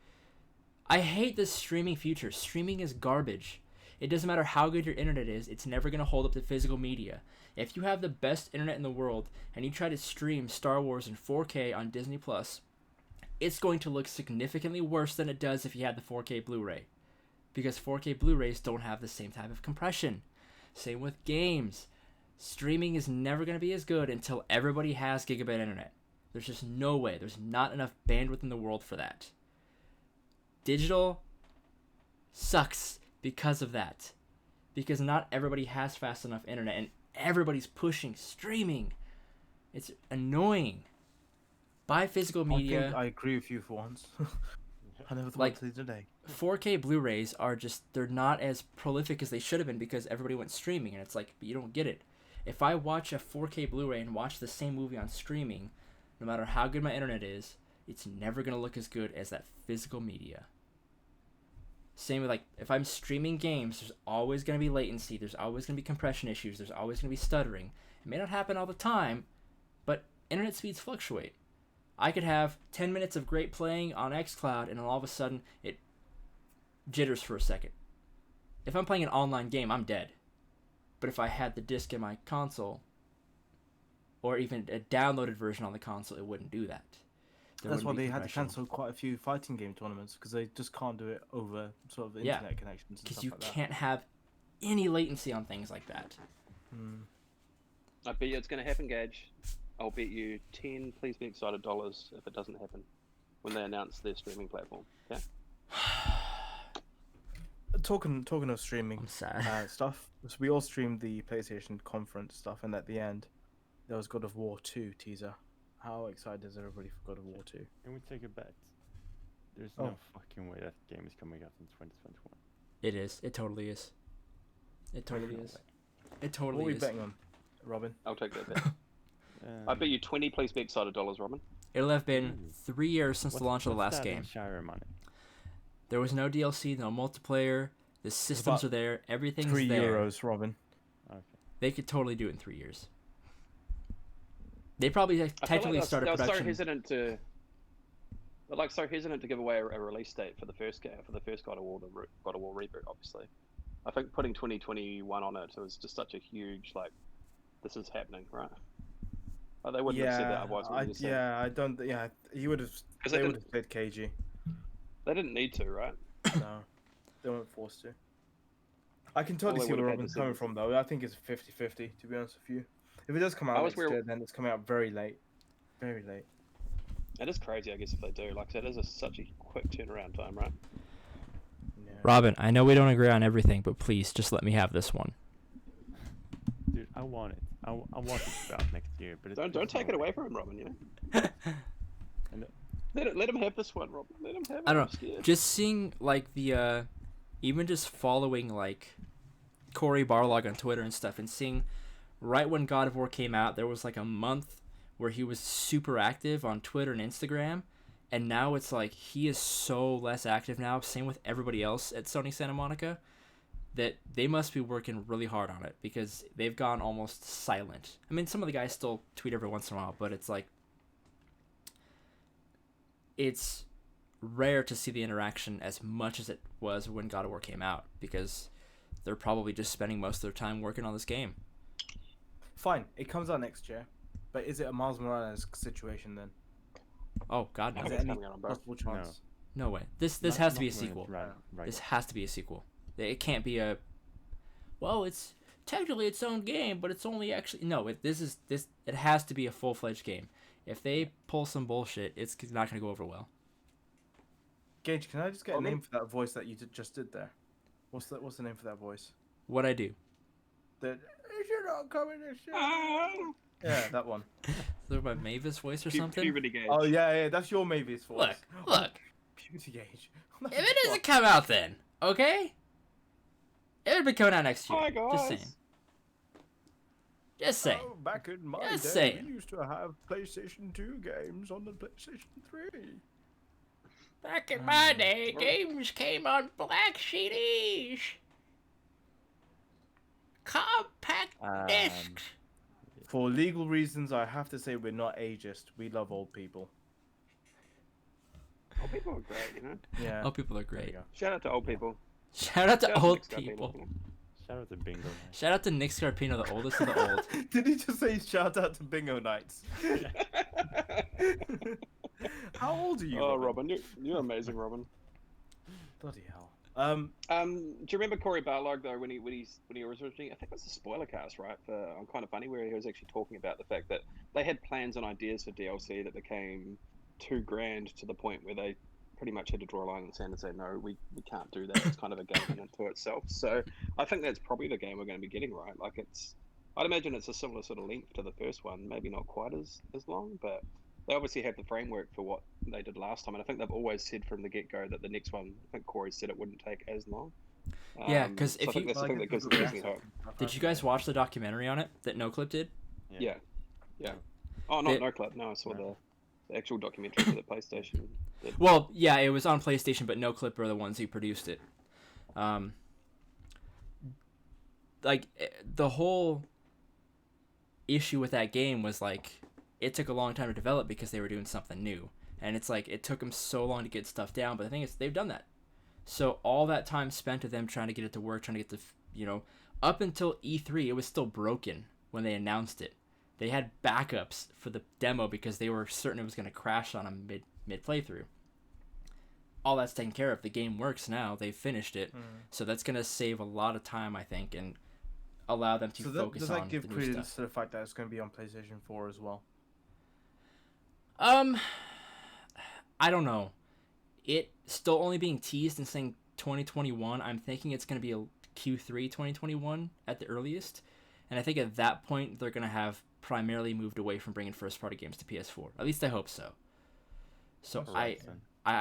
I hate this streaming future. Streaming is garbage. It doesn't matter how good your internet is, it's never going to hold up to physical media. If you have the best internet in the world and you try to stream Star Wars in 4K on Disney Plus, it's going to look significantly worse than it does if you had the 4K Blu-ray. Because 4K Blu-rays don't have the same type of compression. Same with games. Streaming is never going to be as good until everybody has gigabit internet. There's just no way. There's not enough bandwidth in the world for that. Digital sucks because of that. Because not everybody has fast enough internet and everybody's pushing streaming. It's annoying. Buy physical media. I think I agree with you for once. I never thought Like, to today. 4K Blu-rays are just, they're not as prolific as they should have been because everybody went streaming, and it's like, but you don't get it. If I watch a 4K Blu-ray and watch the same movie on streaming, no matter how good my internet is, it's never going to look as good as that physical media. Same with, like, if I'm streaming games, there's always going to be latency, there's always going to be compression issues, there's always going to be stuttering. It may not happen all the time, but internet speeds fluctuate. I could have 10 minutes of great playing on xCloud, and then all of a sudden, it jitters for a second. If I'm playing an online game, I'm dead. But if I had the disc in my console, or even a downloaded version on the console, it wouldn't do that. That's why they had to cancel quite a few fighting game tournaments, because they just can't do it over sort of internet connections. Because you can't have any latency on things like that. I bet you it's going to happen, Gage. I'll bet you 10 please be excited dollars if it doesn't happen when they announce their streaming platform. Okay. Talking of streaming I'm sad. stuff, so we all streamed the PlayStation conference stuff, and at the end, there was God of War 2 teaser. How excited is everybody for God of War 2? Can we take a bet? There's Oh. no fucking way that game is coming out in 2021. It is. It totally is. It totally No is. way. It What totally are we is. betting on, Robin? I'll take that bet. I bet you 20 please be excited dollars, Robin. It'll have been Ooh. 3 years since the launch of the what's last that in game. Shire money? There was no DLC, no multiplayer. The systems about are there. Everything's €3, there. Robin. Okay. They could totally do it in 3 years. They probably I feel technically like started they were so production. hesitant to. They're like so hesitant to give away a release date for the first God of War, the God of War reboot. Obviously, I think putting 2021 on it was just such a huge this is happening, right? Oh, they wouldn't have said that otherwise. Would you say? I don't. Yeah, he would have. 'Cause They would have said KG. They didn't need to, right? No, they weren't forced to. I can totally they see where would've had Robin's to coming say- from, though. I think it's 50-50, to be honest with you. If it does come out I was next where- year, then it's coming out very late. Very late. It is crazy, I guess, if they do. Like I said, it is such a quick turnaround time, right? Yeah. Robin, I know we don't agree on everything, but please just let me have this one. Dude, I want it. I want it to be out next year, but Don't take it away from him, Robin. You know. Let him have this one, Robin. Let him have it. I I'm don't know. scared. Just seeing like the even just following like Corey Barlog on Twitter and stuff, and seeing right when God of War came out, there was like a month where he was super active on Twitter and Instagram, and now it's like he is so less active now. Same with everybody else at Sony Santa Monica, that they must be working really hard on it because they've gone almost silent. I mean, some of the guys still tweet every once in a while, but it's like it's rare to see the interaction as much as it was when God of War came out, because they're probably just spending most of their time working on this game. Fine, it comes out next year, but is it a Miles Morales situation then? Oh God, I no! Is think there it's any coming out on both. possible chance? No way. This Not- has to be a not when it's sequel. Right. This has to be a sequel. It can't be a. Well, it's technically its own game, but it's only actually no. It has to be a full-fledged game. If they pull some bullshit, it's not going to go over well. Gage, can I just get Well, a maybe- name for that voice that you just did there? What's the name for that voice? What I do? That you're not coming to show. Ah, Yeah, that one. Is there my Mavis voice or pu- something? puberty gauge. Oh yeah, that's your Mavis voice. Look. Puberty Gage. If it doesn't come out then, okay? It would be coming out next year. Hi, guys. Just saying. Just saying. Oh, back in my Just day, saying. we used to have PlayStation 2 games on the PlayStation 3. Back in my day, games came on black CDs. Compact discs. For legal reasons, I have to say we're not ageist. We love old people. Old people are great, you know. Yeah. Old people are there you great. go. Shout out to old people. Shout out to Shout out old Nick Scarpino, people. you know. Shout out to Bingo Night. Shout out to Nick Scarpino, the oldest of the old. Did he just say shout out to Bingo Nights? How old are you? Oh, Robin, you're amazing, Robin. Bloody hell. Do you remember Corey Barlog though when he was originally? I think it was a spoiler cast, right? For I'm Kind of Funny, where he was actually talking about the fact that they had plans and ideas for DLC that became too grand to the point where they pretty much had to draw a line in the sand and say, no, we can't do that. It's kind of a game unto itself. So I think that's probably the game we're going to be getting, right? Like I'd imagine it's a similar sort of length to the first one, maybe not quite as long, but they obviously have the framework for what they did last time, and I think they've always said from the get-go that the next one, I think Corey said it wouldn't take as long. Yeah, 'cause so I if think you- that's the thing that gives me hope. Did you guys watch the documentary on it that NoClip did? Yeah. Oh, not It- NoClip. No, I saw the actual documentary for the PlayStation. Well, yeah, it was on PlayStation, but NoClip are the ones who produced it. The whole issue with that game was like it took a long time to develop because they were doing something new, and it's like it took them so long to get stuff down. But the thing is, they've done that. So all that time spent to them trying to get it to work, trying to get the up until E3, it was still broken when they announced it. They had backups for the demo because they were certain it was going to crash on them mid playthrough. All that's taken care of. The game works now. They've finished it, so that's going to save a lot of time, I think, and allow them to focus does on that give the new credence stuff. to the fact that it's going to be on PlayStation 4 as well? I don't know. It still only being teased and saying 2021. I'm thinking it's going to be a Q3 2021 at the earliest, and I think at that point they're going to have primarily moved away from bringing first-party games to PS4. At least I hope so. So I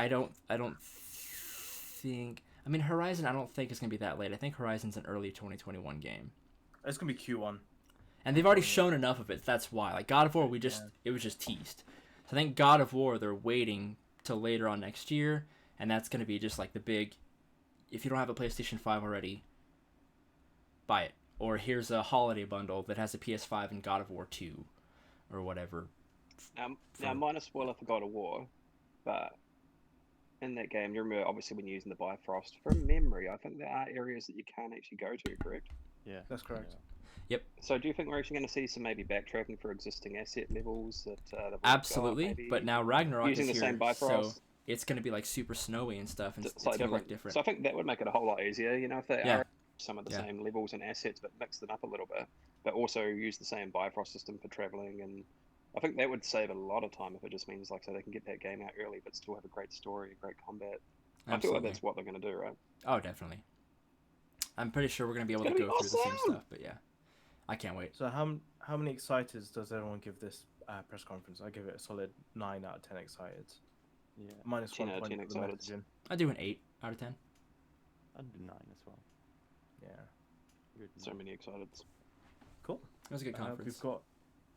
don't think. I mean, Horizon. I don't think it's going to be that late. I think Horizon's an early 2021 game. It's going to be Q1. And they've already shown enough of it. That's why. Like God of War, it was just teased. So I think God of War, they're waiting till later on next year, and that's going to be just like the big. If you don't have a PlayStation 5 already, buy it. Or here's a holiday bundle that has a PS5 and God of War 2, or whatever. Now, minus spoiler for God of War, but in that game, you remember obviously when you're using the Bifrost, from memory, I think there are areas that you can't actually go to, correct? Yeah. That's correct. So do you think we're actually going to see some maybe backtracking for existing asset levels that they've already Absolutely, got, maybe but now Ragnarok using is the here, same so Bifrost? it's gonna be like super snowy and stuff, and it's Slightly gonna look different. So I think that would make it a whole lot easier, if they Yeah. are some of the Yeah. same levels and assets, but mix them up a little bit, but also use the same Bifrost system for traveling. And I think that would save a lot of time if it just means, like, so they can get that game out early, but still have a great story, great combat. I feel Absolutely. like that's what they're going to do, right? Oh, definitely. I'm pretty sure we're gonna be able to gonna go be through the same awesome! stuff, but yeah, I can't wait. So how many exciteds does everyone give this press conference? I give it a solid 9 out of 10 exciteds. Yeah, Minus 10 1 out of point 10 for the exciteds. messaging. I do an 8 out of 10. I'd do 9 as well. Yeah. Good So nine. many exciteds. Cool. It was a good conference. We've got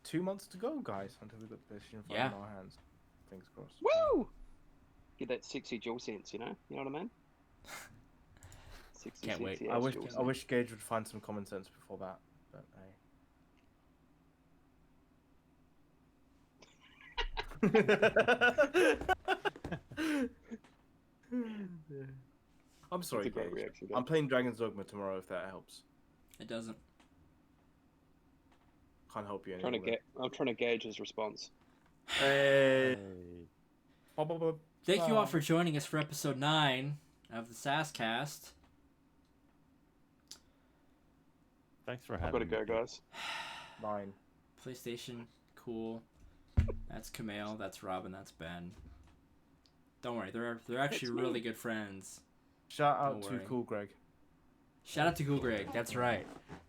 2 months to go, guys, until we've got the PlayStation 5 Yeah. in our hands. Fingers crossed. Woo! Get that sexy dual sense, you know what I mean? Sexy, Can't wait. sexy I ass wish dual I sense. wish Gage would find some common sense before that, but hey. I'm sorry, That's a great Gage. reaction, I'm Gage. playing Dragon's Dogma tomorrow if that helps. It doesn't. Can't help you I'm anymore. trying to gauge his response. Hey. Hey, Thank you all for joining us for episode 9 of the Sass Cast. thanks for I've having got to go, me. guys. 9. PlayStation, cool. That's Camille, that's Robin, that's Ben. Don't worry, they're actually It's me. really good friends. Shout out Don't to worry. Cool Greg. Shout out to Cool Greg, that's right.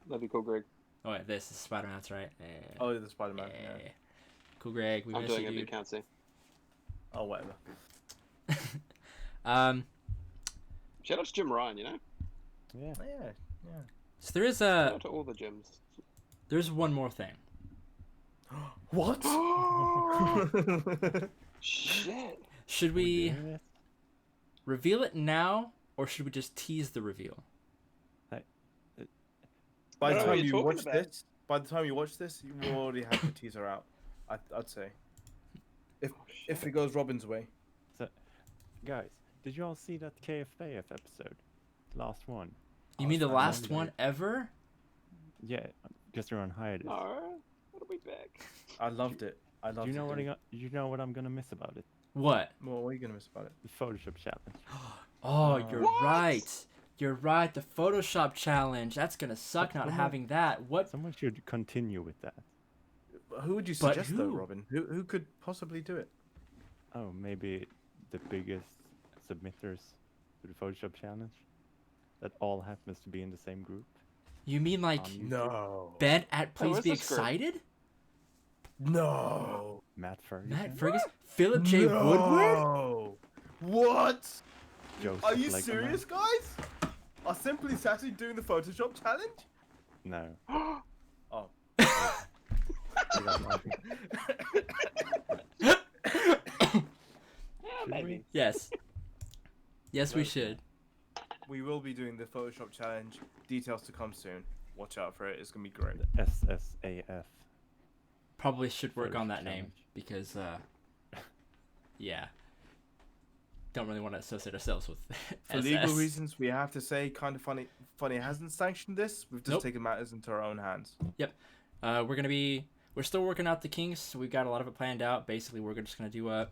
Love you, cool Greg. Oh wait, this is Spider-Man, that's right. Oh, the Spider-Man. Yeah. Cool Greg, we I'm miss doing you, it, but you dude. can't see. Oh, whatever. Shout out to Jim Ryan, Yeah. Yeah. So there is Shout out to all the gyms. there's one more thing. What? Shit. Should We we doing it? reveal it now, or should we just tease the reveal? By I the don't know what time you're you talking watch about. this, you will already have the teaser out. I'd say. If it goes Robin's way. Guys, did you all see that KFAF episode? Last one. You Oh, mean the it's last fine. one ever? Yeah, because they're on hiatus. No. It'll be back. I loved it. I loved Do you know it. you know what I'm gonna miss about it? What? Well, what are you gonna miss about it? The Photoshop challenge. Oh, you're What? right. You're right. The Photoshop challenge. That's gonna suck not Someone- having that. What? Someone should continue with that. Who would you But suggest though, who? Robin? Who could possibly do it? Oh, maybe the biggest submitters to the Photoshop challenge. That all happens to be in the same group. You mean like on YouTube. No. Ben at Oh, Please where's Be this group? Excited? No. Matt Ferguson. Matt Ferguson? Philip J. Woodward? No. What? Joseph Are you Lakerman? serious, guys? Are Simply Sassy doing the Photoshop challenge? No. Oh. Yeah, maybe. Yes. Yes, we Right. should. We will be doing the Photoshop challenge. Details to come soon. Watch out for it. It's gonna be great. SSAF. Probably should work on Photoshop that name challenge. because, yeah. Don't really want to associate ourselves with For SS. legal reasons, we have to say, kind of funny. Funny hasn't sanctioned this. We've just Nope. taken matters into our own hands. We're still working out the kinks. We've got a lot of it planned out. Basically, we're just gonna do a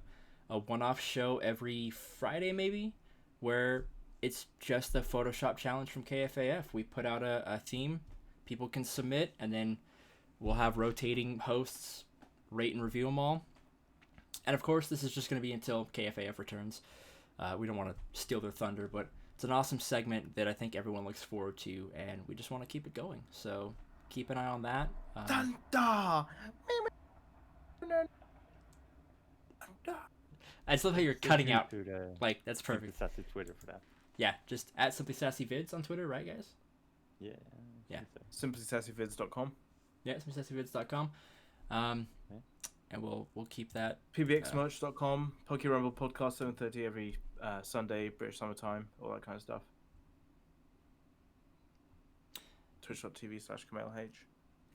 one-off show every Friday, maybe, where it's just the Photoshop challenge from KFAF. We put out a theme, people can submit, and then we'll have rotating hosts rate and review them all. And of course, this is just gonna be until KFAF returns. We don't want to steal their thunder, but it's an awesome segment that I think everyone looks forward to, and we just want to keep it going. So keep an eye on that. Dunda! I just love how you're Stay cutting tuned out. to the Like, that's Simply perfect. Sassy Twitter for that. Yeah, just at Simply Sassy Vids on Twitter, right, guys? Yeah. Yeah. SimplySassyVids.com. Yeah, simplysassyvids.com. Yeah. And we'll keep that. PBXmerch.com. Poke Rumble Podcast 7:30 every Sunday, British Summertime, all that kind of stuff. Twitch.tv/KamelH.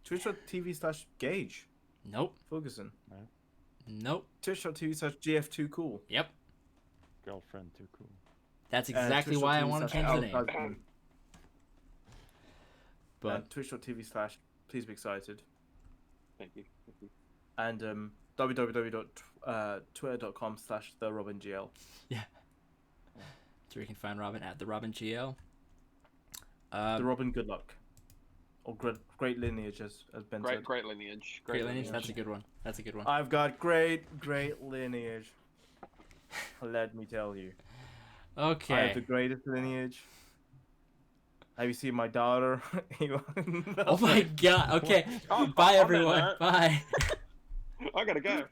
Twitch.tv/Gage Nope. Ferguson. Nope. Twitch.tv/GF2Cool. Yep. Girlfriend too cool. That's exactly why I want to change the name. Twitch.tv/Al But Twitch.tv/Alex please be excited. Thank you. Thank you. And www.twitter.com/therobingl. Yeah. So you can find Robin at the Robin GL. The Robin Good Luck. Or great lineage, as Ben said. Great lineage. Great lineage. That's a good one. That's a good one. I've got great lineage. Let me tell you. Okay. I have the greatest lineage. Have you seen my daughter? Oh my god. Okay. Oh, Bye, on that everyone. note- Bye. I gotta go.